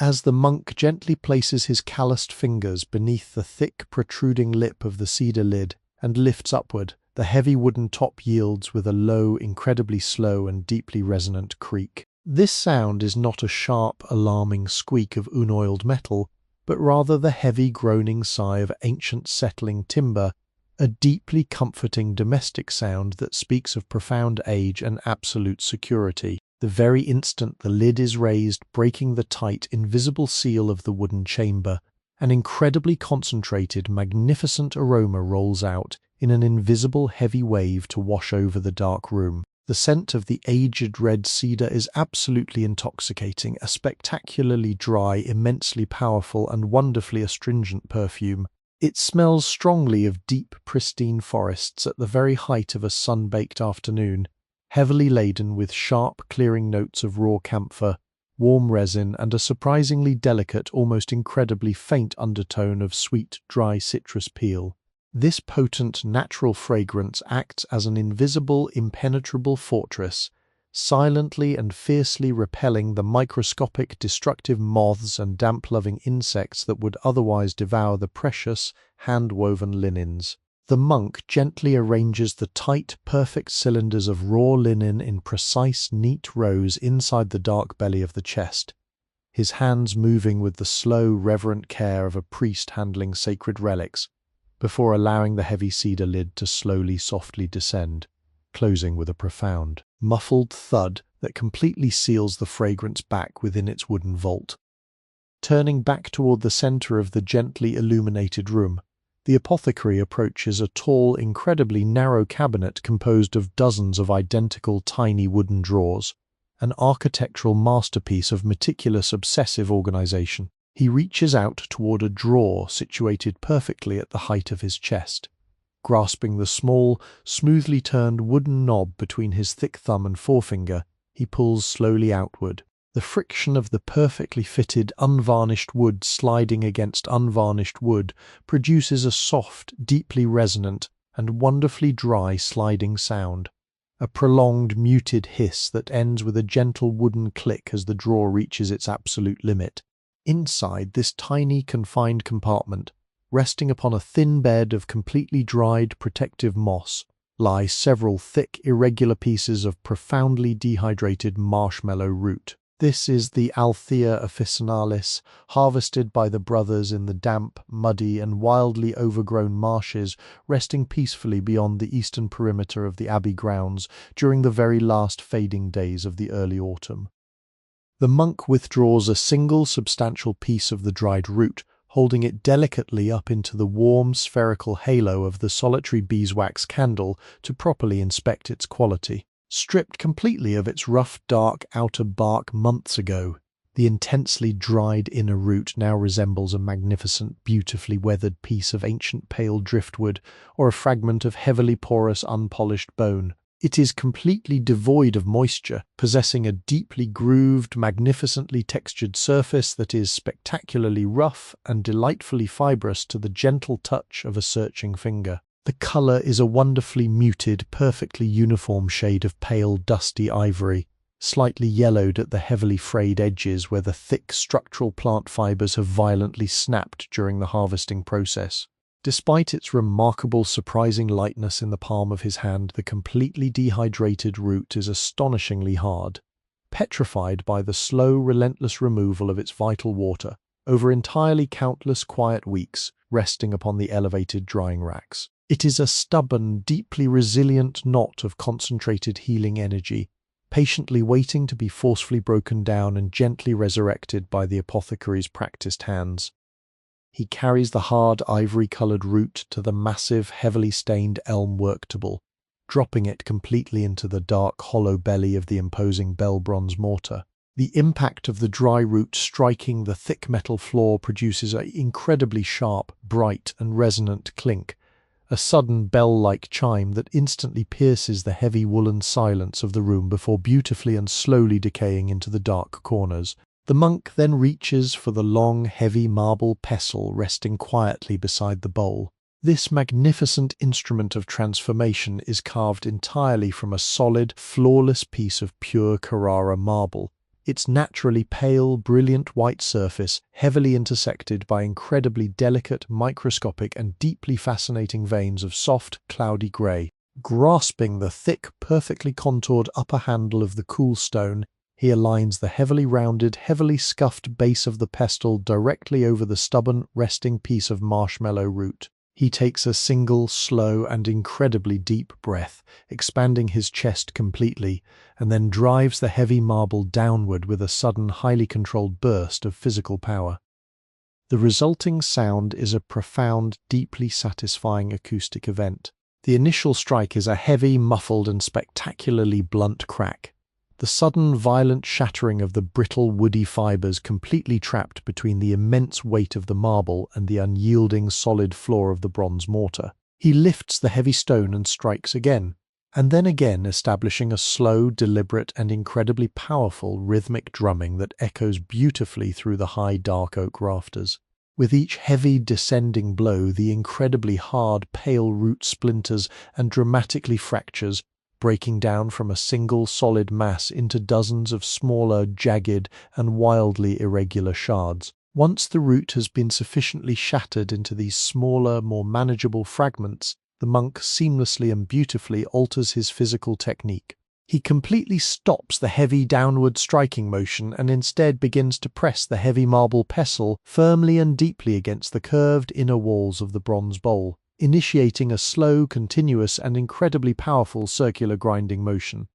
As the monk gently places his calloused fingers beneath the thick, protruding lip of the cedar lid and lifts upward, the heavy wooden top yields with a low, incredibly slow and deeply resonant creak. This sound is not a sharp, alarming squeak of unoiled metal, but rather the heavy groaning sigh of ancient settling timber, a deeply comforting domestic sound that speaks of profound age and absolute security. The very instant the lid is raised, breaking the tight, invisible seal of the wooden chamber, an incredibly concentrated, magnificent aroma rolls out in an invisible heavy wave to wash over the dark room. The scent of the aged red cedar is absolutely intoxicating, a spectacularly dry, immensely powerful, and wonderfully astringent perfume. It smells strongly of deep, pristine forests at the very height of a sun-baked afternoon, heavily laden with sharp, clearing notes of raw camphor, warm resin, and a surprisingly delicate, almost incredibly faint undertone of sweet, dry citrus peel. This potent, natural fragrance acts as an invisible, impenetrable fortress, silently and fiercely repelling the microscopic, destructive moths and damp-loving insects that would otherwise devour the precious, hand-woven linens. The monk gently arranges the tight, perfect cylinders of raw linen in precise, neat rows inside the dark belly of the chest, his hands moving with the slow, reverent care of a priest handling sacred relics, before allowing the heavy cedar lid to slowly, softly descend, closing with a profound, muffled thud that completely seals the fragrance back within its wooden vault. Turning back toward the center of the gently illuminated room, the apothecary approaches a tall, incredibly narrow cabinet composed of dozens of identical tiny wooden drawers, an architectural masterpiece of meticulous, obsessive organization. He reaches out toward a drawer situated perfectly at the height of his chest. Grasping the small, smoothly turned wooden knob between his thick thumb and forefinger, he pulls slowly outward. The friction of the perfectly fitted, unvarnished wood sliding against unvarnished wood produces a soft, deeply resonant, and wonderfully dry sliding sound. A prolonged, muted hiss that ends with a gentle wooden click as the drawer reaches its absolute limit. Inside this tiny, confined compartment, resting upon a thin bed of completely dried, protective moss, lie several thick, irregular pieces of profoundly dehydrated marshmallow root. This is the Althea officinalis, harvested by the brothers in the damp, muddy, and wildly overgrown marshes resting peacefully beyond the eastern perimeter of the abbey grounds during the very last fading days of the early autumn. The monk withdraws a single substantial piece of the dried root, holding it delicately up into the warm, spherical halo of the solitary beeswax candle to properly inspect its quality. Stripped completely of its rough, dark outer bark months ago, the intensely dried inner root now resembles a magnificent, beautifully weathered piece of ancient pale driftwood or a fragment of heavily porous, unpolished bone. It is completely devoid of moisture, possessing a deeply grooved, magnificently textured surface that is spectacularly rough and delightfully fibrous to the gentle touch of a searching finger. The color is a wonderfully muted, perfectly uniform shade of pale, dusty ivory, slightly yellowed at the heavily frayed edges where the thick structural plant fibers have violently snapped during the harvesting process. Despite its remarkable, surprising lightness in the palm of his hand, the completely dehydrated root is astonishingly hard, petrified by the slow, relentless removal of its vital water over entirely countless quiet weeks resting upon the elevated drying racks. It is a stubborn, deeply resilient knot of concentrated healing energy, patiently waiting to be forcefully broken down and gently resurrected by the apothecary's practiced hands. He carries the hard, ivory-coloured root to the massive, heavily stained elm worktable, dropping it completely into the dark, hollow belly of the imposing bell bronze mortar. The impact of the dry root striking the thick metal floor produces an incredibly sharp, bright, and resonant clink, a sudden bell-like chime that instantly pierces the heavy woolen silence of the room before beautifully and slowly decaying into the dark corners. The monk then reaches for the long, heavy marble pestle resting quietly beside the bowl. This magnificent instrument of transformation is carved entirely from a solid, flawless piece of pure Carrara marble, its naturally pale, brilliant white surface heavily intersected by incredibly delicate, microscopic, and deeply fascinating veins of soft, cloudy grey. Grasping the thick, perfectly contoured upper handle of the cool stone, he aligns the heavily rounded, heavily scuffed base of the pestle directly over the stubborn, resting piece of marshmallow root. He takes a single, slow, and incredibly deep breath, expanding his chest completely, and then drives the heavy marble downward with a sudden, highly controlled burst of physical power. The resulting sound is a profound, deeply satisfying acoustic event. The initial strike is a heavy, muffled, and spectacularly blunt crack. The sudden, violent shattering of the brittle, woody fibers completely trapped between the immense weight of the marble and the unyielding, solid floor of the bronze mortar. He lifts the heavy stone and strikes again, and then again establishing a slow, deliberate, and incredibly powerful rhythmic drumming that echoes beautifully through the high dark oak rafters. With each heavy descending blow, the incredibly hard, pale root splinters and dramatically fractures, breaking down from a single solid mass into dozens of smaller, jagged, and wildly irregular shards. Once the root has been sufficiently shattered into these smaller, more manageable fragments, the monk seamlessly and beautifully alters his physical technique. He completely stops the heavy downward striking motion and instead begins to press the heavy marble pestle firmly and deeply against the curved inner walls of the bronze bowl, initiating a slow, continuous, and incredibly powerful circular grinding motion.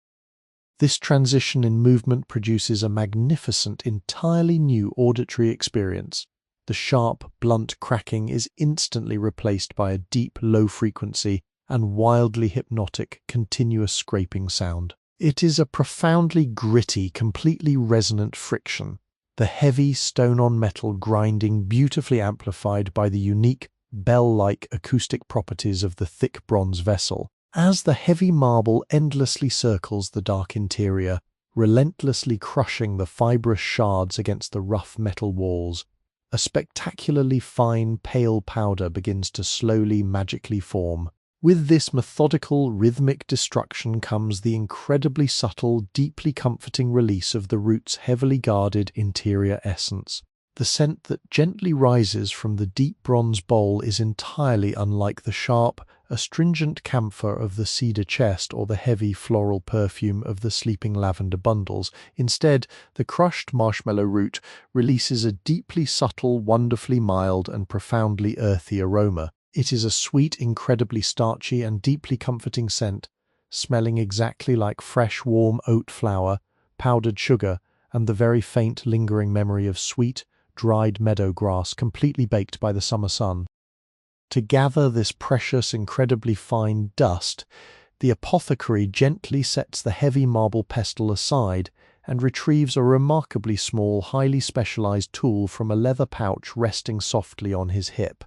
This transition in movement produces a magnificent, entirely new auditory experience. The sharp, blunt cracking is instantly replaced by a deep, low-frequency and wildly hypnotic, continuous scraping sound. It is a profoundly gritty, completely resonant friction, the heavy stone-on-metal grinding beautifully amplified by the unique, bell-like acoustic properties of the thick bronze vessel. As the heavy marble endlessly circles the dark interior, relentlessly crushing the fibrous shards against the rough metal walls, a spectacularly fine pale powder begins to slowly, magically form. With this methodical, rhythmic destruction comes the incredibly subtle, deeply comforting release of the root's heavily guarded interior essence. The scent that gently rises from the deep bronze bowl is entirely unlike the sharp, astringent camphor of the cedar chest or the heavy floral perfume of the sleeping lavender bundles. Instead, the crushed marshmallow root releases a deeply subtle, wonderfully mild, and profoundly earthy aroma. It is a sweet, incredibly starchy, and deeply comforting scent, smelling exactly like fresh, warm oat flour, powdered sugar, and the very faint, lingering memory of sweet, dried meadow grass completely baked by the summer sun. To gather this precious, incredibly fine dust, the apothecary gently sets the heavy marble pestle aside and retrieves a remarkably small, highly specialized tool from a leather pouch resting softly on his hip.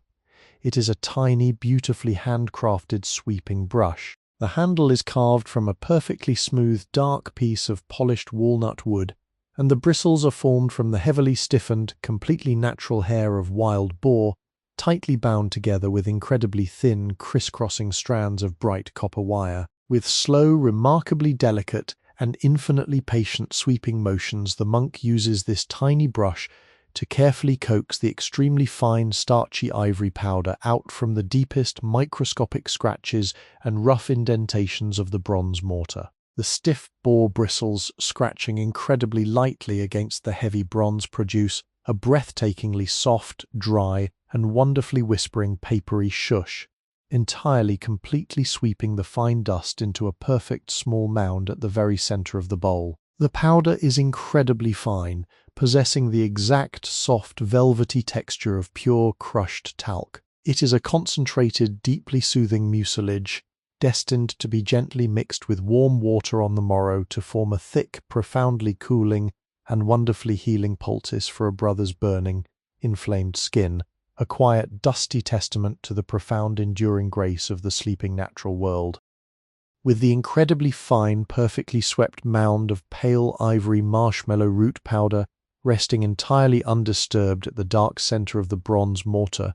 It is a tiny, beautifully handcrafted sweeping brush. The handle is carved from a perfectly smooth, dark piece of polished walnut wood, and the bristles are formed from the heavily stiffened, completely natural hair of wild boar, tightly bound together with incredibly thin, crisscrossing strands of bright copper wire. With slow, remarkably delicate, and infinitely patient sweeping motions, the monk uses this tiny brush to carefully coax the extremely fine, starchy ivory powder out from the deepest, microscopic scratches and rough indentations of the bronze mortar. The stiff boar bristles, scratching incredibly lightly against the heavy bronze, produce a breathtakingly soft, dry, and wonderfully whispering papery shush, entirely completely sweeping the fine dust into a perfect small mound at the very center of the bowl. The powder is incredibly fine, possessing the exact soft, velvety texture of pure crushed talc. It is a concentrated, deeply soothing mucilage, destined to be gently mixed with warm water on the morrow to form a thick, profoundly cooling, and wonderfully healing poultice for a brother's burning, inflamed skin, a quiet, dusty testament to the profound, enduring grace of the sleeping natural world. With the incredibly fine, perfectly swept mound of pale ivory marshmallow root powder resting entirely undisturbed at the dark center of the bronze mortar,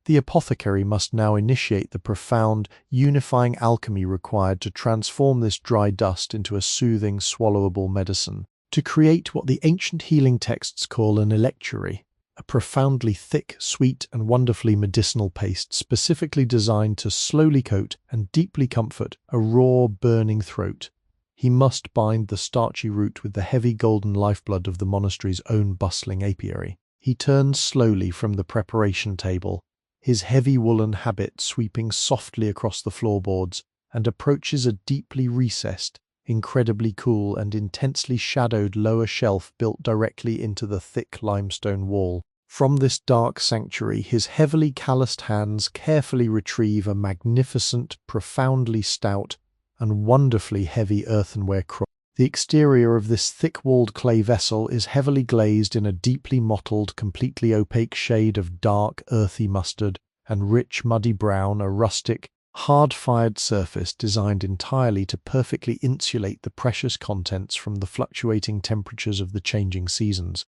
the apothecary must now initiate the profound, unifying alchemy required to transform this dry dust into a soothing, swallowable medicine, to create what the ancient healing texts call an electuary, a profoundly thick, sweet, and wonderfully medicinal paste specifically designed to slowly coat and deeply comfort a raw, burning throat. He must bind the starchy root with the heavy golden lifeblood of the monastery's own bustling apiary. He turns slowly from the preparation table, his heavy woolen habit sweeping softly across the floorboards, and approaches a deeply recessed, incredibly cool and intensely shadowed lower shelf built directly into the thick limestone wall. From this dark sanctuary, his heavily calloused hands carefully retrieve a magnificent, profoundly stout, and wonderfully heavy earthenware crock. The exterior of this thick-walled clay vessel is heavily glazed in a deeply mottled, completely opaque shade of dark, earthy mustard and rich, muddy brown, a rustic, hard-fired surface designed entirely to perfectly insulate the precious contents from the fluctuating temperatures of the changing seasons.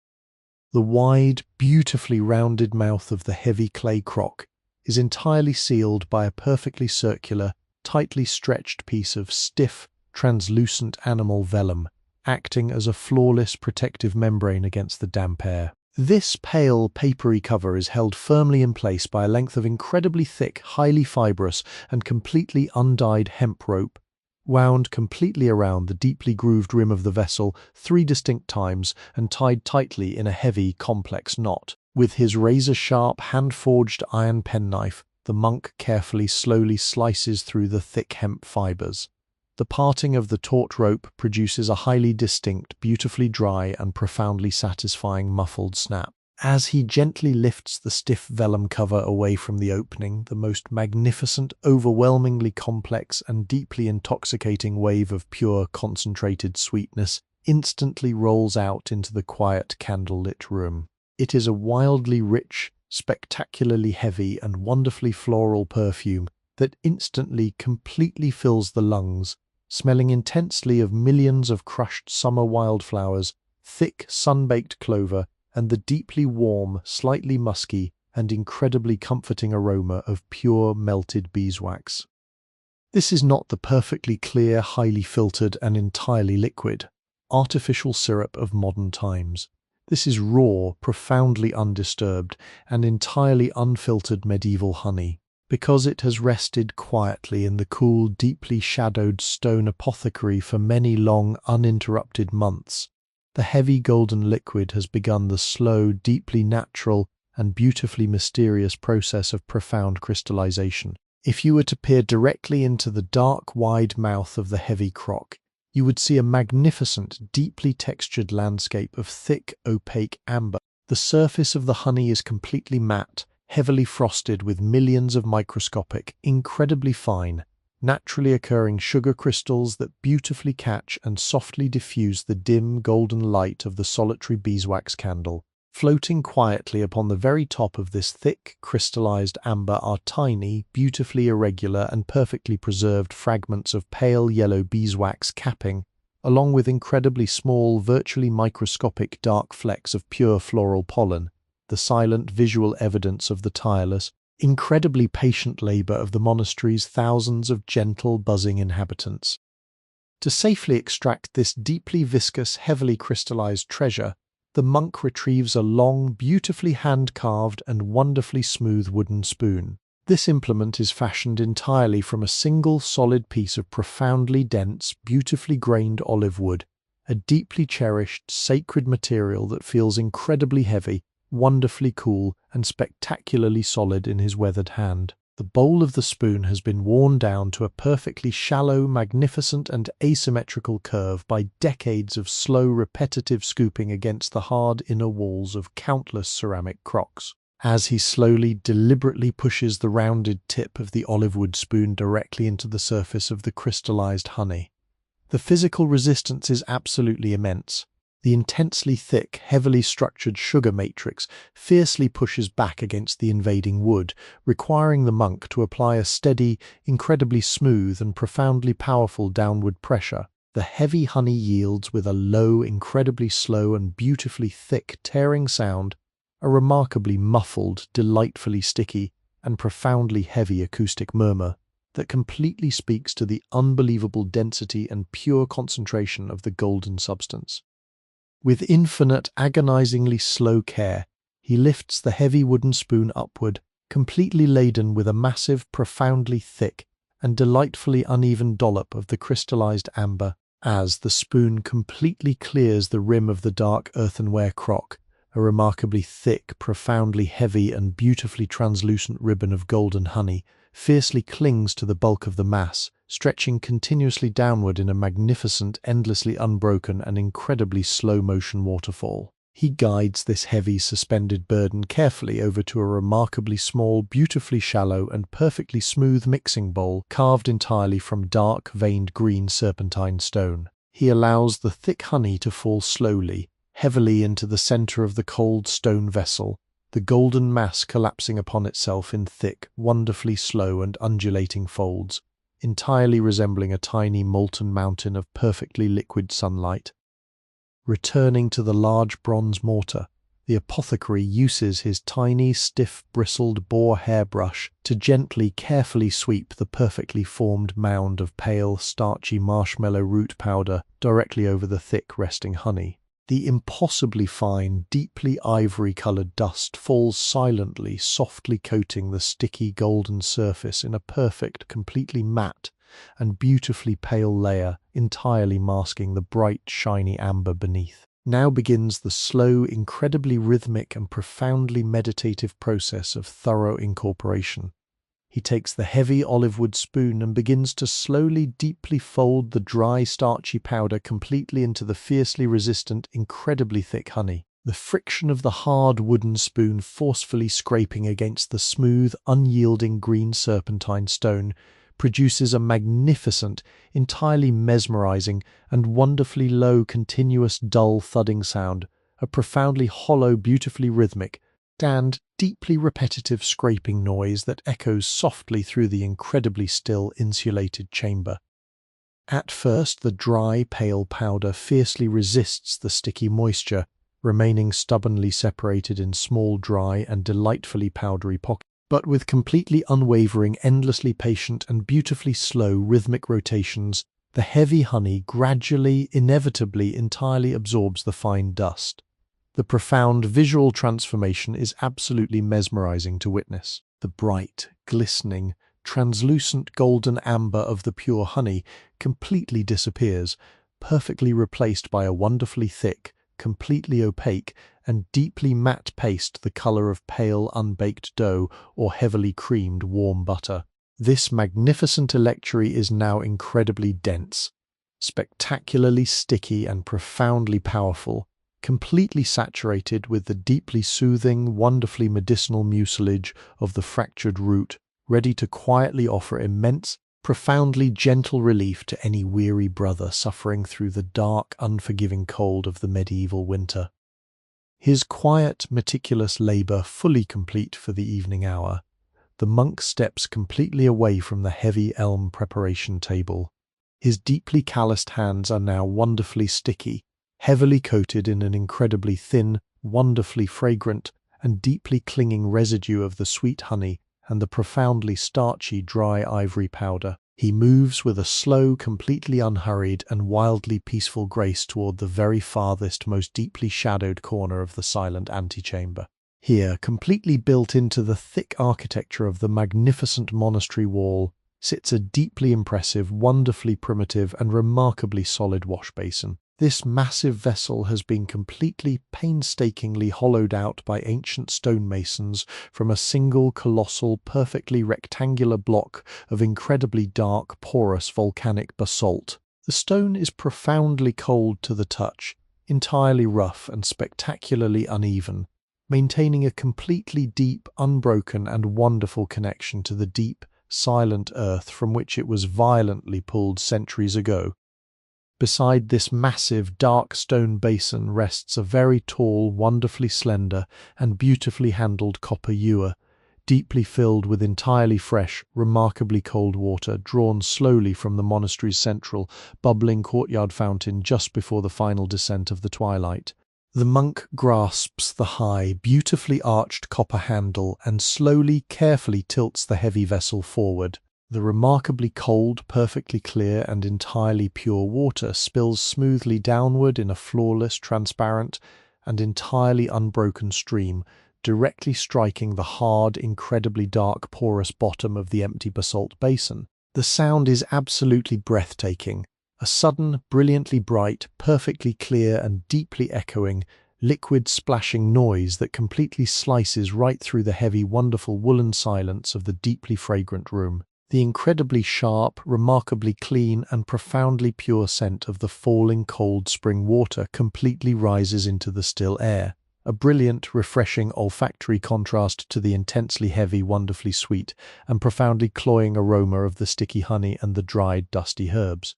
The wide, beautifully rounded mouth of the heavy clay crock is entirely sealed by a perfectly circular, tightly stretched piece of stiff, translucent animal vellum, acting as a flawless protective membrane against the damp air. This pale, papery cover is held firmly in place by a length of incredibly thick, highly fibrous, and completely undyed hemp rope, wound completely around the deeply grooved rim of the vessel 3 distinct times and tied tightly in a heavy, complex knot. With his razor-sharp, hand-forged iron penknife, the monk carefully, slowly slices through the thick hemp fibers. The parting of the taut rope produces a highly distinct, beautifully dry, and profoundly satisfying muffled snap. As he gently lifts the stiff vellum cover away from the opening, the most magnificent, overwhelmingly complex, and deeply intoxicating wave of pure, concentrated sweetness instantly rolls out into the quiet, candlelit room. It is a wildly rich, spectacularly heavy, and wonderfully floral perfume that instantly, completely fills the lungs, smelling intensely of millions of crushed summer wildflowers, thick, sun-baked clover, and the deeply warm, slightly musky, and incredibly comforting aroma of pure melted beeswax. This is not the perfectly clear, highly filtered, and entirely liquid, artificial syrup of modern times. This is raw, profoundly undisturbed, and entirely unfiltered medieval honey. Because it has rested quietly in the cool, deeply shadowed stone apothecary for many long, uninterrupted months, the heavy golden liquid has begun the slow, deeply natural, and beautifully mysterious process of profound crystallization. If you were to peer directly into the dark, wide mouth of the heavy crock, you would see a magnificent, deeply textured landscape of thick, opaque amber. The surface of the honey is completely matte, heavily frosted with millions of microscopic, incredibly fine, naturally occurring sugar crystals that beautifully catch and softly diffuse the dim, golden light of the solitary beeswax candle. Floating quietly upon the very top of this thick, crystallized amber are tiny, beautifully irregular and perfectly preserved fragments of pale yellow beeswax capping, along with incredibly small, virtually microscopic dark flecks of pure floral pollen, the silent visual evidence of the tireless, incredibly patient labor of the monastery's thousands of gentle, buzzing inhabitants. To safely extract this deeply viscous, heavily crystallized treasure, the monk retrieves a long, beautifully hand-carved and wonderfully smooth wooden spoon. This implement is fashioned entirely from a single solid piece of profoundly dense, beautifully grained olive wood, a deeply cherished, sacred material that feels incredibly heavy, wonderfully cool, and spectacularly solid in his weathered hand. The bowl of the spoon has been worn down to a perfectly shallow, magnificent, and asymmetrical curve by decades of slow, repetitive scooping against the hard inner walls of countless ceramic crocks. As he slowly, deliberately pushes the rounded tip of the olive wood spoon directly into the surface of the crystallized honey, the physical resistance is absolutely immense. The intensely thick, heavily structured sugar matrix fiercely pushes back against the invading wood, requiring the monk to apply a steady, incredibly smooth and profoundly powerful downward pressure. The heavy honey yields with a low, incredibly slow and beautifully thick, tearing sound, a remarkably muffled, delightfully sticky, and profoundly heavy acoustic murmur that completely speaks to the unbelievable density and pure concentration of the golden substance. With infinite, agonizingly slow care, he lifts the heavy wooden spoon upward, completely laden with a massive, profoundly thick, and delightfully uneven dollop of the crystallized amber. As the spoon completely clears the rim of the dark earthenware crock, a remarkably thick, profoundly heavy, and beautifully translucent ribbon of golden honey fiercely clings to the bulk of the mass, stretching continuously downward in a magnificent, endlessly unbroken, and incredibly slow-motion waterfall. He guides this heavy, suspended burden carefully over to a remarkably small, beautifully shallow, and perfectly smooth mixing bowl carved entirely from dark, veined green serpentine stone. He allows the thick honey to fall slowly, heavily into the center of the cold stone vessel, the golden mass collapsing upon itself in thick, wonderfully slow and undulating folds, entirely resembling a tiny molten mountain of perfectly liquid sunlight. Returning to the large bronze mortar, the apothecary uses his tiny, stiff-bristled boar hairbrush to gently, carefully sweep the perfectly formed mound of pale, starchy marshmallow root powder directly over the thick, resting honey. The impossibly fine, deeply ivory-coloured dust falls silently, softly coating the sticky golden surface in a perfect, completely matte and beautifully pale layer, entirely masking the bright, shiny amber beneath. Now begins the slow, incredibly rhythmic and profoundly meditative process of thorough incorporation. He takes the heavy olive wood spoon and begins to slowly, deeply fold the dry, starchy powder completely into the fiercely resistant, incredibly thick honey. The friction of the hard wooden spoon forcefully scraping against the smooth, unyielding green serpentine stone produces a magnificent, entirely mesmerizing, and wonderfully low, continuous, dull thudding sound, a profoundly hollow, beautifully rhythmic, and deeply repetitive scraping noise that echoes softly through the incredibly still, insulated chamber. At first, the dry, pale powder fiercely resists the sticky moisture, remaining stubbornly separated in small, dry, and delightfully powdery pockets. But with completely unwavering, endlessly patient, and beautifully slow rhythmic rotations, the heavy honey gradually, inevitably, entirely absorbs the fine dust. The profound visual transformation is absolutely mesmerizing to witness. The bright, glistening, translucent golden amber of the pure honey completely disappears, perfectly replaced by a wonderfully thick, completely opaque, and deeply matte paste the color of pale, unbaked dough or heavily creamed warm butter. This magnificent electuary is now incredibly dense, spectacularly sticky and profoundly powerful, completely saturated with the deeply soothing, wonderfully medicinal mucilage of the fractured root, ready to quietly offer immense, profoundly gentle relief to any weary brother suffering through the dark, unforgiving cold of the medieval winter. His quiet, meticulous labour fully complete for the evening hour, the monk steps completely away from the heavy elm preparation table. His deeply calloused hands are now wonderfully sticky, heavily coated in an incredibly thin, wonderfully fragrant, and deeply clinging residue of the sweet honey and the profoundly starchy dry ivory powder. He moves with a slow, completely unhurried, and wildly peaceful grace toward the very farthest, most deeply shadowed corner of the silent antechamber. Here, completely built into the thick architecture of the magnificent monastery wall, sits a deeply impressive, wonderfully primitive, and remarkably solid wash basin. This massive vessel has been completely, painstakingly hollowed out by ancient stonemasons from a single colossal, perfectly rectangular block of incredibly dark, porous volcanic basalt. The stone is profoundly cold to the touch, entirely rough and spectacularly uneven, maintaining a completely deep, unbroken, and wonderful connection to the deep, silent earth from which it was violently pulled centuries ago. Beside this massive, dark stone basin rests a very tall, wonderfully slender, and beautifully handled copper ewer, deeply filled with entirely fresh, remarkably cold water drawn slowly from the monastery's central, bubbling courtyard fountain just before the final descent of the twilight. The monk grasps the high, beautifully arched copper handle and slowly, carefully tilts the heavy vessel forward. The remarkably cold, perfectly clear, and entirely pure water spills smoothly downward in a flawless, transparent, and entirely unbroken stream, directly striking the hard, incredibly dark, porous bottom of the empty basalt basin. The sound is absolutely breathtaking. A sudden, brilliantly bright, perfectly clear, and deeply echoing, liquid splashing noise that completely slices right through the heavy, wonderful woolen silence of the deeply fragrant room. The incredibly sharp, remarkably clean, and profoundly pure scent of the falling cold spring water completely rises into the still air, a brilliant, refreshing olfactory contrast to the intensely heavy, wonderfully sweet, and profoundly cloying aroma of the sticky honey and the dried, dusty herbs.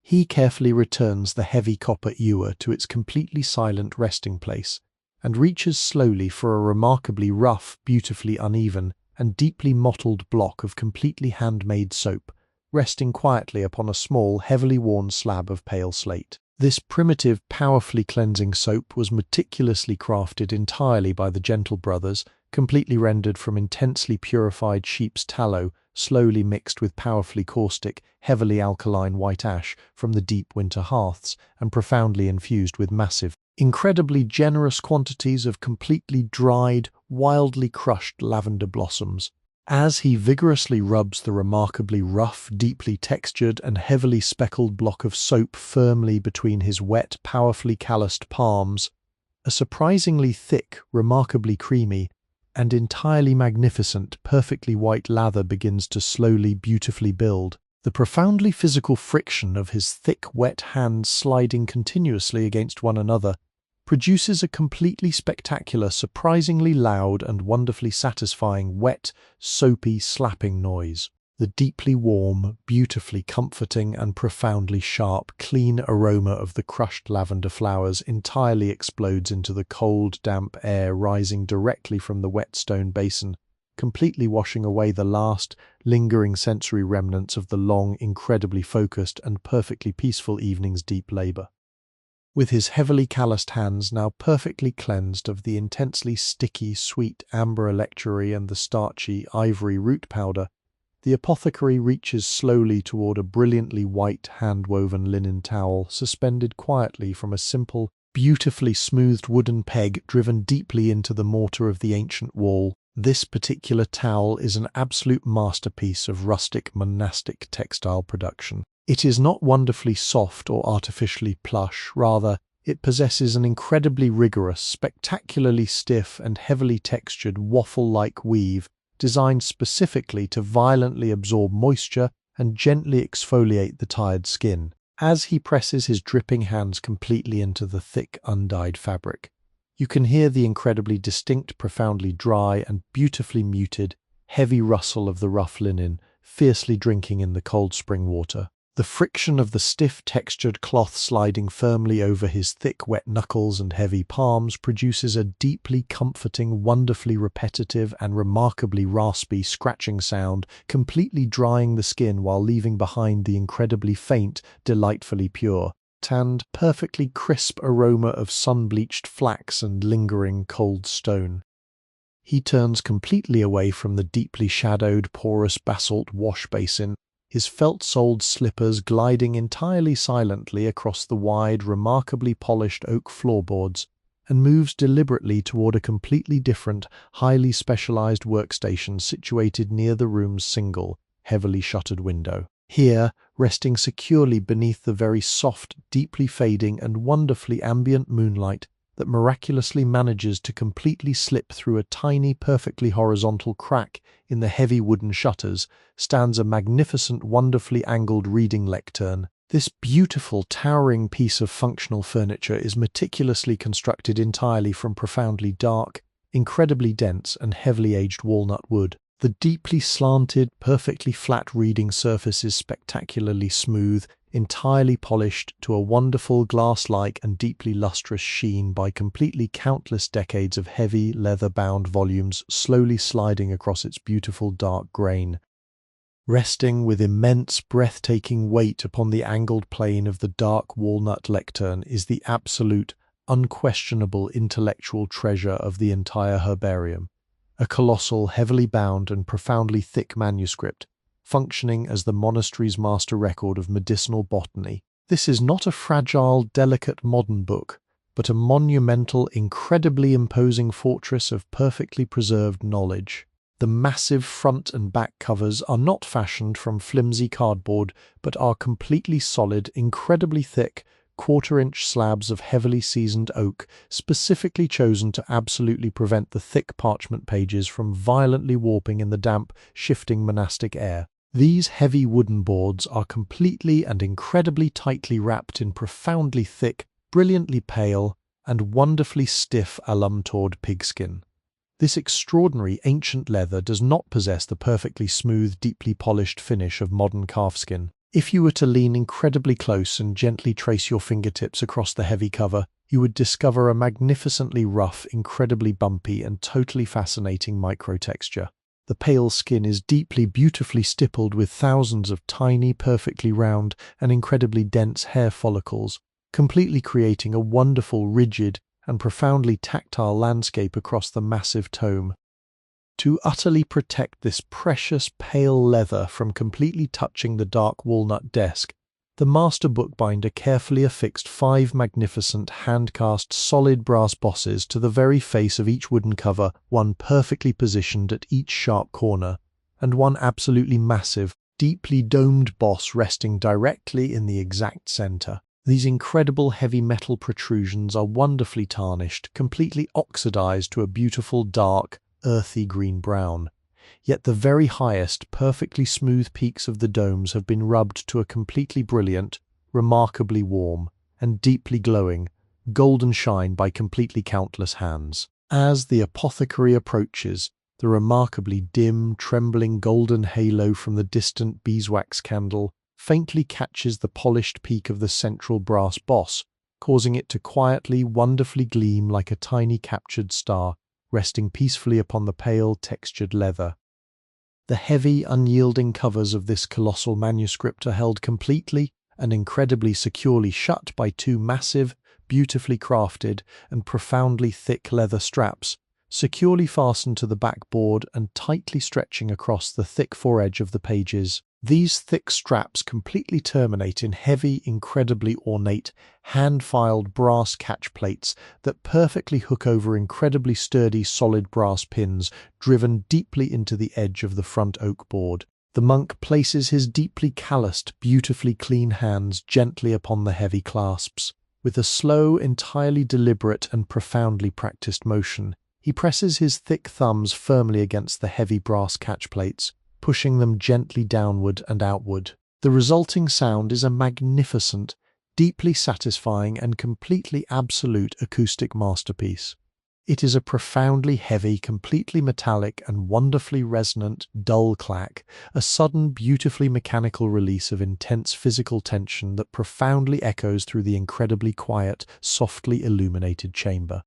He carefully returns the heavy copper ewer to its completely silent resting place, and reaches slowly for a remarkably rough, beautifully uneven, and deeply mottled block of completely handmade soap, resting quietly upon a small, heavily worn slab of pale slate. This primitive, powerfully cleansing soap was meticulously crafted entirely by the Gentle brothers, completely rendered from intensely purified sheep's tallow, slowly mixed with powerfully caustic, heavily alkaline white ash from the deep winter hearths, and profoundly infused with massive, incredibly generous quantities of completely dried, wildly crushed lavender blossoms. As he vigorously rubs the remarkably rough, deeply textured and heavily speckled block of soap firmly between his wet, powerfully calloused palms, a surprisingly thick, remarkably creamy, and entirely magnificent, perfectly white lather begins to slowly, beautifully build. The profoundly physical friction of his thick, wet hands sliding continuously against one another produces a completely spectacular, surprisingly loud and wonderfully satisfying wet, soapy, slapping noise. The deeply warm, beautifully comforting and profoundly sharp, clean aroma of the crushed lavender flowers entirely explodes into the cold, damp air rising directly from the wet stone basin, completely washing away the last, lingering sensory remnants of the long, incredibly focused and perfectly peaceful evening's deep labor. With his heavily calloused hands now perfectly cleansed of the intensely sticky, sweet amber electuary and the starchy ivory root powder, the apothecary reaches slowly toward a brilliantly white hand-woven linen towel suspended quietly from a simple, beautifully smoothed wooden peg driven deeply into the mortar of the ancient wall. This particular towel is an absolute masterpiece of rustic monastic textile production. It is not wonderfully soft or artificially plush, rather, it possesses an incredibly rigorous, spectacularly stiff and heavily textured waffle-like weave designed specifically to violently absorb moisture and gently exfoliate the tired skin. As he presses his dripping hands completely into the thick, undyed fabric, you can hear the incredibly distinct, profoundly dry and beautifully muted, heavy rustle of the rough linen fiercely drinking in the cold spring water. The friction of the stiff, textured cloth sliding firmly over his thick, wet knuckles and heavy palms produces a deeply comforting, wonderfully repetitive and remarkably raspy scratching sound, completely drying the skin while leaving behind the incredibly faint, delightfully pure, tanned, perfectly crisp aroma of sun-bleached flax and lingering cold stone. He turns completely away from the deeply shadowed, porous basalt wash basin, his felt-soled slippers gliding entirely silently across the wide, remarkably polished oak floorboards, and moves deliberately toward a completely different, highly specialized workstation situated near the room's single, heavily shuttered window. Here, resting securely beneath the very soft, deeply fading and wonderfully ambient moonlight that miraculously manages to completely slip through a tiny, perfectly horizontal crack in the heavy wooden shutters, stands a magnificent, wonderfully angled reading lectern. This beautiful, towering piece of functional furniture is meticulously constructed entirely from profoundly dark, incredibly dense and heavily aged walnut wood. The deeply slanted, perfectly flat reading surface is spectacularly smooth, entirely polished to a wonderful glass-like and deeply lustrous sheen by completely countless decades of heavy, leather-bound volumes slowly sliding across its beautiful dark grain. Resting with immense, breathtaking weight upon the angled plane of the dark walnut lectern is the absolute, unquestionable intellectual treasure of the entire herbarium. A colossal, heavily bound and profoundly thick manuscript, functioning as the monastery's master record of medicinal botany. This is not a fragile, delicate modern book, but a monumental, incredibly imposing fortress of perfectly preserved knowledge. The massive front and back covers are not fashioned from flimsy cardboard, but are completely solid, incredibly thick, quarter-inch slabs of heavily seasoned oak, specifically chosen to absolutely prevent the thick parchment pages from violently warping in the damp, shifting monastic air. These heavy wooden boards are completely and incredibly tightly wrapped in profoundly thick, brilliantly pale, and wonderfully stiff alum-tawed pigskin. This extraordinary ancient leather does not possess the perfectly smooth, deeply polished finish of modern calfskin. If you were to lean incredibly close and gently trace your fingertips across the heavy cover, you would discover a magnificently rough, incredibly bumpy, and totally fascinating microtexture. The pale skin is deeply, beautifully stippled with thousands of tiny, perfectly round, and incredibly dense hair follicles, completely creating a wonderful, rigid, and profoundly tactile landscape across the massive tome. To utterly protect this precious pale leather from completely touching the dark walnut desk, the master bookbinder carefully affixed 5 magnificent hand-cast solid brass bosses to the very face of each wooden cover, one perfectly positioned at each sharp corner, and one absolutely massive, deeply domed boss resting directly in the exact center. These incredible heavy metal protrusions are wonderfully tarnished, completely oxidized to a beautiful dark, earthy green-brown. Yet the very highest, perfectly smooth peaks of the domes have been rubbed to a completely brilliant, remarkably warm, and deeply glowing, golden shine by completely countless hands. As the apothecary approaches, the remarkably dim, trembling golden halo from the distant beeswax candle faintly catches the polished peak of the central brass boss, causing it to quietly, wonderfully gleam like a tiny captured star, resting peacefully upon the pale, textured leather. The heavy, unyielding covers of this colossal manuscript are held completely and incredibly securely shut by 2 massive, beautifully crafted, and profoundly thick leather straps, securely fastened to the backboard and tightly stretching across the thick foredge of the pages. These thick straps completely terminate in heavy, incredibly ornate, hand-filed brass catch plates that perfectly hook over incredibly sturdy solid brass pins driven deeply into the edge of the front oak board. The monk places his deeply calloused, beautifully clean hands gently upon the heavy clasps. With a slow, entirely deliberate and profoundly practiced motion, he presses his thick thumbs firmly against the heavy brass catch plates, pushing them gently downward and outward. The resulting sound is a magnificent, deeply satisfying and completely absolute acoustic masterpiece. It is a profoundly heavy, completely metallic and wonderfully resonant, dull clack, a sudden, beautifully mechanical release of intense physical tension that profoundly echoes through the incredibly quiet, softly illuminated chamber.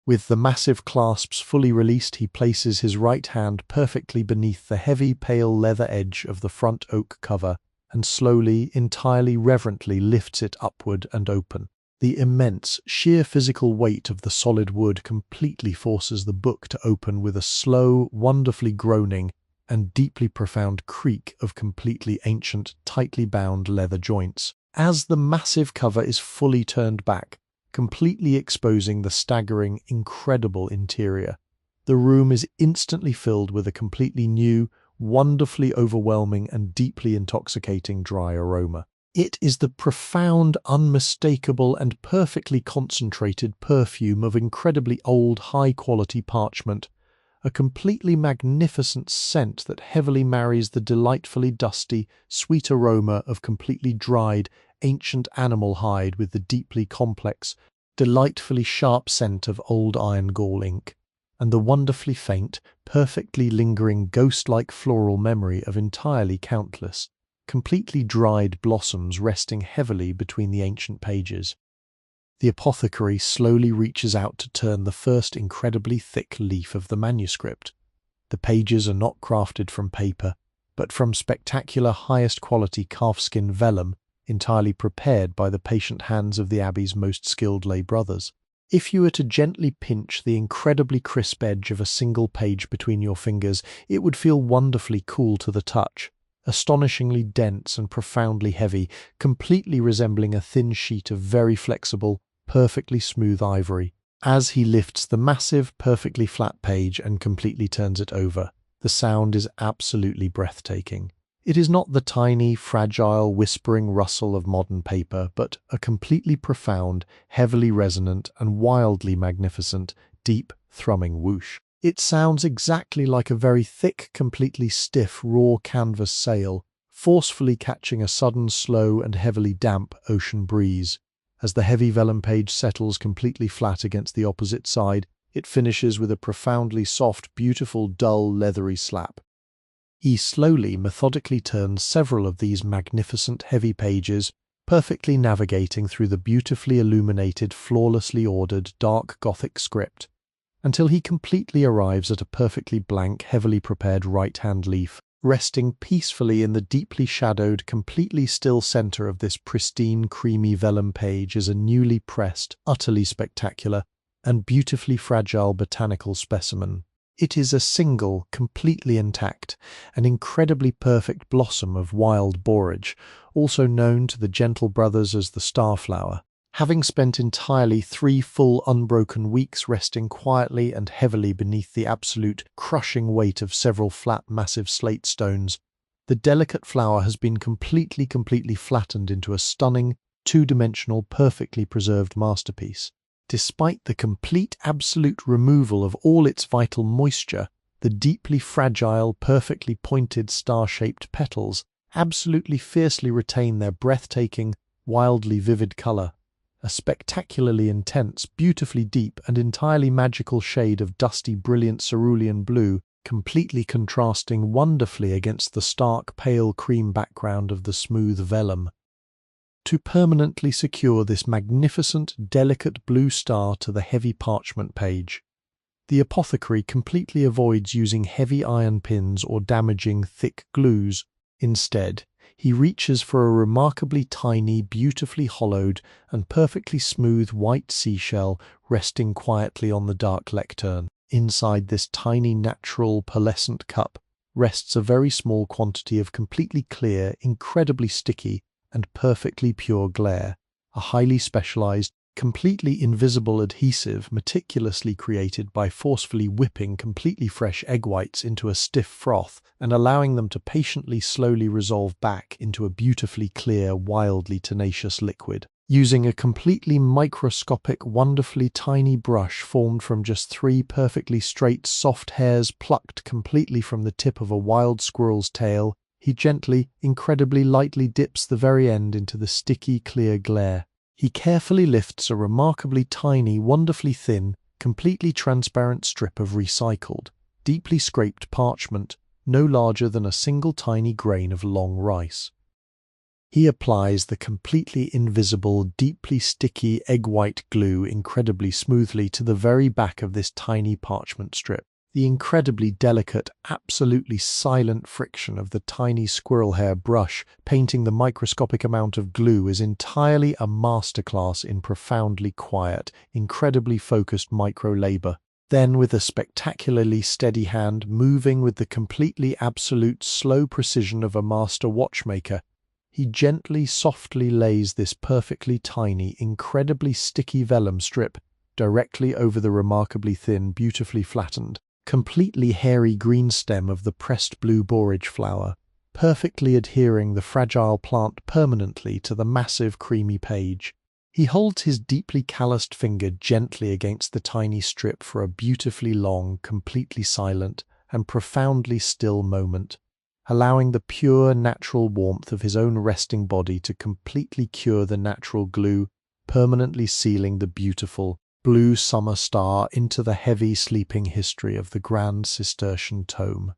With the massive clasps fully released, he places his right hand perfectly beneath the heavy, pale leather edge of the front oak cover and slowly, entirely reverently lifts it upward and open. The immense, sheer physical weight of the solid wood completely forces the book to open with a slow, wonderfully groaning and deeply profound creak of completely ancient, tightly bound leather joints. As the massive cover is fully turned back, completely exposing the staggering, incredible interior, the room is instantly filled with a completely new, wonderfully overwhelming and deeply intoxicating dry aroma. It is the profound, unmistakable and perfectly concentrated perfume of incredibly old, high-quality parchment, a completely magnificent scent that heavily marries the delightfully dusty, sweet aroma of completely dried, ancient animal hide with the deeply complex, delightfully sharp scent of old iron gall ink, and the wonderfully faint, perfectly lingering ghost-like floral memory of entirely countless, completely dried blossoms resting heavily between the ancient pages. The apothecary slowly reaches out to turn the first incredibly thick leaf of the manuscript. The pages are not crafted from paper, but from spectacular highest quality calfskin vellum, entirely prepared by the patient hands of the Abbey's most skilled lay brothers. If you were to gently pinch the incredibly crisp edge of a single page between your fingers, it would feel wonderfully cool to the touch, astonishingly dense and profoundly heavy, completely resembling a thin sheet of very flexible, perfectly smooth ivory. As he lifts the massive, perfectly flat page and completely turns it over, the sound is absolutely breathtaking. It is not the tiny, fragile, whispering rustle of modern paper, but a completely profound, heavily resonant, and wildly magnificent, deep, thrumming whoosh. It sounds exactly like a very thick, completely stiff, raw canvas sail, forcefully catching a sudden, slow, and heavily damp ocean breeze. As the heavy vellum page settles completely flat against the opposite side, it finishes with a profoundly soft, beautiful, dull, leathery slap. He slowly, methodically turns several of these magnificent heavy pages, perfectly navigating through the beautifully illuminated, flawlessly ordered, dark Gothic script, until he completely arrives at a perfectly blank, heavily prepared right-hand leaf, resting peacefully in the deeply shadowed, completely still center of this pristine, creamy vellum page is a newly pressed, utterly spectacular, and beautifully fragile botanical specimen. It is a single, completely intact, and incredibly perfect blossom of wild borage, also known to the gentle brothers as the starflower. Having spent entirely 3 full unbroken weeks resting quietly and heavily beneath the absolute crushing weight of several flat massive slate stones, the delicate flower has been completely flattened into a stunning, two-dimensional, perfectly preserved masterpiece. Despite the complete absolute removal of all its vital moisture, the deeply fragile, perfectly pointed star-shaped petals absolutely fiercely retain their breathtaking, wildly vivid color. A spectacularly intense, beautifully deep, and entirely magical shade of dusty, brilliant cerulean blue, completely contrasting wonderfully against the stark, pale cream background of the smooth vellum. To permanently secure this magnificent, delicate blue star to the heavy parchment page, the apothecary completely avoids using heavy iron pins or damaging thick glues. Instead, he reaches for a remarkably tiny, beautifully hollowed, and perfectly smooth white seashell resting quietly on the dark lectern. Inside this tiny, natural, pearlescent cup rests a very small quantity of completely clear, incredibly sticky, and perfectly pure glaire, a highly specialized, completely invisible adhesive meticulously created by forcefully whipping completely fresh egg whites into a stiff froth and allowing them to patiently slowly resolve back into a beautifully clear, wildly tenacious liquid. Using a completely microscopic, wonderfully tiny brush formed from just 3 perfectly straight, soft hairs plucked completely from the tip of a wild squirrel's tail, he gently, incredibly lightly dips the very end into the sticky, clear glaire. He carefully lifts a remarkably tiny, wonderfully thin, completely transparent strip of recycled, deeply scraped parchment, no larger than a single tiny grain of long rice. He applies the completely invisible, deeply sticky egg white glue incredibly smoothly to the very back of this tiny parchment strip. The incredibly delicate, absolutely silent friction of the tiny squirrel hair brush painting the microscopic amount of glue is entirely a masterclass in profoundly quiet, incredibly focused micro-labor. Then, with a spectacularly steady hand moving with the completely absolute slow precision of a master watchmaker, he gently, softly lays this perfectly tiny, incredibly sticky vellum strip directly over the remarkably thin, beautifully flattened, completely hairy green stem of the pressed blue borage flower, perfectly adhering the fragile plant permanently to the massive creamy page. He holds his deeply calloused finger gently against the tiny strip for a beautifully long, completely silent, and profoundly still moment, allowing the pure, natural warmth of his own resting body to completely cure the natural glue, permanently sealing the beautiful, blue summer star into the heavy sleeping history of the grand Cistercian tome.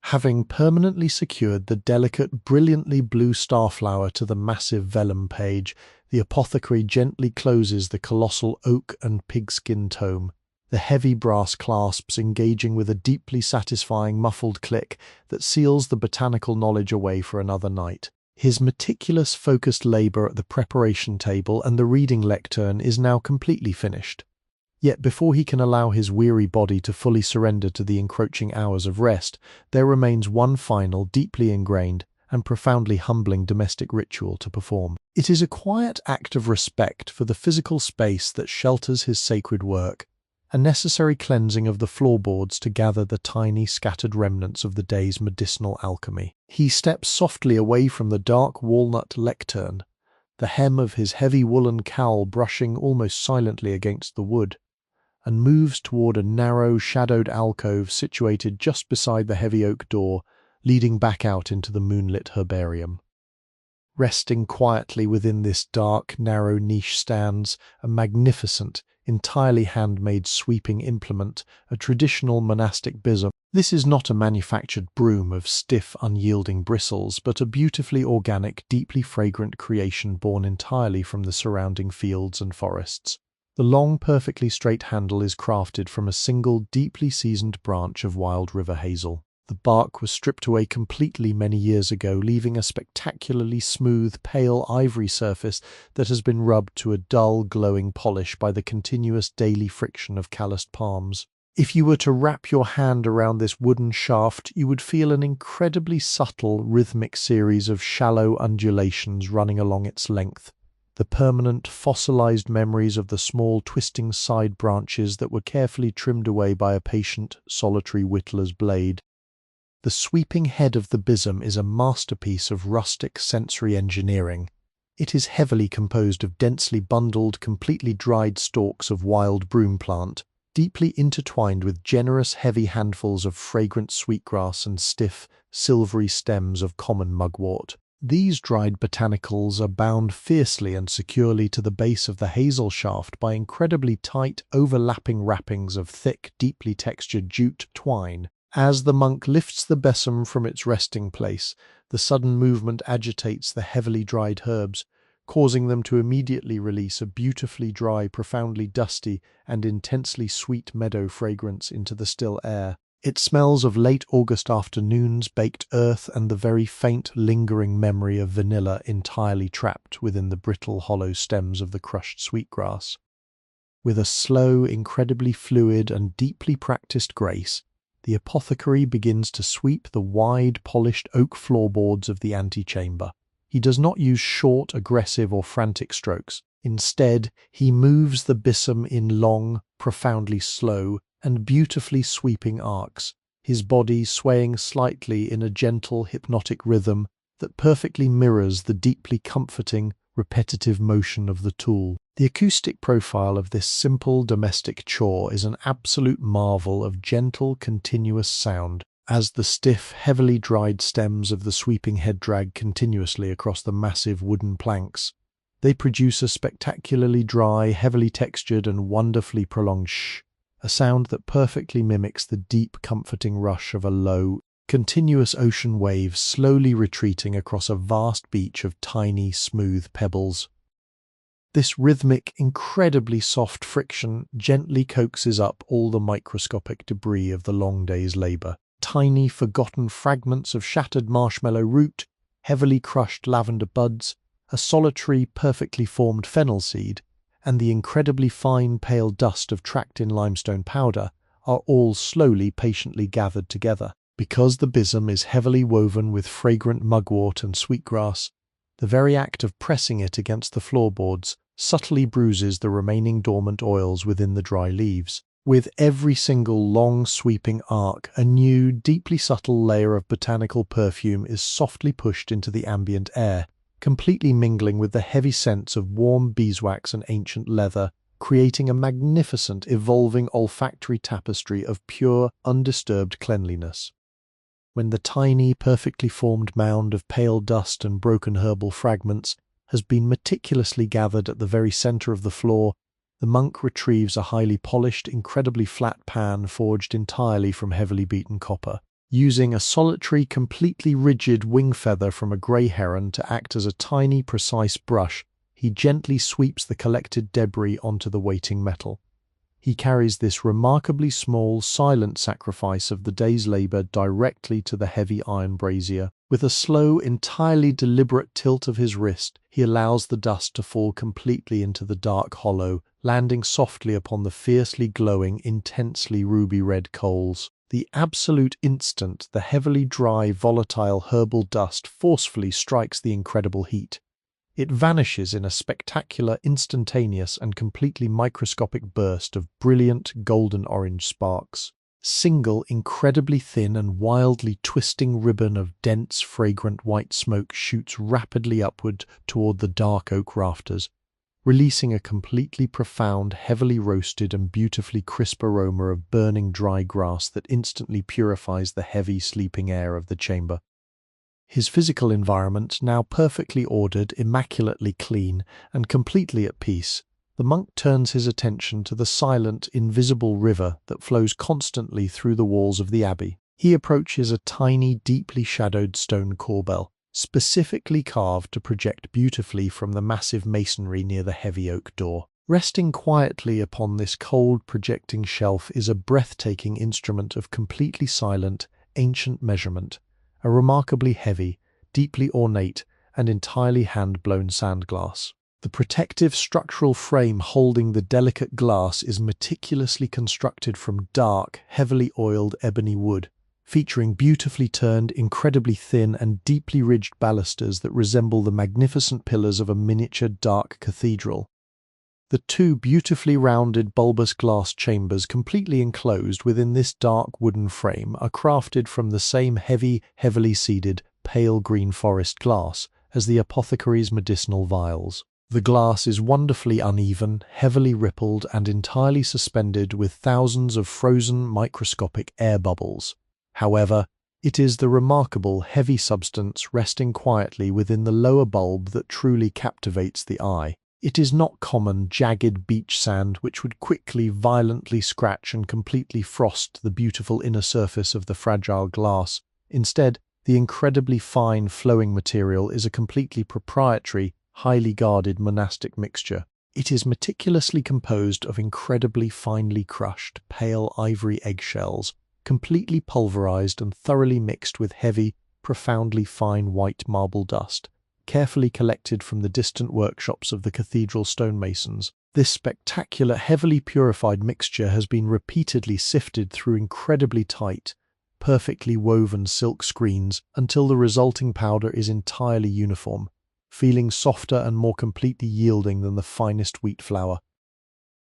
Having permanently secured the delicate, brilliantly blue starflower to the massive vellum page, the apothecary gently closes the colossal oak and pigskin tome, the heavy brass clasps engaging with a deeply satisfying muffled click that seals the botanical knowledge away for another night. His meticulous, focused labor at the preparation table and the reading lectern is now completely finished. Yet before he can allow his weary body to fully surrender to the encroaching hours of rest, there remains one final, deeply ingrained, and profoundly humbling domestic ritual to perform. It is a quiet act of respect for the physical space that shelters his sacred work, a necessary cleansing of the floorboards to gather the tiny scattered remnants of the day's medicinal alchemy. He steps softly away from the dark walnut lectern, the hem of his heavy woolen cowl brushing almost silently against the wood, and moves toward a narrow, shadowed alcove situated just beside the heavy oak door, leading back out into the moonlit herbarium. Resting quietly within this dark, narrow niche stands a magnificent, entirely handmade sweeping implement, a traditional monastic besom. This is not a manufactured broom of stiff, unyielding bristles, but a beautifully organic, deeply fragrant creation born entirely from the surrounding fields and forests. The long, perfectly straight handle is crafted from a single, deeply seasoned branch of wild river hazel. The bark was stripped away completely many years ago, leaving a spectacularly smooth, pale ivory surface that has been rubbed to a dull, glowing polish by the continuous daily friction of calloused palms. If you were to wrap your hand around this wooden shaft, you would feel an incredibly subtle, rhythmic series of shallow undulations running along its length, the permanent, fossilized memories of the small, twisting side branches that were carefully trimmed away by a patient, solitary whittler's blade. The sweeping head of the besom is a masterpiece of rustic sensory engineering. It is heavily composed of densely bundled, completely dried stalks of wild broom plant, deeply intertwined with generous, heavy handfuls of fragrant sweetgrass and stiff, silvery stems of common mugwort. These dried botanicals are bound fiercely and securely to the base of the hazel shaft by incredibly tight, overlapping wrappings of thick, deeply textured jute twine. As the monk lifts the besom from its resting place, the sudden movement agitates the heavily dried herbs, causing them to immediately release a beautifully dry, profoundly dusty, and intensely sweet meadow fragrance into the still air. It smells of late August afternoons, baked earth, and the very faint, lingering memory of vanilla entirely trapped within the brittle, hollow stems of the crushed sweetgrass. With a slow, incredibly fluid, and deeply practiced grace, the apothecary begins to sweep the wide, polished oak floorboards of the antechamber. He does not use short, aggressive, or frantic strokes. Instead, he moves the besom in long, profoundly slow, and beautifully sweeping arcs, his body swaying slightly in a gentle, hypnotic rhythm that perfectly mirrors the deeply comforting, repetitive motion of the tool. The acoustic profile of this simple domestic chore is an absolute marvel of gentle, continuous sound, as the stiff, heavily dried stems of the sweeping head drag continuously across the massive wooden planks. They produce a spectacularly dry, heavily textured, and wonderfully prolonged shh, a sound that perfectly mimics the deep, comforting rush of a low, continuous ocean wave slowly retreating across a vast beach of tiny, smooth pebbles. This rhythmic, incredibly soft friction gently coaxes up all the microscopic debris of the long day's labor. Tiny, forgotten fragments of shattered marshmallow root, heavily crushed lavender buds, a solitary, perfectly formed fennel seed, and the incredibly fine, pale dust of tracked-in limestone powder are all slowly, patiently gathered together. Because the besom is heavily woven with fragrant mugwort and sweetgrass, the very act of pressing it against the floorboards subtly bruises the remaining dormant oils within the dry leaves. With every single long sweeping arc, a new, deeply subtle layer of botanical perfume is softly pushed into the ambient air, completely mingling with the heavy scents of warm beeswax and ancient leather, creating a magnificent, evolving olfactory tapestry of pure, undisturbed cleanliness. When the tiny, perfectly formed mound of pale dust and broken herbal fragments has been meticulously gathered at the very center of the floor, the monk retrieves a highly polished, incredibly flat pan forged entirely from heavily beaten copper. Using a solitary, completely rigid wing feather from a grey heron to act as a tiny, precise brush, he gently sweeps the collected debris onto the waiting metal. He carries this remarkably small, silent sacrifice of the day's labor directly to the heavy iron brazier. With a slow, entirely deliberate tilt of his wrist, he allows the dust to fall completely into the dark hollow, landing softly upon the fiercely glowing, intensely ruby-red coals. The absolute instant the heavily dry, volatile herbal dust forcefully strikes the incredible heat, it vanishes in a spectacular, instantaneous, and completely microscopic burst of brilliant golden-orange sparks. Single, incredibly thin and wildly twisting ribbon of dense, fragrant white smoke shoots rapidly upward toward the dark oak rafters, releasing a completely profound, heavily roasted and beautifully crisp aroma of burning dry grass that instantly purifies the heavy, sleeping air of the chamber. His physical environment, now perfectly ordered, immaculately clean, and completely at peace, the monk turns his attention to the silent, invisible river that flows constantly through the walls of the abbey. He approaches a tiny, deeply shadowed stone corbel, specifically carved to project beautifully from the massive masonry near the heavy oak door. Resting quietly upon this cold, projecting shelf is a breathtaking instrument of completely silent, ancient measurement, a remarkably heavy, deeply ornate, and entirely hand-blown sand glass. The protective structural frame holding the delicate glass is meticulously constructed from dark, heavily oiled ebony wood, featuring beautifully turned, incredibly thin and deeply ridged balusters that resemble the magnificent pillars of a miniature dark cathedral. The two beautifully rounded bulbous glass chambers completely enclosed within this dark wooden frame are crafted from the same heavily seeded, pale green forest glass as the apothecary's medicinal vials. The glass is wonderfully uneven, heavily rippled, and entirely suspended with thousands of frozen microscopic air bubbles. However, it is the remarkable, heavy substance resting quietly within the lower bulb that truly captivates the eye. It is not common, jagged beach sand which would quickly, violently scratch and completely frost the beautiful inner surface of the fragile glass. Instead, the incredibly fine, flowing material is a completely proprietary, highly guarded monastic mixture. It is meticulously composed of incredibly finely crushed, pale ivory eggshells, completely pulverized and thoroughly mixed with heavy, profoundly fine white marble dust, carefully collected from the distant workshops of the cathedral stonemasons. This spectacular, heavily purified mixture has been repeatedly sifted through incredibly tight, perfectly woven silk screens until the resulting powder is entirely uniform, feeling softer and more completely yielding than the finest wheat flour.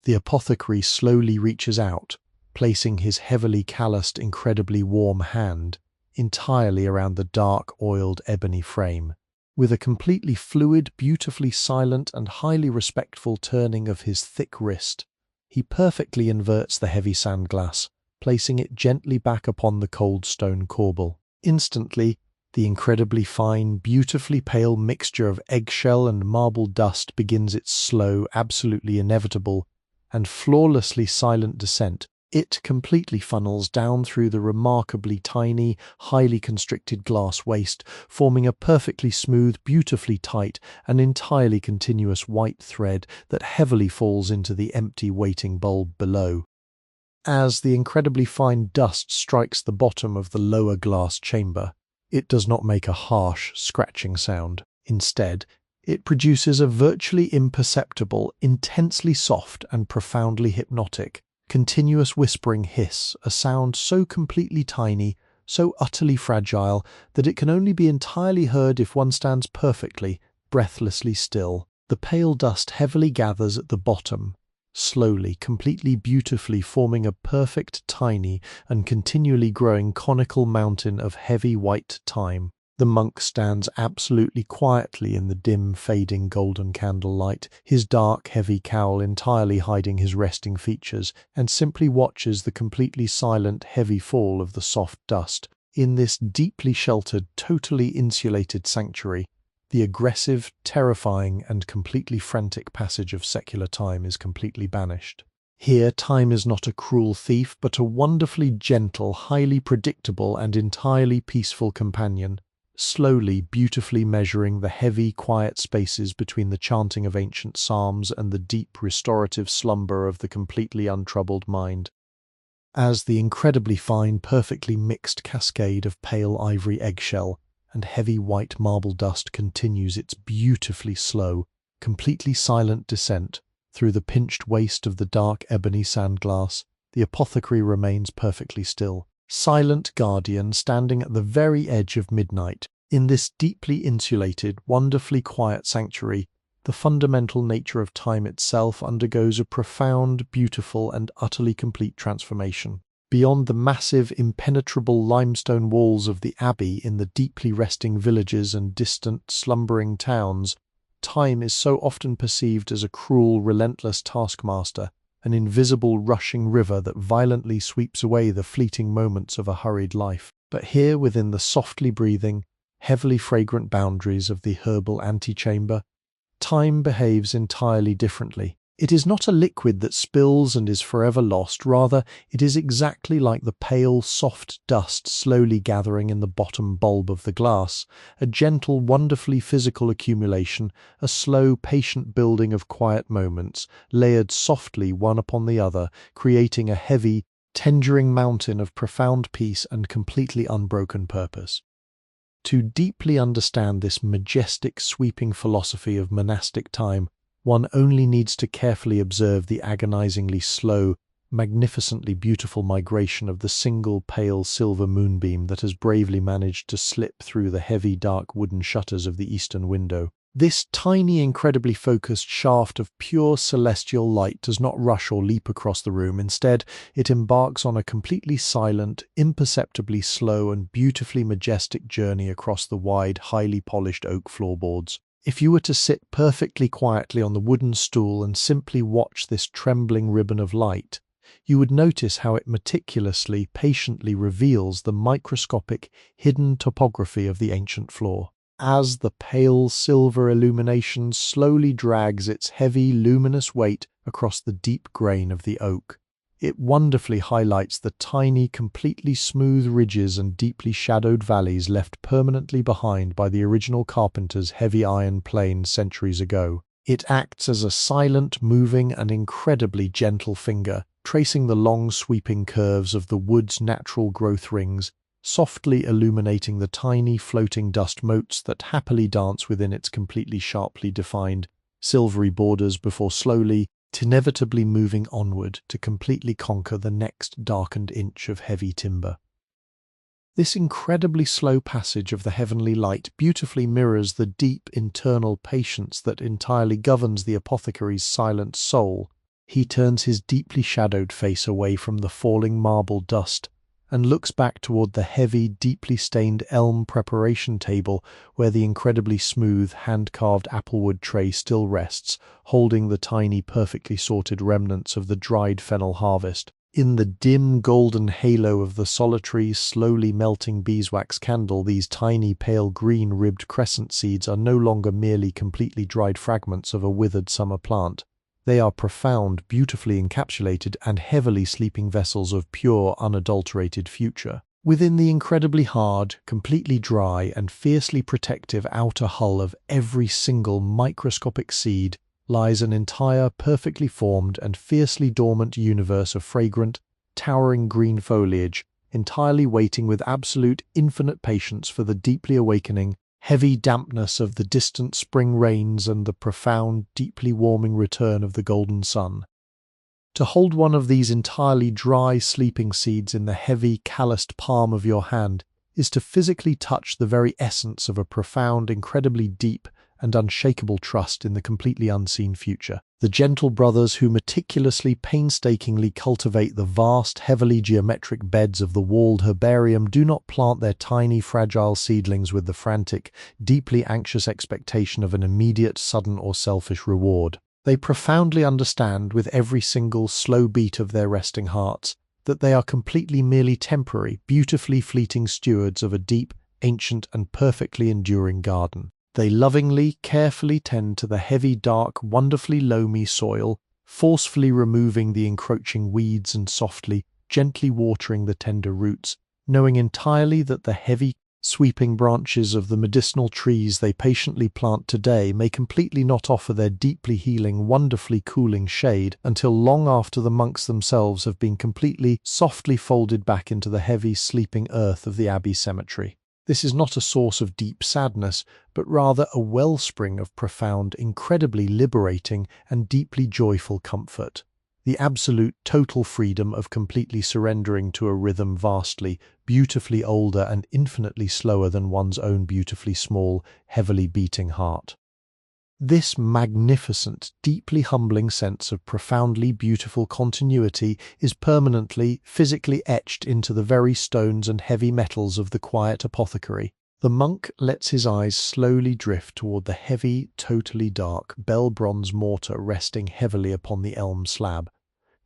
The apothecary slowly reaches out, placing his heavily calloused, incredibly warm hand entirely around the dark, oiled ebony frame. With a completely fluid, beautifully silent, and highly respectful turning of his thick wrist, he perfectly inverts the heavy sand glass, placing it gently back upon the cold stone corbel. Instantly, the incredibly fine, beautifully pale mixture of eggshell and marble dust begins its slow, absolutely inevitable, and flawlessly silent descent. It completely funnels down through the remarkably tiny, highly constricted glass waist, forming a perfectly smooth, beautifully tight, and entirely continuous white thread that heavily falls into the empty waiting bulb below. As the incredibly fine dust strikes the bottom of the lower glass chamber, it does not make a harsh, scratching sound. Instead, it produces a virtually imperceptible, intensely soft and profoundly hypnotic, continuous whispering hiss, a sound so completely tiny, so utterly fragile, that it can only be entirely heard if one stands perfectly, breathlessly still. The pale dust heavily gathers at the bottom, slowly, completely beautifully forming a perfect, tiny, and continually growing conical mountain of heavy white thyme. The monk stands absolutely quietly in the dim, fading golden candlelight, his dark, heavy cowl entirely hiding his resting features, and simply watches the completely silent, heavy fall of the soft dust. In this deeply sheltered, totally insulated sanctuary, the aggressive, terrifying, and completely frantic passage of secular time is completely banished. Here, time is not a cruel thief, but a wonderfully gentle, highly predictable, and entirely peaceful companion, slowly, beautifully measuring the heavy, quiet spaces between the chanting of ancient psalms and the deep, restorative slumber of the completely untroubled mind. As the incredibly fine, perfectly mixed cascade of pale ivory eggshell and heavy white marble dust continues its beautifully slow, completely silent descent through the pinched waist of the dark ebony sandglass, the apothecary remains perfectly still, silent guardian standing at the very edge of midnight. In this deeply insulated, wonderfully quiet sanctuary, the fundamental nature of time itself undergoes a profound, beautiful, and utterly complete transformation. Beyond the massive, impenetrable limestone walls of the abbey in the deeply resting villages and distant, slumbering towns, time is so often perceived as a cruel, relentless taskmaster, an invisible rushing river that violently sweeps away the fleeting moments of a hurried life. But here, within the softly breathing, heavily fragrant boundaries of the herbal antechamber, time behaves entirely differently. It is not a liquid that spills and is forever lost, rather it is exactly like the pale, soft dust slowly gathering in the bottom bulb of the glass, a gentle, wonderfully physical accumulation, a slow, patient building of quiet moments, layered softly one upon the other, creating a heavy, tendering mountain of profound peace and completely unbroken purpose. To deeply understand this majestic, sweeping philosophy of monastic time, one only needs to carefully observe the agonizingly slow, magnificently beautiful migration of the single pale silver moonbeam that has bravely managed to slip through the heavy dark wooden shutters of the eastern window. This tiny, incredibly focused shaft of pure celestial light does not rush or leap across the room. Instead, it embarks on a completely silent, imperceptibly slow and beautifully majestic journey across the wide, highly polished oak floorboards. If you were to sit perfectly quietly on the wooden stool and simply watch this trembling ribbon of light, you would notice how it meticulously, patiently reveals the microscopic, hidden topography of the ancient floor. As the pale silver illumination slowly drags its heavy, luminous weight across the deep grain of the oak, it wonderfully highlights the tiny, completely smooth ridges and deeply shadowed valleys left permanently behind by the original carpenter's heavy iron plane centuries ago. It acts as a silent, moving, and incredibly gentle finger, tracing the long, sweeping curves of the wood's natural growth rings, softly illuminating the tiny, floating dust motes that happily dance within its completely sharply defined, silvery borders before slowly, inevitably moving onward to completely conquer the next darkened inch of heavy timber. This incredibly slow passage of the heavenly light beautifully mirrors the deep internal patience that entirely governs the apothecary's silent soul. He turns his deeply shadowed face away from the falling marble dust and looks back toward the heavy, deeply stained elm preparation table where the incredibly smooth, hand-carved applewood tray still rests, holding the tiny, perfectly sorted remnants of the dried fennel harvest. In the dim, golden halo of the solitary, slowly melting beeswax candle, these tiny, pale green, ribbed crescent seeds are no longer merely completely dried fragments of a withered summer plant. They are profound, beautifully encapsulated and heavily sleeping vessels of pure, unadulterated future. Within the incredibly hard, completely dry, and fiercely protective outer hull of every single microscopic seed lies an entire, perfectly formed and fiercely dormant universe of fragrant, towering green foliage, entirely waiting with absolute, infinite patience for the deeply awakening, heavy dampness of the distant spring rains and the profound, deeply warming return of the golden sun. To hold one of these entirely dry, sleeping seeds in the heavy, calloused palm of your hand is to physically touch the very essence of a profound, incredibly deep, and unshakable trust in the completely unseen future. The gentle brothers who meticulously, painstakingly cultivate the vast, heavily geometric beds of the walled herbarium do not plant their tiny, fragile seedlings with the frantic, deeply anxious expectation of an immediate, sudden, or selfish reward. They profoundly understand, with every single slow beat of their resting hearts, that they are completely merely temporary, beautifully fleeting stewards of a deep, ancient, and perfectly enduring garden. They lovingly, carefully tend to the heavy, dark, wonderfully loamy soil, forcefully removing the encroaching weeds and softly, gently watering the tender roots, knowing entirely that the heavy, sweeping branches of the medicinal trees they patiently plant today may completely not offer their deeply healing, wonderfully cooling shade until long after the monks themselves have been completely, softly folded back into the heavy, sleeping earth of the abbey cemetery. This is not a source of deep sadness, but rather a wellspring of profound, incredibly liberating, and deeply joyful comfort. The absolute, total freedom of completely surrendering to a rhythm vastly, beautifully older and infinitely slower than one's own beautifully small, heavily beating heart. This magnificent, deeply humbling sense of profoundly beautiful continuity is permanently, physically etched into the very stones and heavy metals of the quiet apothecary. The monk lets his eyes slowly drift toward the heavy, totally dark, bell bronze mortar resting heavily upon the elm slab.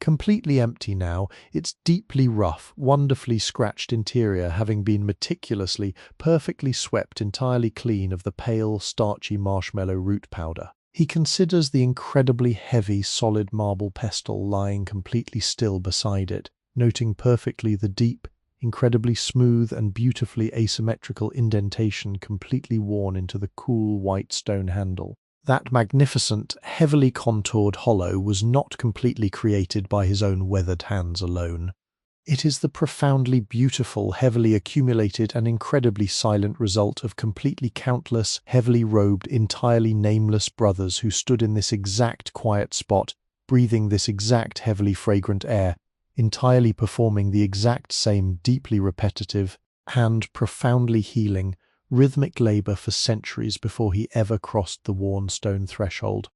Completely empty now, its deeply rough, wonderfully scratched interior having been meticulously, perfectly swept entirely clean of the pale, starchy marshmallow root powder. He considers the incredibly heavy, solid marble pestle lying completely still beside it, noting perfectly the deep, incredibly smooth and beautifully asymmetrical indentation completely worn into the cool white stone handle. That magnificent, heavily contoured hollow was not completely created by his own weathered hands alone. It is the profoundly beautiful, heavily accumulated and incredibly silent result of completely countless, heavily robed, entirely nameless brothers who stood in this exact quiet spot, breathing this exact heavily fragrant air, entirely performing the exact same deeply repetitive and profoundly healing, rhythmic labor for centuries before he ever crossed the worn stone threshold.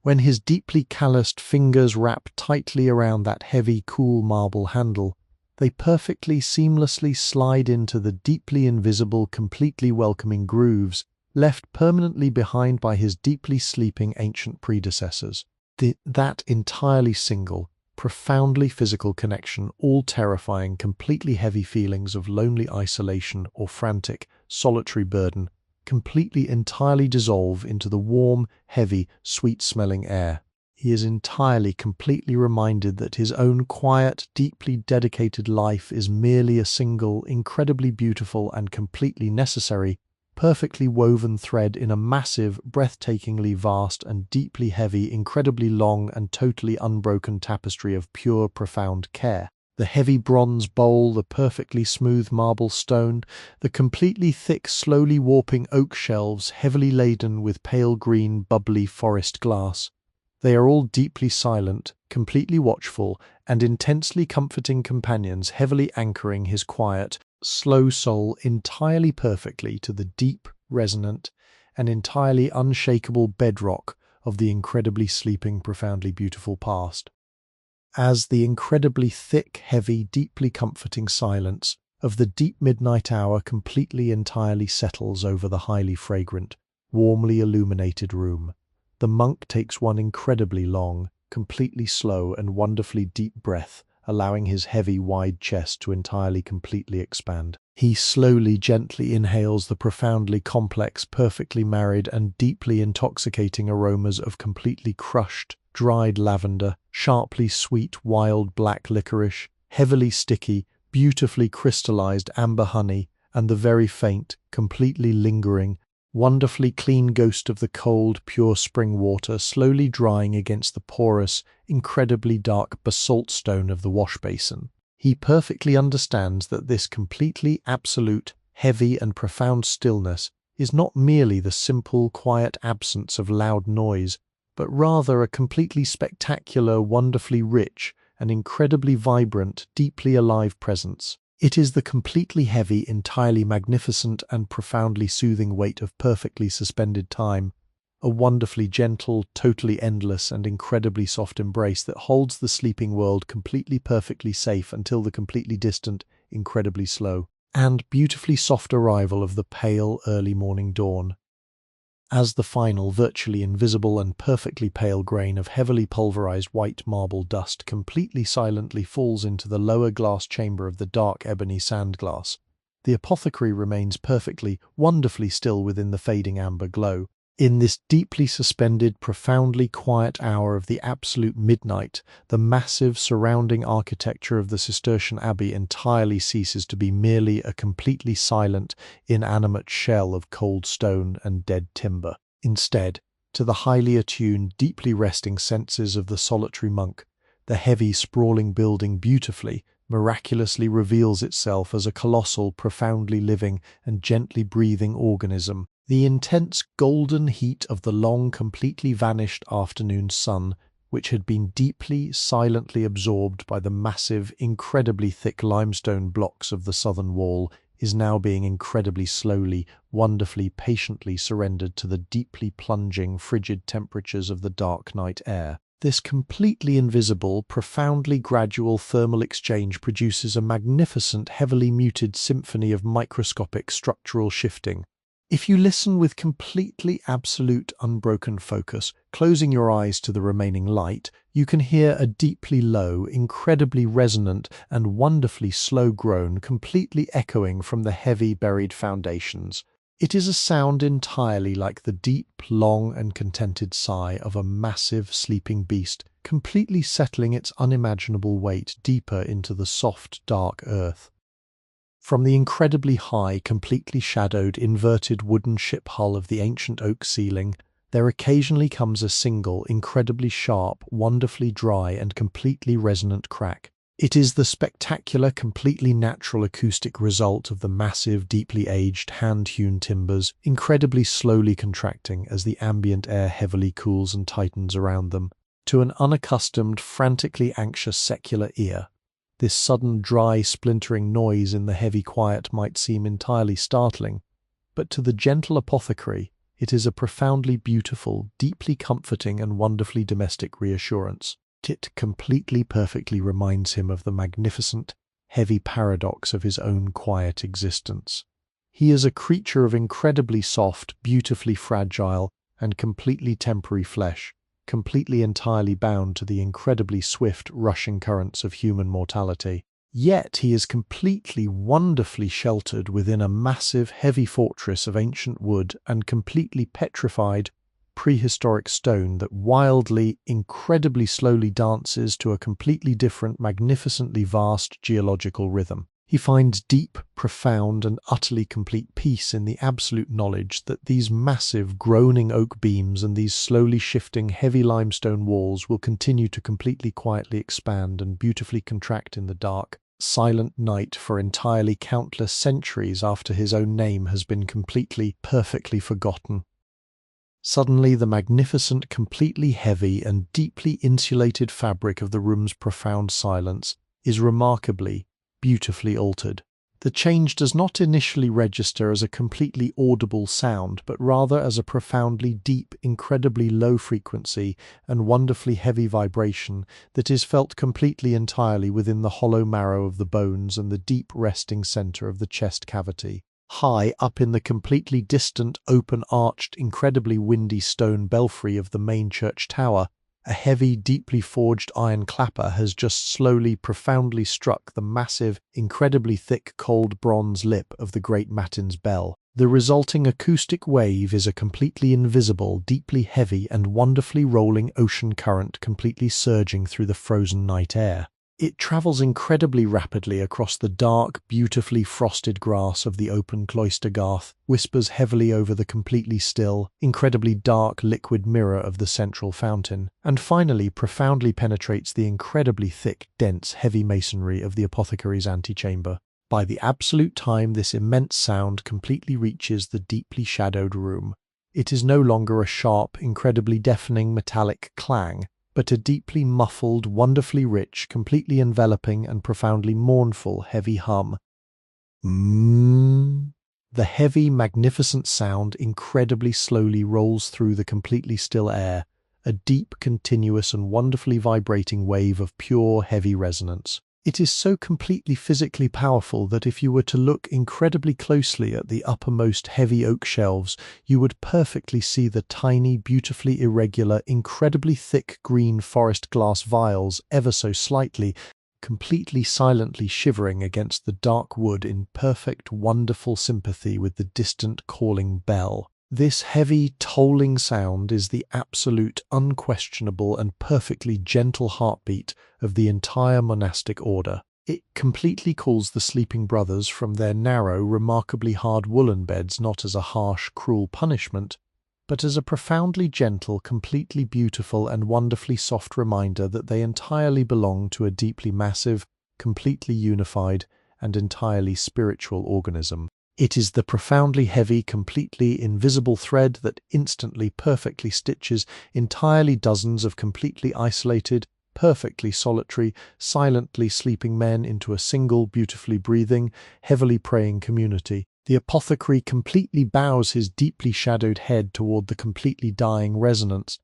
When his deeply calloused fingers wrap tightly around that heavy, cool marble handle, they perfectly seamlessly slide into the deeply invisible, completely welcoming grooves left permanently behind by his deeply sleeping ancient predecessors. That entirely single, profoundly physical connection, all terrifying, completely heavy feelings of lonely isolation or frantic, solitary burden, completely entirely dissolve into the warm, heavy, sweet-smelling air. He is entirely, completely reminded that his own quiet, deeply dedicated life is merely a single, incredibly beautiful and completely necessary, perfectly woven thread in a massive, breathtakingly vast and deeply heavy, incredibly long and totally unbroken tapestry of pure, profound care. The heavy bronze bowl, the perfectly smooth marble stone, the completely thick, slowly warping oak shelves heavily laden with pale green, bubbly forest glass. They are all deeply silent, completely watchful, and intensely comforting companions heavily anchoring his quiet, slow soul entirely perfectly to the deep, resonant, and entirely unshakable bedrock of the incredibly sleeping, profoundly beautiful past. As the incredibly thick, heavy, deeply comforting silence of the deep midnight hour completely entirely settles over the highly fragrant, warmly illuminated room, the monk takes one incredibly long, completely slow and wonderfully deep breath, allowing his heavy, wide chest to entirely completely expand. He slowly, gently inhales the profoundly complex, perfectly married and deeply intoxicating aromas of completely crushed, dried lavender, sharply sweet wild black licorice, heavily sticky, beautifully crystallized amber honey, and the very faint, completely lingering, wonderfully clean ghost of the cold, pure spring water slowly drying against the porous, incredibly dark basalt stone of the wash basin. He perfectly understands that this completely absolute, heavy and profound stillness is not merely the simple, quiet absence of loud noise, but rather a completely spectacular, wonderfully rich, and incredibly vibrant, deeply alive presence. It is the completely heavy, entirely magnificent and profoundly soothing weight of perfectly suspended time, a wonderfully gentle, totally endless and incredibly soft embrace that holds the sleeping world completely perfectly safe until the completely distant, incredibly slow, and beautifully soft arrival of the pale, early morning dawn. As the final, virtually invisible and perfectly pale grain of heavily pulverized white marble dust completely silently falls into the lower glass chamber of the dark ebony sand glass, the apothecary remains perfectly, wonderfully still within the fading amber glow. In this deeply suspended, profoundly quiet hour of the absolute midnight, the massive surrounding architecture of the Cistercian Abbey entirely ceases to be merely a completely silent, inanimate shell of cold stone and dead timber. Instead, to the highly attuned, deeply resting senses of the solitary monk, the heavy, sprawling building beautifully, miraculously reveals itself as a colossal, profoundly living and gently breathing organism. The intense golden heat of the long, completely vanished afternoon sun, which had been deeply, silently absorbed by the massive, incredibly thick limestone blocks of the southern wall, is now being incredibly slowly, wonderfully, patiently surrendered to the deeply plunging, frigid temperatures of the dark night air. This completely invisible, profoundly gradual thermal exchange produces a magnificent, heavily muted symphony of microscopic structural shifting. If you listen with completely absolute unbroken focus, closing your eyes to the remaining light, you can hear a deeply low, incredibly resonant and wonderfully slow groan completely echoing from the heavy buried foundations. It is a sound entirely like the deep, long and contented sigh of a massive sleeping beast, completely settling its unimaginable weight deeper into the soft, dark earth. From the incredibly high, completely shadowed, inverted wooden ship hull of the ancient oak ceiling, there occasionally comes a single, incredibly sharp, wonderfully dry and completely resonant crack. It is the spectacular, completely natural acoustic result of the massive, deeply aged, hand-hewn timbers, incredibly slowly contracting as the ambient air heavily cools and tightens around them. To an unaccustomed, frantically anxious secular ear, this sudden, dry, splintering noise in the heavy quiet might seem entirely startling, but to the gentle apothecary, it is a profoundly beautiful, deeply comforting and wonderfully domestic reassurance. It completely perfectly reminds him of the magnificent, heavy paradox of his own quiet existence. He is a creature of incredibly soft, beautifully fragile, and completely temporary flesh, completely entirely bound to the incredibly swift, rushing currents of human mortality. Yet he is completely, wonderfully sheltered within a massive, heavy fortress of ancient wood and completely petrified, prehistoric stone that wildly, incredibly slowly dances to a completely different, magnificently vast geological rhythm. He finds deep, profound, and utterly complete peace in the absolute knowledge that these massive, groaning oak beams and these slowly shifting, heavy limestone walls will continue to completely quietly expand and beautifully contract in the dark, silent night for entirely countless centuries after his own name has been completely, perfectly forgotten. Suddenly, the magnificent, completely heavy and deeply insulated fabric of the room's profound silence is remarkably, beautifully altered. The change does not initially register as a completely audible sound, but rather as a profoundly deep, incredibly low frequency and wonderfully heavy vibration that is felt completely entirely within the hollow marrow of the bones and the deep resting center of the chest cavity. High up in the completely distant, open-arched, incredibly windy stone belfry of the main church tower, a heavy, deeply forged iron clapper has just slowly, profoundly struck the massive, incredibly thick, cold bronze lip of the great Matins bell. The resulting acoustic wave is a completely invisible, deeply heavy and wonderfully rolling ocean current completely surging through the frozen night air. It travels incredibly rapidly across the dark, beautifully frosted grass of the open cloister garth, whispers heavily over the completely still, incredibly dark liquid mirror of the central fountain, and finally profoundly penetrates the incredibly thick, dense, heavy masonry of the apothecary's antechamber. By the absolute time this immense sound completely reaches the deeply shadowed room, it is no longer a sharp, incredibly deafening metallic clang, but a deeply muffled, wonderfully rich, completely enveloping and profoundly mournful heavy hum. The heavy, magnificent sound incredibly slowly rolls through the completely still air, a deep, continuous and wonderfully vibrating wave of pure, heavy resonance. It is so completely physically powerful that if you were to look incredibly closely at the uppermost heavy oak shelves, you would perfectly see the tiny, beautifully irregular, incredibly thick green forest glass vials ever so slightly, completely silently shivering against the dark wood in perfect, wonderful sympathy with the distant calling bell. This heavy, tolling sound is the absolute, unquestionable and perfectly gentle heartbeat of the entire monastic order. It completely calls the sleeping brothers from their narrow, remarkably hard woolen beds not as a harsh, cruel punishment, but as a profoundly gentle, completely beautiful and wonderfully soft reminder that they entirely belong to a deeply massive, completely unified and entirely spiritual organism. It is the profoundly heavy, completely invisible thread that instantly, perfectly stitches entirely dozens of completely isolated, perfectly solitary, silently sleeping men into a single, beautifully breathing, heavily praying community. The apothecary completely bows his deeply shadowed head toward the completely dying resonance,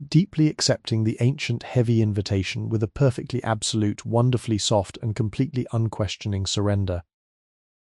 deeply accepting the ancient heavy invitation with a perfectly absolute, wonderfully soft and completely unquestioning surrender.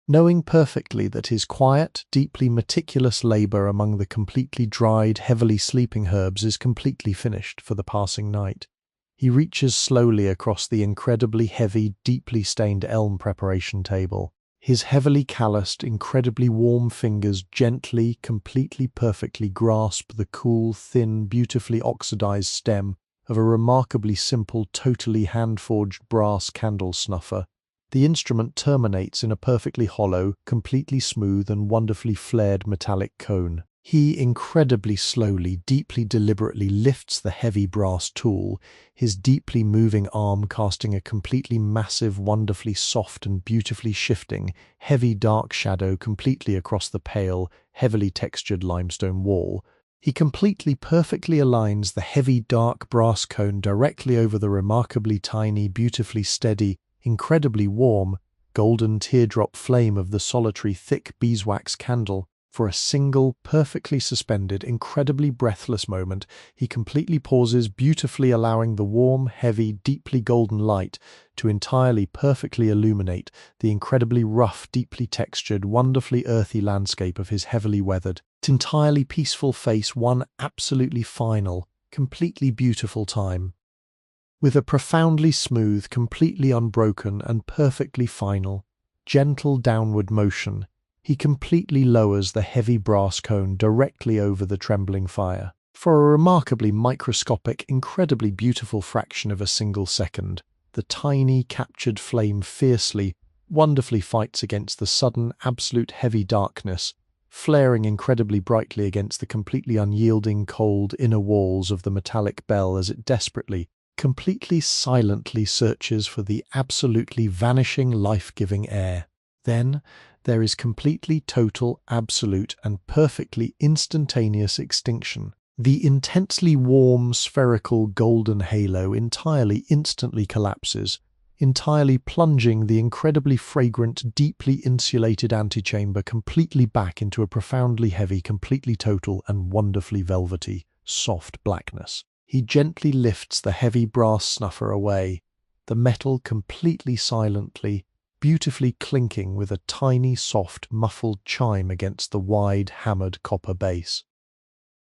Knowing perfectly that his quiet, deeply meticulous labor among the completely dried, heavily sleeping herbs is completely finished for the passing night, he reaches slowly across the incredibly heavy, deeply stained elm preparation table. His heavily calloused, incredibly warm fingers gently, completely perfectly grasp the cool, thin, beautifully oxidized stem of a remarkably simple, totally hand-forged brass candle snuffer. The instrument terminates in a perfectly hollow, completely smooth and wonderfully flared metallic cone. He incredibly slowly, deeply deliberately lifts the heavy brass tool, his deeply moving arm casting a completely massive, wonderfully soft and beautifully shifting, heavy dark shadow completely across the pale, heavily textured limestone wall. He completely perfectly aligns the heavy dark brass cone directly over the remarkably tiny, beautifully steady, incredibly warm, golden teardrop flame of the solitary thick beeswax candle. For a single, perfectly suspended, incredibly breathless moment, he completely pauses, beautifully allowing the warm, heavy, deeply golden light to entirely, perfectly illuminate the incredibly rough, deeply textured, wonderfully earthy landscape of his heavily weathered, entirely peaceful face, one absolutely final, completely beautiful time. With a profoundly smooth, completely unbroken, and perfectly final, gentle downward motion, he completely lowers the heavy brass cone directly over the trembling fire. For a remarkably microscopic, incredibly beautiful fraction of a single second, the tiny, captured flame fiercely, wonderfully fights against the sudden, absolute heavy darkness, flaring incredibly brightly against the completely unyielding, cold inner walls of the metallic bell as it desperately, completely silently searches for the absolutely vanishing, life-giving air. Then there is completely total, absolute, and perfectly instantaneous extinction. The intensely warm, spherical, golden halo entirely instantly collapses, entirely plunging the incredibly fragrant, deeply insulated antechamber completely back into a profoundly heavy, completely total, and wonderfully velvety, soft blackness. He gently lifts the heavy brass snuffer away, the metal completely silently, beautifully clinking with a tiny, soft, muffled chime against the wide, hammered copper base.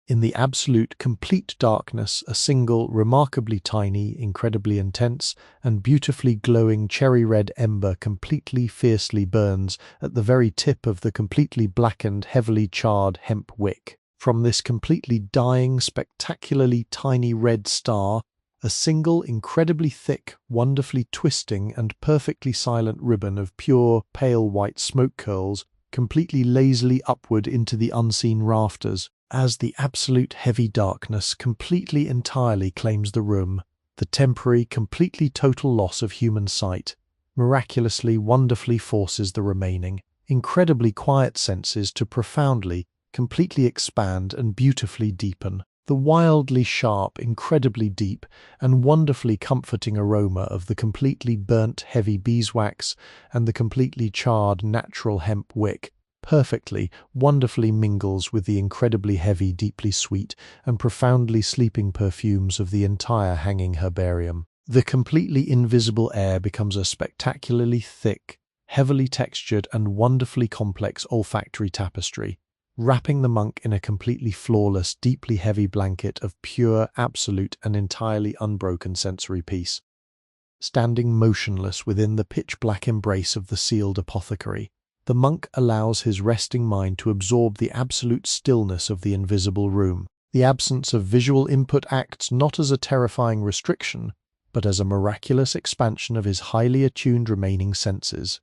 In the absolute, complete darkness, a single, remarkably tiny, incredibly intense, and beautifully glowing cherry-red ember completely, fiercely burns at the very tip of the completely blackened, heavily charred hemp wick. From this completely dying, spectacularly tiny red star, a single, incredibly thick, wonderfully twisting and perfectly silent ribbon of pure, pale white smoke curls completely lazily upward into the unseen rafters, as the absolute heavy darkness completely entirely claims the room, the temporary, completely total loss of human sight, miraculously, wonderfully forces the remaining, incredibly quiet senses to profoundly, completely expand and beautifully deepen. The wildly sharp, incredibly deep, and wonderfully comforting aroma of the completely burnt heavy beeswax and the completely charred natural hemp wick perfectly, wonderfully mingles with the incredibly heavy, deeply sweet, and profoundly sleeping perfumes of the entire hanging herbarium. The completely invisible air becomes a spectacularly thick, heavily textured, and wonderfully complex olfactory tapestry, wrapping the monk in a completely flawless, deeply heavy blanket of pure, absolute, and entirely unbroken sensory peace. Standing motionless within the pitch-black embrace of the sealed apothecary, the monk allows his resting mind to absorb the absolute stillness of the invisible room. The absence of visual input acts not as a terrifying restriction, but as a miraculous expansion of his highly attuned remaining senses.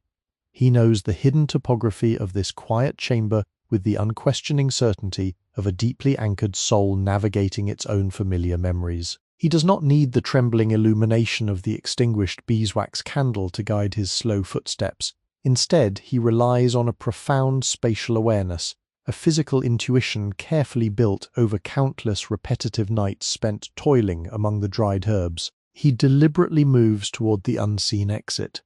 He knows the hidden topography of this quiet chamber with the unquestioning certainty of a deeply anchored soul navigating its own familiar memories. He does not need the trembling illumination of the extinguished beeswax candle to guide his slow footsteps. Instead, he relies on a profound spatial awareness, a physical intuition carefully built over countless repetitive nights spent toiling among the dried herbs. He deliberately moves toward the unseen exit.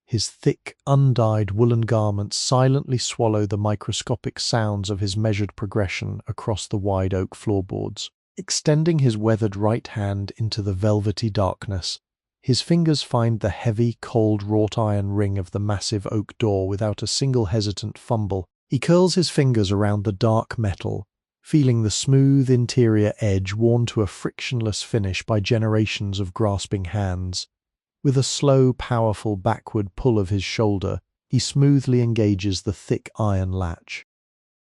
His thick, undyed woolen garments silently swallow the microscopic sounds of his measured progression across the wide oak floorboards. Extending his weathered right hand into the velvety darkness, his fingers find the heavy, cold wrought iron ring of the massive oak door without a single hesitant fumble. He curls his fingers around the dark metal, feeling the smooth interior edge worn to a frictionless finish by generations of grasping hands. With a slow, powerful backward pull of his shoulder, He smoothly engages the thick iron latch.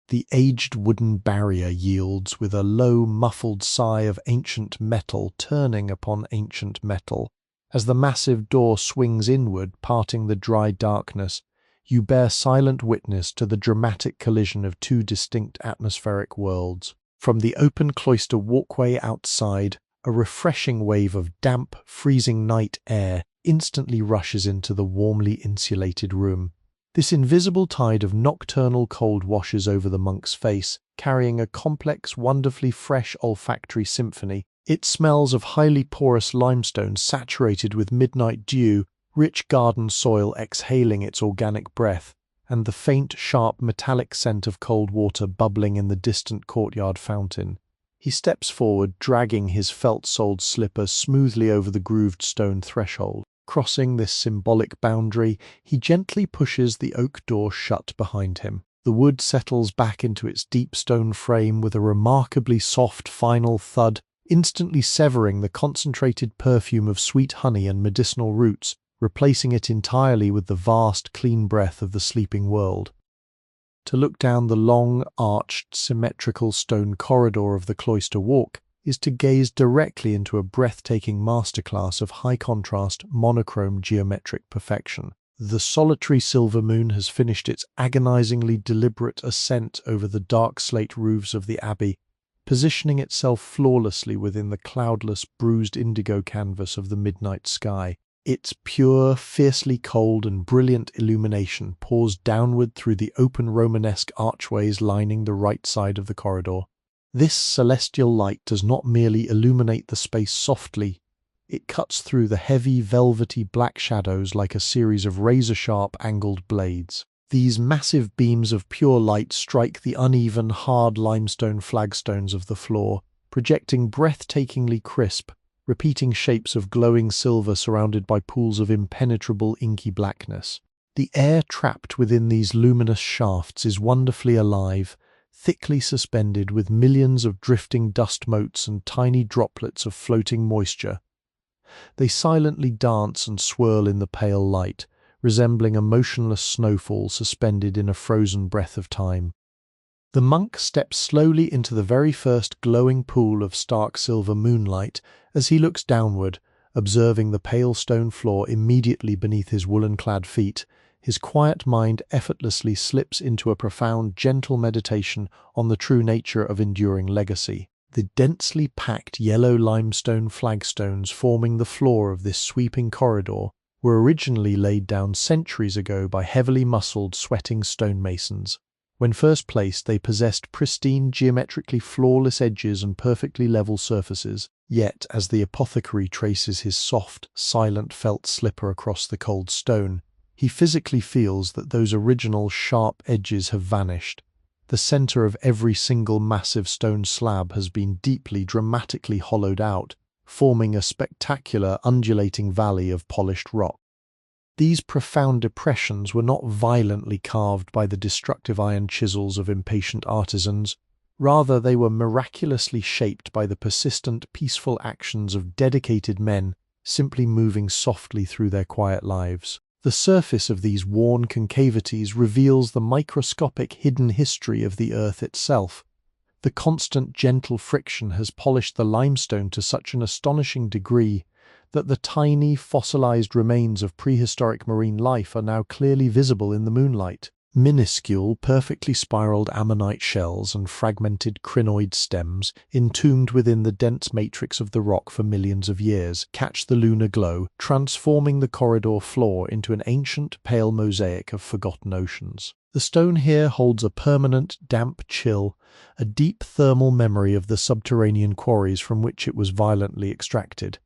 The aged wooden barrier yields with a low, muffled sigh of ancient metal turning upon ancient metal. As the massive door swings inward, parting the dry darkness, you bear silent witness to the dramatic collision of two distinct atmospheric worlds. From the open cloister walkway outside, a refreshing wave of damp, freezing night air instantly rushes into the warmly insulated room. This invisible tide of nocturnal cold washes over the monk's face, carrying a complex, wonderfully fresh olfactory symphony. It smells of highly porous limestone saturated with midnight dew, rich garden soil exhaling its organic breath, and the faint, sharp, metallic scent of cold water bubbling in the distant courtyard fountain. He steps forward, dragging his felt-soled slipper smoothly over the grooved stone threshold. Crossing this symbolic boundary, he gently pushes the oak door shut behind him. The wood settles back into its deep stone frame with a remarkably soft final thud, instantly severing the concentrated perfume of sweet honey and medicinal roots, replacing it entirely with the vast, clean breath of the sleeping world. To look down the long, arched, symmetrical stone corridor of the cloister walk is to gaze directly into a breathtaking masterclass of high-contrast, monochrome geometric perfection. The solitary silver moon has finished its agonizingly deliberate ascent over the dark slate roofs of the abbey, positioning itself flawlessly within the cloudless, bruised indigo canvas of the midnight sky. Its pure, fiercely cold and brilliant illumination pours downward through the open Romanesque archways lining the right side of the corridor. This celestial light does not merely illuminate the space softly, it cuts through the heavy, velvety black shadows like a series of razor-sharp angled blades. These massive beams of pure light strike the uneven, hard limestone flagstones of the floor, projecting breathtakingly crisp, repeating shapes of glowing silver surrounded by pools of impenetrable inky blackness. The air trapped within these luminous shafts is wonderfully alive, thickly suspended with millions of drifting dust motes and tiny droplets of floating moisture. They silently dance and swirl in the pale light, resembling a motionless snowfall suspended in a frozen breath of time. The monk steps slowly into the very first glowing pool of stark silver moonlight as he looks downward, observing the pale stone floor immediately beneath his woolen-clad feet. His quiet mind effortlessly slips into a profound, gentle meditation on the true nature of enduring legacy. The densely packed yellow limestone flagstones forming the floor of this sweeping corridor were originally laid down centuries ago by heavily muscled, sweating stonemasons. When first placed, they possessed pristine, geometrically flawless edges and perfectly level surfaces. Yet, as the apothecary traces his soft, silent felt slipper across the cold stone, he physically feels that those original sharp edges have vanished. The center of every single massive stone slab has been deeply, dramatically hollowed out, forming a spectacular, undulating valley of polished rock. These profound depressions were not violently carved by the destructive iron chisels of impatient artisans. Rather, they were miraculously shaped by the persistent, peaceful actions of dedicated men simply moving softly through their quiet lives. The surface of these worn concavities reveals the microscopic hidden history of the earth itself. The constant gentle friction has polished the limestone to such an astonishing degree that the tiny fossilized remains of prehistoric marine life are now clearly visible in the moonlight. Minuscule, perfectly spiraled ammonite shells and fragmented crinoid stems, entombed within the dense matrix of the rock for millions of years, catch the lunar glow, transforming the corridor floor into an ancient, pale mosaic of forgotten oceans. The stone here holds a permanent, damp chill, a deep thermal memory of the subterranean quarries from which it was violently extracted.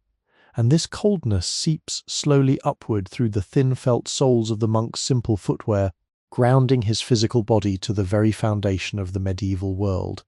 And this coldness seeps slowly upward through the thin felt soles of the monk's simple footwear, grounding his physical body to the very foundation of the medieval world.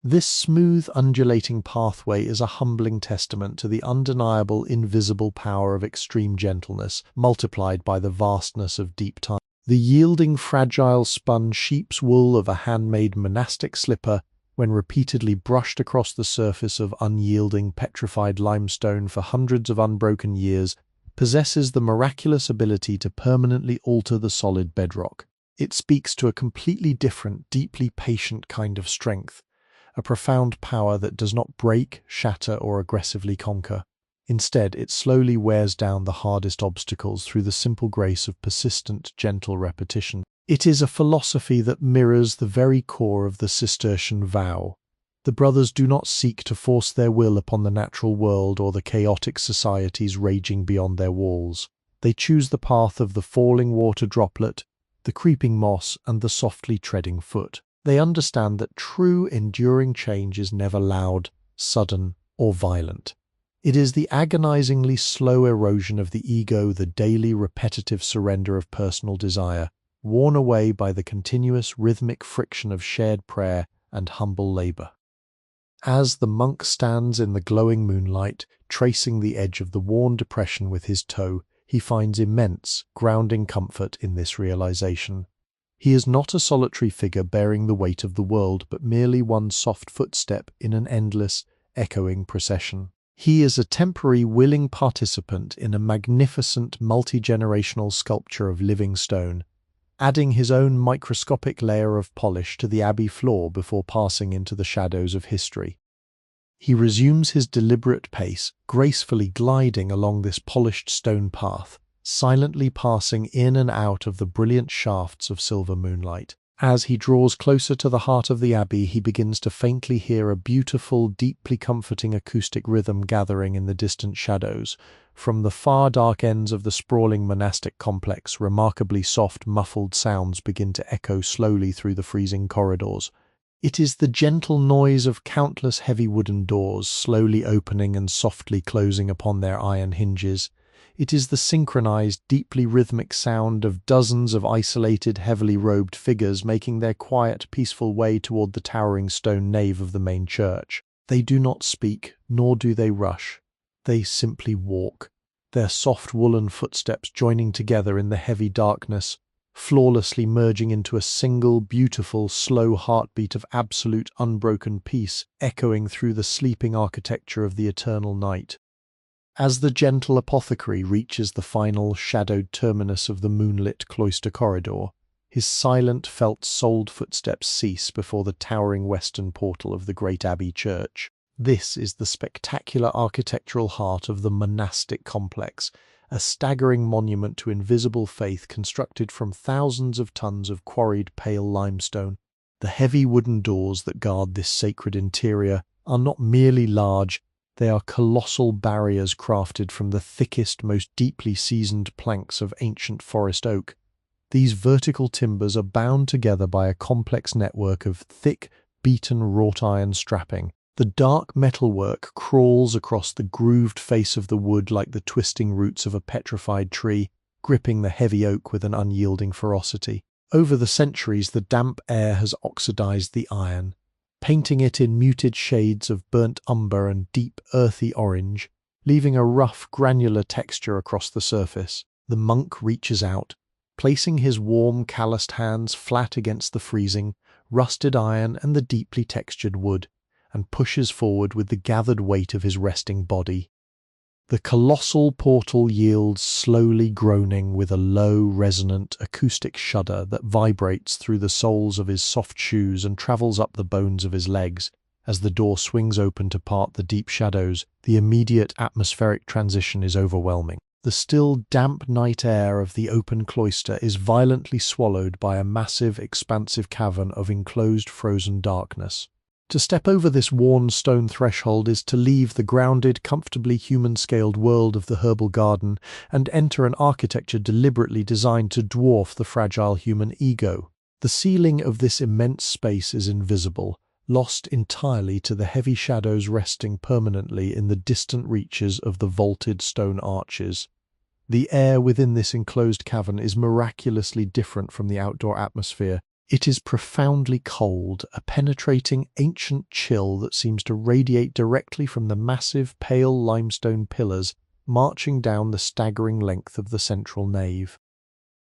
This smooth, undulating pathway is a humbling testament to the undeniable, invisible power of extreme gentleness, multiplied by the vastness of deep time. The yielding, fragile spun sheep's wool of a handmade monastic slipper, when repeatedly brushed across the surface of unyielding, petrified limestone for hundreds of unbroken years, possesses the miraculous ability to permanently alter the solid bedrock. It speaks to a completely different, deeply patient kind of strength, a profound power that does not break, shatter, or aggressively conquer. Instead, it slowly wears down the hardest obstacles through the simple grace of persistent, gentle repetition. It is a philosophy that mirrors the very core of the Cistercian vow. The brothers do not seek to force their will upon the natural world or the chaotic societies raging beyond their walls. They choose the path of the falling water droplet, the creeping moss, and the softly treading foot. They understand that true, enduring change is never loud, sudden, or violent. It is the agonizingly slow erosion of the ego, the daily repetitive surrender of personal desire, worn away by the continuous rhythmic friction of shared prayer and humble labor. As the monk stands in the glowing moonlight, tracing the edge of the worn depression with his toe, he finds immense, grounding comfort in this realization. He is not a solitary figure bearing the weight of the world, but merely one soft footstep in an endless, echoing procession. He is a temporary, willing participant in a magnificent, multi-generational sculpture of living stone, adding his own microscopic layer of polish to the abbey floor before passing into the shadows of history. He resumes his deliberate pace, gracefully gliding along this polished stone path, silently passing in and out of the brilliant shafts of silver moonlight. As he draws closer to the heart of the abbey, he begins to faintly hear a beautiful, deeply comforting acoustic rhythm gathering in the distant shadows. From the far dark ends of the sprawling monastic complex, remarkably soft, muffled sounds begin to echo slowly through the freezing corridors. It is the gentle noise of countless heavy wooden doors slowly opening and softly closing upon their iron hinges. It is the synchronized, deeply rhythmic sound of dozens of isolated, heavily robed figures making their quiet, peaceful way toward the towering stone nave of the main church. They do not speak, nor do they rush. They simply walk, their soft woolen footsteps joining together in the heavy darkness, flawlessly merging into a single, beautiful, slow heartbeat of absolute, unbroken peace, echoing through the sleeping architecture of the eternal night. As the gentle apothecary reaches the final, shadowed terminus of the moonlit cloister corridor, his silent, felt-soled footsteps cease before the towering western portal of the great abbey church. This is the spectacular architectural heart of the monastic complex, a staggering monument to invisible faith constructed from thousands of tons of quarried pale limestone. The heavy wooden doors that guard this sacred interior are not merely large, they are colossal barriers crafted from the thickest, most deeply seasoned planks of ancient forest oak. These vertical timbers are bound together by a complex network of thick, beaten wrought iron strapping. The dark metalwork crawls across the grooved face of the wood like the twisting roots of a petrified tree, gripping the heavy oak with an unyielding ferocity. Over the centuries, the damp air has oxidized the iron, painting it in muted shades of burnt umber and deep, earthy orange, leaving a rough, granular texture across the surface. The monk reaches out, placing his warm, calloused hands flat against the freezing, rusted iron and the deeply textured wood, and pushes forward with the gathered weight of his resting body. The colossal portal yields, slowly groaning with a low, resonant, acoustic shudder that vibrates through the soles of his soft shoes and travels up the bones of his legs. As the door swings open to part the deep shadows, the immediate atmospheric transition is overwhelming. The still, damp night air of the open cloister is violently swallowed by a massive, expansive cavern of enclosed frozen darkness. To step over this worn stone threshold is to leave the grounded, comfortably human-scaled world of the herbal garden and enter an architecture deliberately designed to dwarf the fragile human ego. The ceiling of this immense space is invisible, lost entirely to the heavy shadows resting permanently in the distant reaches of the vaulted stone arches. The air within this enclosed cavern is miraculously different from the outdoor atmosphere. It is profoundly cold, a penetrating, ancient chill that seems to radiate directly from the massive, pale limestone pillars marching down the staggering length of the central nave.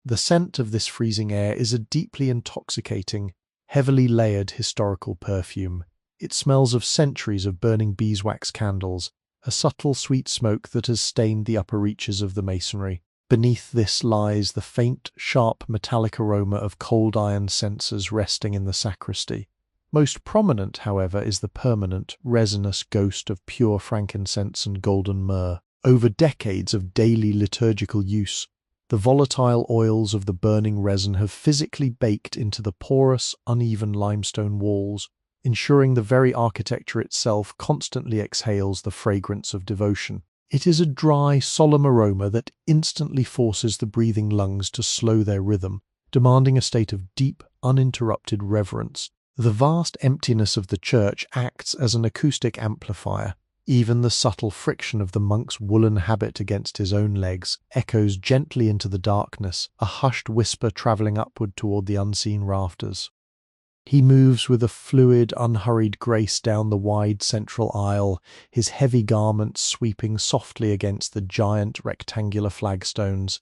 The scent of this freezing air is a deeply intoxicating, heavily layered historical perfume. It smells of centuries of burning beeswax candles, a subtle sweet smoke that has stained the upper reaches of the masonry. Beneath this lies the faint, sharp metallic aroma of cold iron censers resting in the sacristy. Most prominent, however, is the permanent, resinous ghost of pure frankincense and golden myrrh. Over decades of daily liturgical use, the volatile oils of the burning resin have physically baked into the porous, uneven limestone walls, ensuring the very architecture itself constantly exhales the fragrance of devotion. It is a dry, solemn aroma that instantly forces the breathing lungs to slow their rhythm, demanding a state of deep, uninterrupted reverence. The vast emptiness of the church acts as an acoustic amplifier. Even the subtle friction of the monk's woolen habit against his own legs echoes gently into the darkness, a hushed whisper travelling upward toward the unseen rafters. He moves with a fluid, unhurried grace down the wide central aisle, his heavy garments sweeping softly against the giant rectangular flagstones.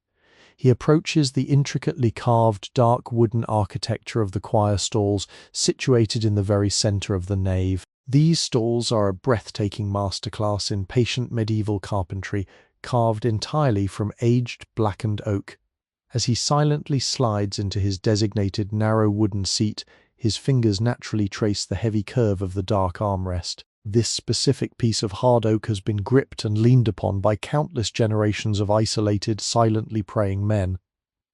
He approaches the intricately carved dark wooden architecture of the choir stalls situated in the very centre of the nave. These stalls are a breathtaking masterclass in patient medieval carpentry, carved entirely from aged blackened oak. As he silently slides into his designated narrow wooden seat, his fingers naturally trace the heavy curve of the dark armrest. This specific piece of hard oak has been gripped and leaned upon by countless generations of isolated, silently praying men.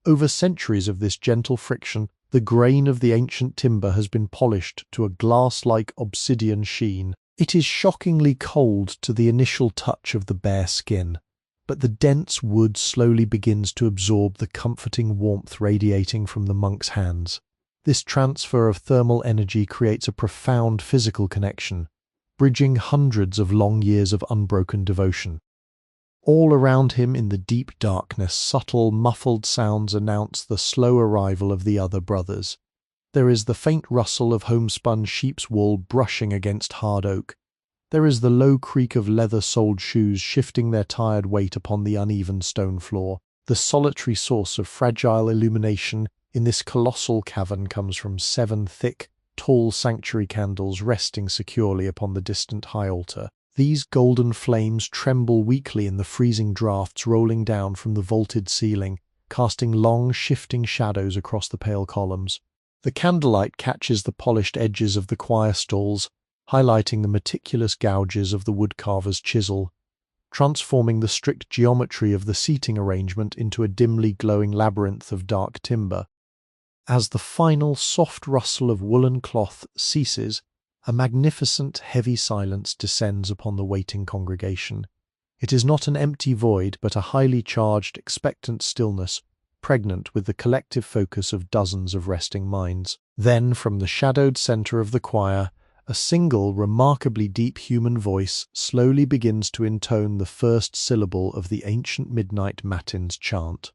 Over centuries of this gentle friction, the grain of the ancient timber has been polished to a glass-like obsidian sheen. It is shockingly cold to the initial touch of the bare skin, but the dense wood slowly begins to absorb the comforting warmth radiating from the monk's hands. This transfer of thermal energy creates a profound physical connection, bridging hundreds of long years of unbroken devotion. All around him in the deep darkness, subtle, muffled sounds announce the slow arrival of the other brothers. There is the faint rustle of homespun sheep's wool brushing against hard oak. There is the low creak of leather-soled shoes shifting their tired weight upon the uneven stone floor. The solitary source of fragile illumination in this colossal cavern comes from 7 thick, tall sanctuary candles resting securely upon the distant high altar. These golden flames tremble weakly in the freezing draughts rolling down from the vaulted ceiling, casting long, shifting shadows across the pale columns. The candlelight catches the polished edges of the choir stalls, highlighting the meticulous gouges of the woodcarver's chisel, transforming the strict geometry of the seating arrangement into a dimly glowing labyrinth of dark timber. As the final soft rustle of woolen cloth ceases, a magnificent, heavy silence descends upon the waiting congregation. It is not an empty void, but a highly charged, expectant stillness, pregnant with the collective focus of dozens of resting minds. Then, from the shadowed centre of the choir, a single, remarkably deep human voice slowly begins to intone the first syllable of the ancient midnight Matins chant.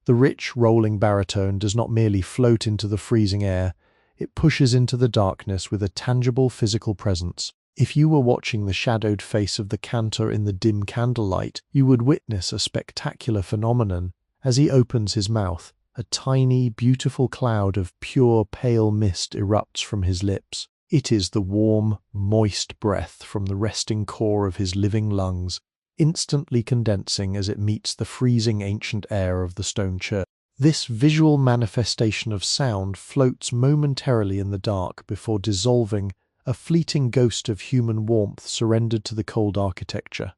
The rich, rolling baritone does not merely float into the freezing air, it pushes into the darkness with a tangible physical presence. If you were watching the shadowed face of the cantor in the dim candlelight, you would witness a spectacular phenomenon. As he opens his mouth, a tiny, beautiful cloud of pure, pale mist erupts from his lips. It is the warm, moist breath from the resting core of his living lungs, instantly condensing as it meets the freezing ancient air of the stone church. This visual manifestation of sound floats momentarily in the dark before dissolving, a fleeting ghost of human warmth surrendered to the cold architecture.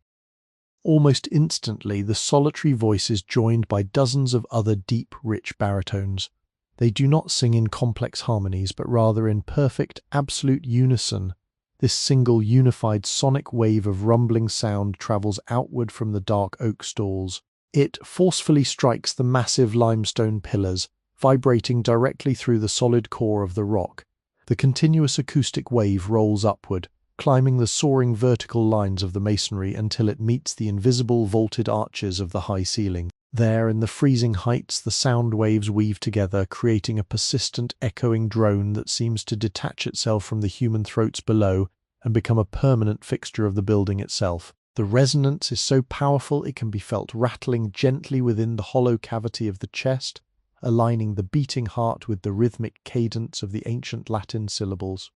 Almost instantly, the solitary voice is joined by dozens of other deep, rich baritones. They do not sing in complex harmonies, but rather in perfect, absolute unison. This single, unified sonic wave of rumbling sound travels outward from the dark oak stalls. It forcefully strikes the massive limestone pillars, vibrating directly through the solid core of the rock. The continuous acoustic wave rolls upward, climbing the soaring vertical lines of the masonry until it meets the invisible vaulted arches of the high ceiling. There, in the freezing heights, the sound waves weave together, creating a persistent, echoing drone that seems to detach itself from the human throats below and become a permanent fixture of the building itself. The resonance is so powerful it can be felt rattling gently within the hollow cavity of the chest, aligning the beating heart with the rhythmic cadence of the ancient Latin syllables.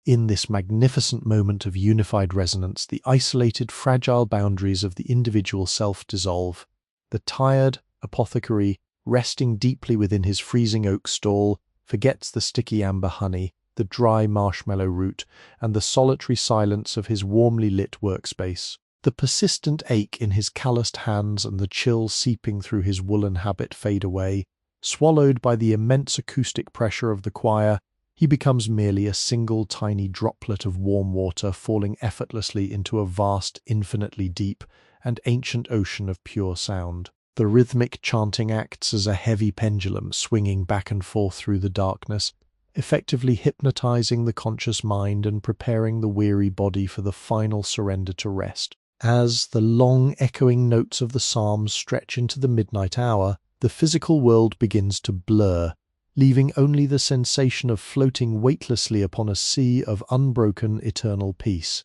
In this magnificent moment of unified resonance, the isolated, fragile boundaries of the individual self dissolve. The tired apothecary, resting deeply within his freezing oak stall, forgets the sticky amber honey, the dry marshmallow root, and the solitary silence of his warmly lit workspace. The persistent ache in his calloused hands and the chill seeping through his woolen habit fade away. Swallowed by the immense acoustic pressure of the choir, he becomes merely a single tiny droplet of warm water falling effortlessly into a vast, infinitely deep, and ancient ocean of pure sound. The rhythmic chanting acts as a heavy pendulum swinging back and forth through the darkness, effectively hypnotizing the conscious mind and preparing the weary body for the final surrender to rest. As the long echoing notes of the psalms stretch into the midnight hour, the physical world begins to blur, leaving only the sensation of floating weightlessly upon a sea of unbroken eternal peace.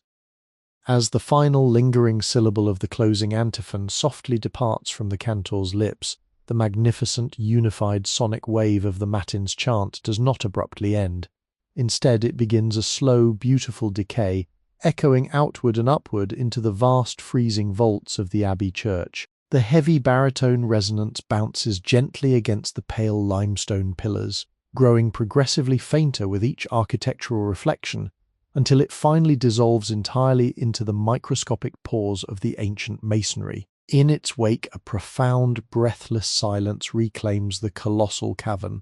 As the final lingering syllable of the closing antiphon softly departs from the cantor's lips, the magnificent unified sonic wave of the Matins chant does not abruptly end. Instead, it begins a slow, beautiful decay, echoing outward and upward into the vast freezing vaults of the Abbey church. The heavy baritone resonance bounces gently against the pale limestone pillars, growing progressively fainter with each architectural reflection, until it finally dissolves entirely into the microscopic pores of the ancient masonry. In its wake, a profound, breathless silence reclaims the colossal cavern.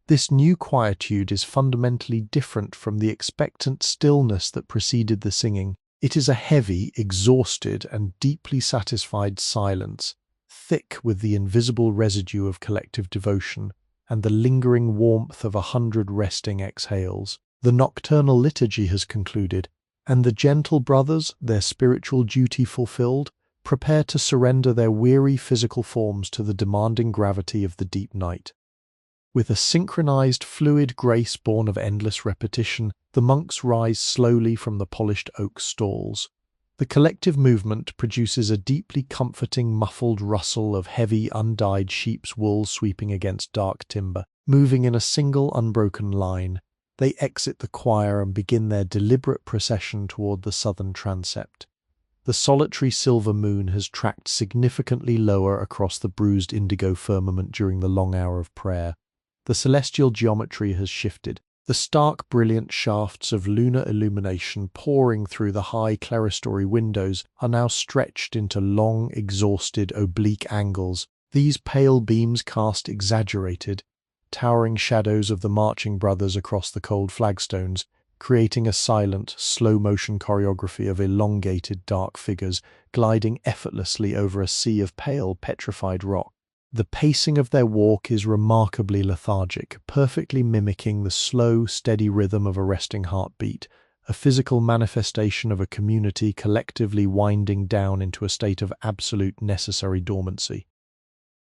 This new quietude is fundamentally different from the expectant stillness that preceded the singing. It is a heavy, exhausted, and deeply satisfied silence, thick with the invisible residue of collective devotion and the lingering warmth of 100 resting exhales. The nocturnal liturgy has concluded, and the gentle brothers, their spiritual duty fulfilled, prepare to surrender their weary physical forms to the demanding gravity of the deep night. With a synchronized, fluid grace born of endless repetition, the monks rise slowly from the polished oak stalls. The collective movement produces a deeply comforting, muffled rustle of heavy, undyed sheep's wool sweeping against dark timber. Moving in a single, unbroken line, they exit the choir and begin their deliberate procession toward the southern transept. The solitary silver moon has tracked significantly lower across the bruised indigo firmament during the long hour of prayer. The celestial geometry has shifted. The stark, brilliant shafts of lunar illumination pouring through the high clerestory windows are now stretched into long, exhausted, oblique angles. These pale beams cast exaggerated, towering shadows of the marching brothers across the cold flagstones, creating a silent, slow-motion choreography of elongated, dark figures gliding effortlessly over a sea of pale, petrified rock. The pacing of their walk is remarkably lethargic, perfectly mimicking the slow, steady rhythm of a resting heartbeat, a physical manifestation of a community collectively winding down into a state of absolute necessary dormancy.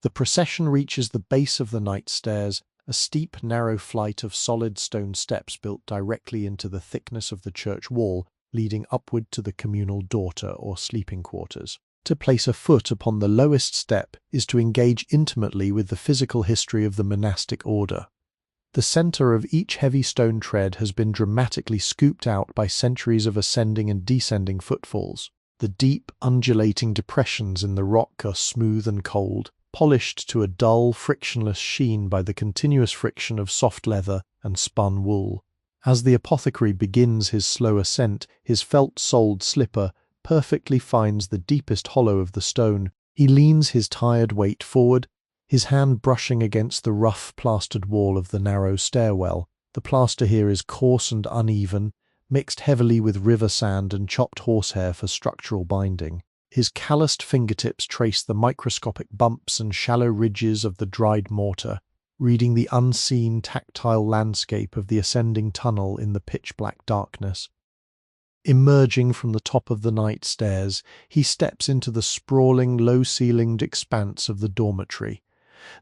The procession reaches the base of the night stairs, a steep, narrow flight of solid stone steps built directly into the thickness of the church wall, leading upward to the communal dorter or sleeping quarters. To place a foot upon the lowest step is to engage intimately with the physical history of the monastic order. The center of each heavy stone tread has been dramatically scooped out by centuries of ascending and descending footfalls. The deep, undulating depressions in the rock are smooth and cold, polished to a dull, frictionless sheen by the continuous friction of soft leather and spun wool. As the apothecary begins his slow ascent, his felt-soled slipper perfectly finds the deepest hollow of the stone. He leans his tired weight forward, his hand brushing against the rough plastered wall of the narrow stairwell. The plaster here is coarse and uneven, mixed heavily with river sand and chopped horsehair for structural binding. His calloused fingertips trace the microscopic bumps and shallow ridges of the dried mortar, reading the unseen, tactile landscape of the ascending tunnel in the pitch-black darkness. Emerging from the top of the night stairs, he steps into the sprawling, low-ceilinged expanse of the dormitory.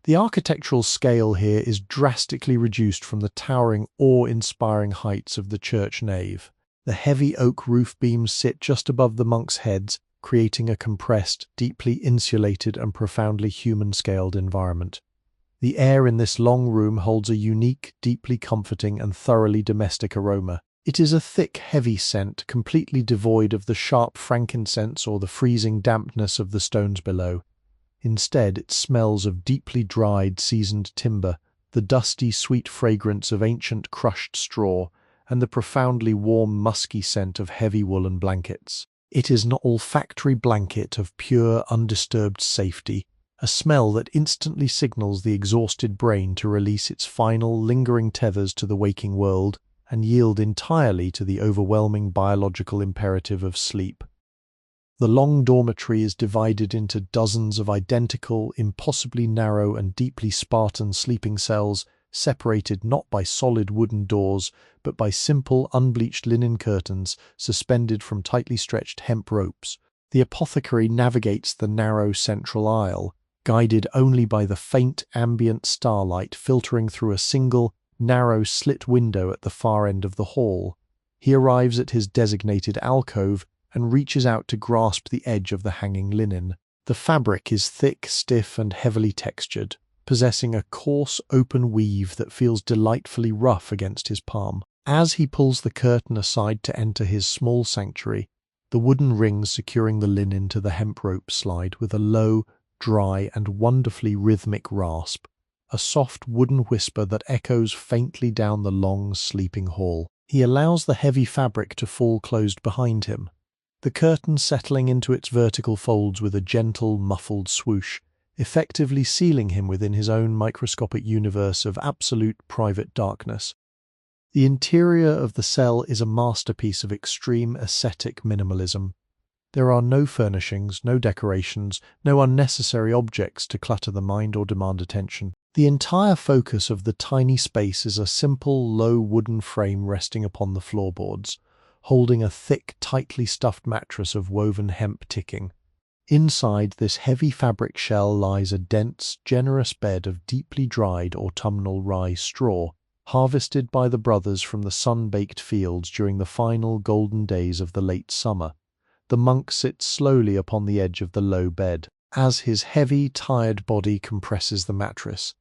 The architectural scale here is drastically reduced from the towering, awe-inspiring heights of the church nave. The heavy oak roof beams sit just above the monks' heads, creating a compressed, deeply insulated and profoundly human-scaled environment. The air in this long room holds a unique, deeply comforting and thoroughly domestic aroma. It is a thick, heavy scent, completely devoid of the sharp frankincense or the freezing dampness of the stones below. Instead, it smells of deeply dried, seasoned timber, the dusty, sweet fragrance of ancient crushed straw, and the profoundly warm, musky scent of heavy woolen blankets. It is an olfactory blanket of pure, undisturbed safety, a smell that instantly signals the exhausted brain to release its final, lingering tethers to the waking world and yield entirely to the overwhelming biological imperative of sleep. The long dormitory is divided into dozens of identical, impossibly narrow and deeply Spartan sleeping cells, separated not by solid wooden doors, but by simple, unbleached linen curtains suspended from tightly stretched hemp ropes. The apothecary navigates the narrow central aisle, guided only by the faint ambient starlight filtering through a single, narrow slit window at the far end of the hall. He arrives at his designated alcove and reaches out to grasp the edge of the hanging linen. The fabric is thick, stiff, and heavily textured, possessing a coarse, open weave that feels delightfully rough against his palm. As he pulls the curtain aside to enter his small sanctuary, the wooden rings securing the linen to the hemp rope slide with a low, dry, and wonderfully rhythmic rasp, a soft wooden whisper that echoes faintly down the long, sleeping hall. He allows the heavy fabric to fall closed behind him, the curtain settling into its vertical folds with a gentle, muffled swoosh, effectively sealing him within his own microscopic universe of absolute private darkness. The interior of the cell is a masterpiece of extreme ascetic minimalism. There are no furnishings, no decorations, no unnecessary objects to clutter the mind or demand attention. The entire focus of the tiny space is a simple, low wooden frame resting upon the floorboards, holding a thick, tightly stuffed mattress of woven hemp ticking. Inside this heavy fabric shell lies a dense, generous bed of deeply dried autumnal rye straw, harvested by the brothers from the sun-baked fields during the final golden days of the late summer. The monk sits slowly upon the edge of the low bed. As his heavy, tired body compresses the mattress,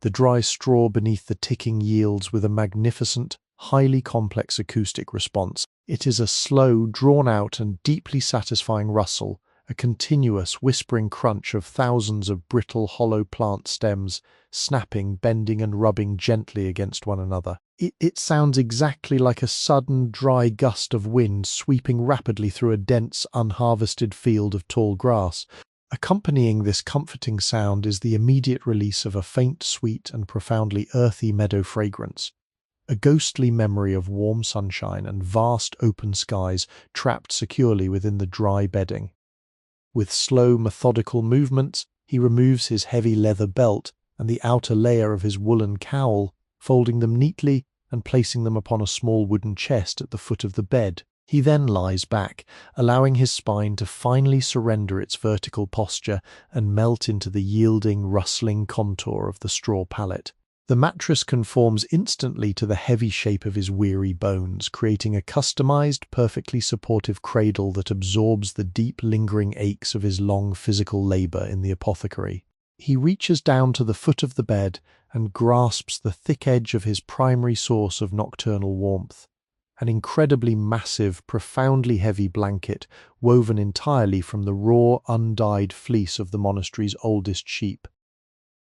the dry straw beneath the ticking yields with a magnificent, highly complex acoustic response. It is a slow, drawn-out and deeply satisfying rustle, a continuous, whispering crunch of thousands of brittle, hollow plant stems, snapping, bending and rubbing gently against one another. It sounds exactly like a sudden, dry gust of wind sweeping rapidly through a dense, unharvested field of tall grass. Accompanying this comforting sound is the immediate release of a faint, sweet and profoundly earthy meadow fragrance, a ghostly memory of warm sunshine and vast open skies trapped securely within the dry bedding. With slow, methodical movements, he removes his heavy leather belt and the outer layer of his woolen cowl, folding them neatly and placing them upon a small wooden chest at the foot of the bed. He then lies back, allowing his spine to finally surrender its vertical posture and melt into the yielding, rustling contour of the straw pallet. The mattress conforms instantly to the heavy shape of his weary bones, creating a customized, perfectly supportive cradle that absorbs the deep, lingering aches of his long physical labor in the apothecary. He reaches down to the foot of the bed and grasps the thick edge of his primary source of nocturnal warmth, an incredibly massive, profoundly heavy blanket woven entirely from the raw, undyed fleece of the monastery's oldest sheep.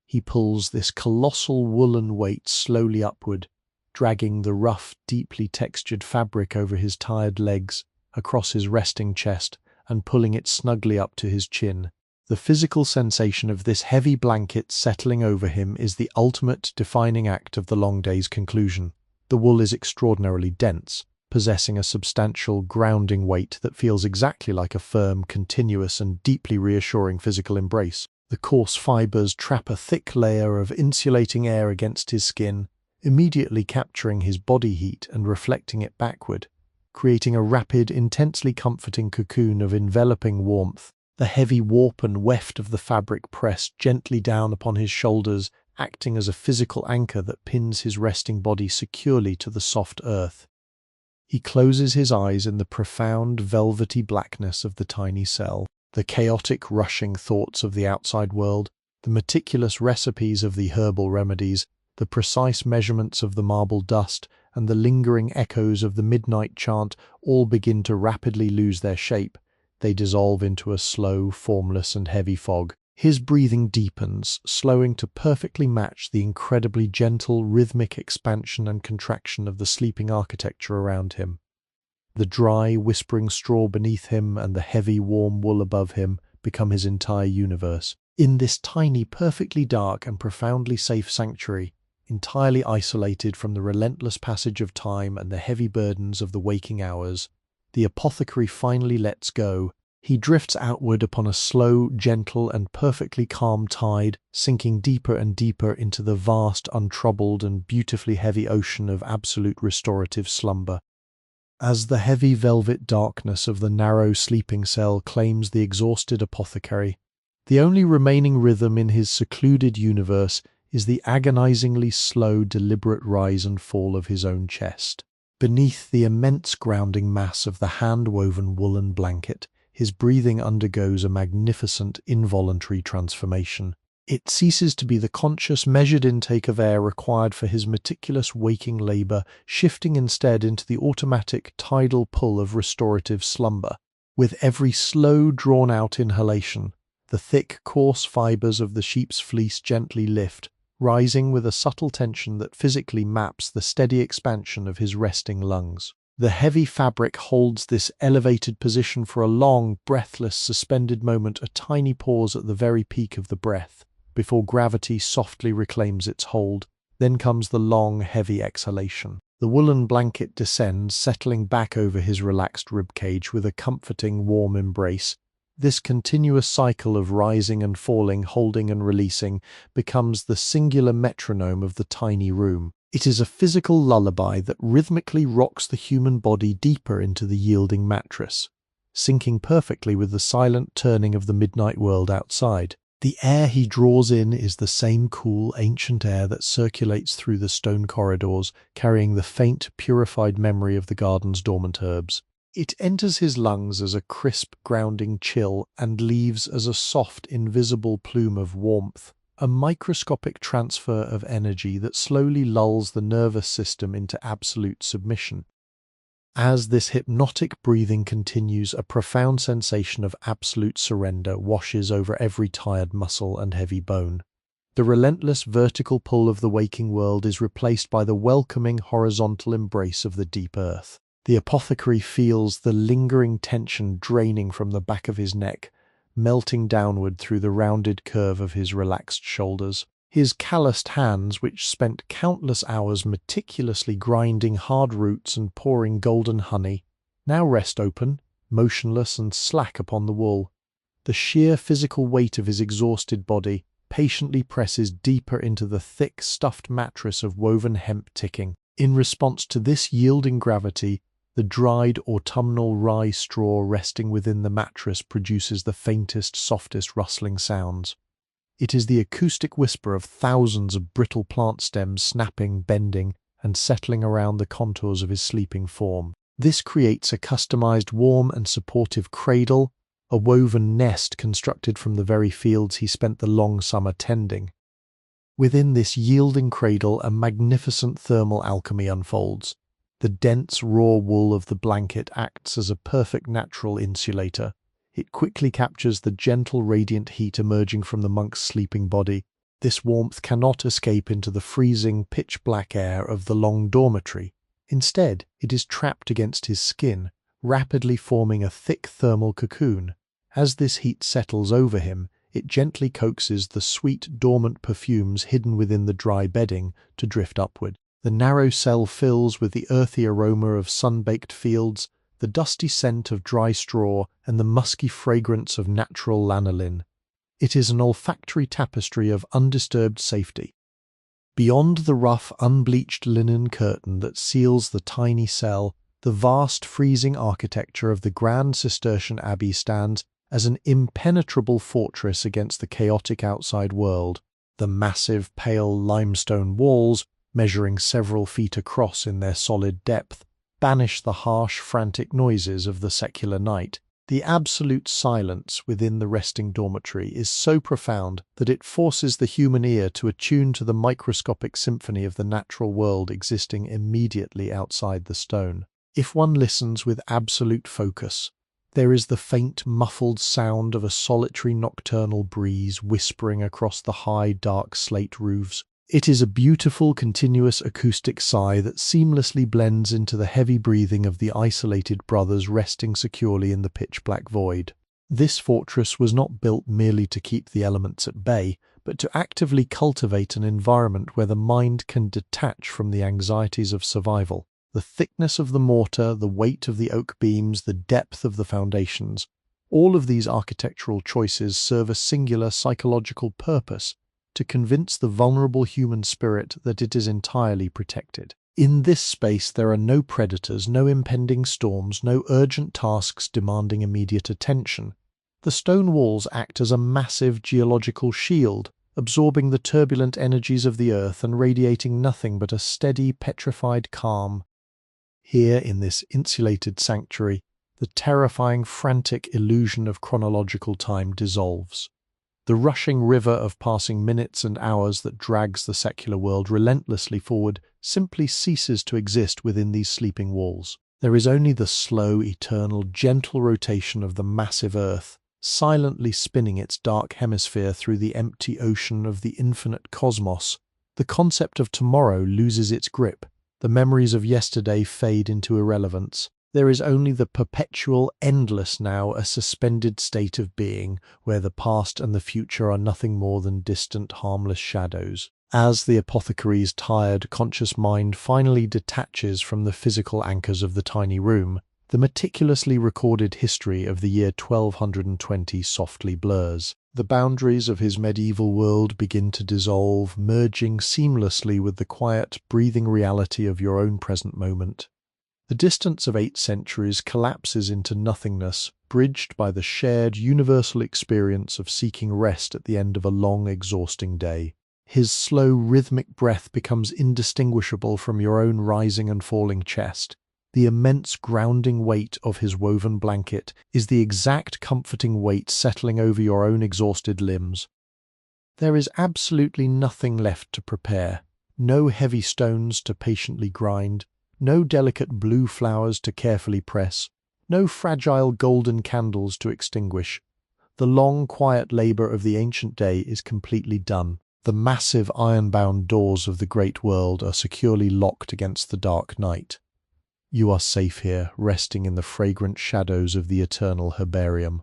He pulls this colossal woolen weight slowly upward, dragging the rough, deeply textured fabric over his tired legs, across his resting chest, and pulling it snugly up to his chin. The physical sensation of this heavy blanket settling over him is the ultimate defining act of the long day's conclusion. The wool is extraordinarily dense, possessing a substantial, grounding weight that feels exactly like a firm, continuous, and deeply reassuring physical embrace. The coarse fibers trap a thick layer of insulating air against his skin, immediately capturing his body heat and reflecting it backward, creating a rapid, intensely comforting cocoon of enveloping warmth. The heavy warp and weft of the fabric pressed gently down upon his shoulders, acting as a physical anchor that pins his resting body securely to the soft earth. He closes his eyes in the profound, velvety blackness of the tiny cell. The chaotic, rushing thoughts of the outside world, the meticulous recipes of the herbal remedies, The precise measurements of the marble dust and the lingering echoes of the midnight chant all begin to rapidly lose their shape. They dissolve into a slow, formless and heavy fog. His breathing deepens, slowing to perfectly match the incredibly gentle, rhythmic expansion and contraction of the sleeping architecture around him. The dry, whispering straw beneath him and the heavy, warm wool above him become his entire universe. In this tiny, perfectly dark and profoundly safe sanctuary, entirely isolated from the relentless passage of time and the heavy burdens of the waking hours, the apothecary finally lets go. He drifts outward upon a slow, gentle, and perfectly calm tide, sinking deeper and deeper into the vast, untroubled, and beautifully heavy ocean of absolute restorative slumber. As the heavy velvet darkness of the narrow sleeping cell claims the exhausted apothecary, the only remaining rhythm in his secluded universe is the agonizingly slow, deliberate rise and fall of his own chest. Beneath the immense grounding mass of the hand-woven woolen blanket, his breathing undergoes a magnificent, involuntary transformation. It ceases to be the conscious, measured intake of air required for his meticulous waking labor, shifting instead into the automatic, tidal pull of restorative slumber. With every slow, drawn-out inhalation, the thick, coarse fibers of the sheep's fleece gently lift, rising with a subtle tension that physically maps the steady expansion of his resting lungs. The heavy fabric holds this elevated position for a long, breathless, suspended moment, a tiny pause at the very peak of the breath, before gravity softly reclaims its hold. Then comes the long, heavy exhalation. The woolen blanket descends, settling back over his relaxed ribcage with a comforting, warm embrace. This continuous cycle of rising and falling, holding and releasing, becomes the singular metronome of the tiny room. It is a physical lullaby that rhythmically rocks the human body deeper into the yielding mattress, syncing perfectly with the silent turning of the midnight world outside. The air he draws in is the same cool, ancient air that circulates through the stone corridors, carrying the faint, purified memory of the garden's dormant herbs. It enters his lungs as a crisp, grounding chill and leaves as a soft, invisible plume of warmth, a microscopic transfer of energy that slowly lulls the nervous system into absolute submission. As this hypnotic breathing continues, a profound sensation of absolute surrender washes over every tired muscle and heavy bone. The relentless vertical pull of the waking world is replaced by the welcoming horizontal embrace of the deep earth. The apothecary feels the lingering tension draining from the back of his neck, melting downward through the rounded curve of his relaxed shoulders. His calloused hands, which spent countless hours meticulously grinding hard roots and pouring golden honey, now rest open, motionless and slack upon the wool. The sheer physical weight of his exhausted body patiently presses deeper into the thick, stuffed mattress of woven hemp ticking. In response to this yielding gravity, the dried autumnal rye straw resting within the mattress produces the faintest, softest rustling sounds. It is the acoustic whisper of thousands of brittle plant stems snapping, bending, and settling around the contours of his sleeping form. This creates a customized, warm and supportive cradle, a woven nest constructed from the very fields he spent the long summer tending. Within this yielding cradle, a magnificent thermal alchemy unfolds. The dense, raw wool of the blanket acts as a perfect natural insulator. It quickly captures the gentle, radiant heat emerging from the monk's sleeping body. This warmth cannot escape into the freezing, pitch-black air of the long dormitory. Instead, it is trapped against his skin, rapidly forming a thick thermal cocoon. As this heat settles over him, it gently coaxes the sweet, dormant perfumes hidden within the dry bedding to drift upward. The narrow cell fills with the earthy aroma of sun-baked fields, the dusty scent of dry straw, and the musky fragrance of natural lanolin. It is an olfactory tapestry of undisturbed safety. Beyond the rough, unbleached linen curtain that seals the tiny cell, the vast freezing architecture of the grand Cistercian Abbey stands as an impenetrable fortress against the chaotic outside world. The massive, pale limestone walls, measuring several feet across in their solid depth, banish the harsh, frantic noises of the secular night. The absolute silence within the resting dormitory is so profound that it forces the human ear to attune to the microscopic symphony of the natural world existing immediately outside the stone. If one listens with absolute focus, there is the faint, muffled sound of a solitary nocturnal breeze whispering across the high, dark slate roofs. It is a beautiful, continuous acoustic sigh that seamlessly blends into the heavy breathing of the isolated brothers resting securely in the pitch-black void. This fortress was not built merely to keep the elements at bay, but to actively cultivate an environment where the mind can detach from the anxieties of survival. The thickness of the mortar, the weight of the oak beams, the depth of the foundations, all of these architectural choices serve a singular psychological purpose: to convince the vulnerable human spirit that it is entirely protected. In this space there are no predators, no impending storms, no urgent tasks demanding immediate attention. The stone walls act as a massive geological shield, absorbing the turbulent energies of the earth and radiating nothing but a steady, petrified calm. Here, in this insulated sanctuary, the terrifying, frantic illusion of chronological time dissolves. The rushing river of passing minutes and hours that drags the secular world relentlessly forward simply ceases to exist within these sleeping walls. There is only the slow, eternal, gentle rotation of the massive earth, silently spinning its dark hemisphere through the empty ocean of the infinite cosmos. The concept of tomorrow loses its grip. The memories of yesterday fade into irrelevance. There is only the perpetual, endless now, a suspended state of being, where the past and the future are nothing more than distant, harmless shadows. As the apothecary's tired, conscious mind finally detaches from the physical anchors of the tiny room, the meticulously recorded history of the year 1220 softly blurs. The boundaries of his medieval world begin to dissolve, merging seamlessly with the quiet, breathing reality of your own present moment. The distance of 8 centuries collapses into nothingness, bridged by the shared, universal experience of seeking rest at the end of a long, exhausting day. His slow, rhythmic breath becomes indistinguishable from your own rising and falling chest. The immense grounding weight of his woven blanket is the exact comforting weight settling over your own exhausted limbs. There is absolutely nothing left to prepare, no heavy stones to patiently grind, no delicate blue flowers to carefully press, no fragile golden candles to extinguish. The long, quiet labour of the ancient day is completely done. The massive iron-bound doors of the great world are securely locked against the dark night. You are safe here, resting in the fragrant shadows of the eternal herbarium.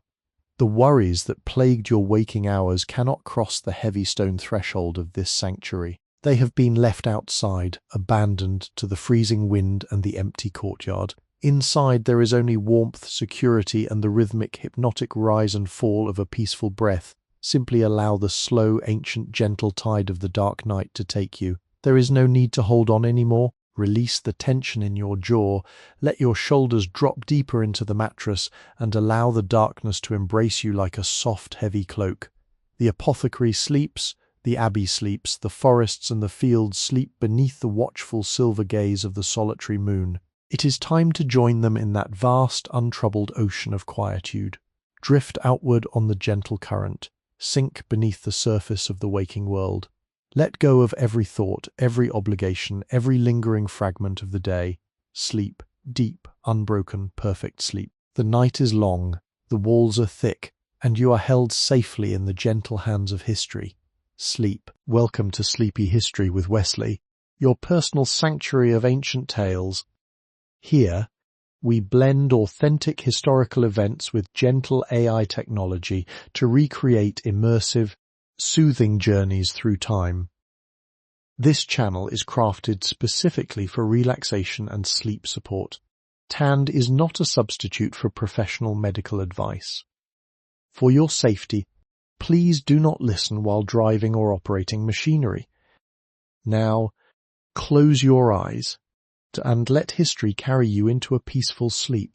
The worries that plagued your waking hours cannot cross the heavy stone threshold of this sanctuary. They have been left outside, abandoned to the freezing wind and the empty courtyard. Inside there is only warmth, security, and the rhythmic, hypnotic rise and fall of a peaceful breath. Simply allow the slow, ancient, gentle tide of the dark night to take you. There is no need to hold on anymore. Release the tension in your jaw, let your shoulders drop deeper into the mattress, and allow the darkness to embrace you like a soft, heavy cloak. The apothecary sleeps, the abbey sleeps, the forests and the fields sleep beneath the watchful silver gaze of the solitary moon. It is time to join them in that vast, untroubled ocean of quietude. Drift outward on the gentle current. Sink beneath the surface of the waking world. Let go of every thought, every obligation, every lingering fragment of the day. Sleep, deep, unbroken, perfect sleep. The night is long, the walls are thick, and you are held safely in the gentle hands of history. Sleep. Welcome to Sleepy History with Wesley, your personal sanctuary of ancient tales. Here, we blend authentic historical events with gentle AI technology to recreate immersive, soothing journeys through time. This channel is crafted specifically for relaxation and sleep support. TAND is not a substitute for professional medical advice. For your safety, please do not listen while driving or operating machinery. Now, close your eyes and let history carry you into a peaceful sleep.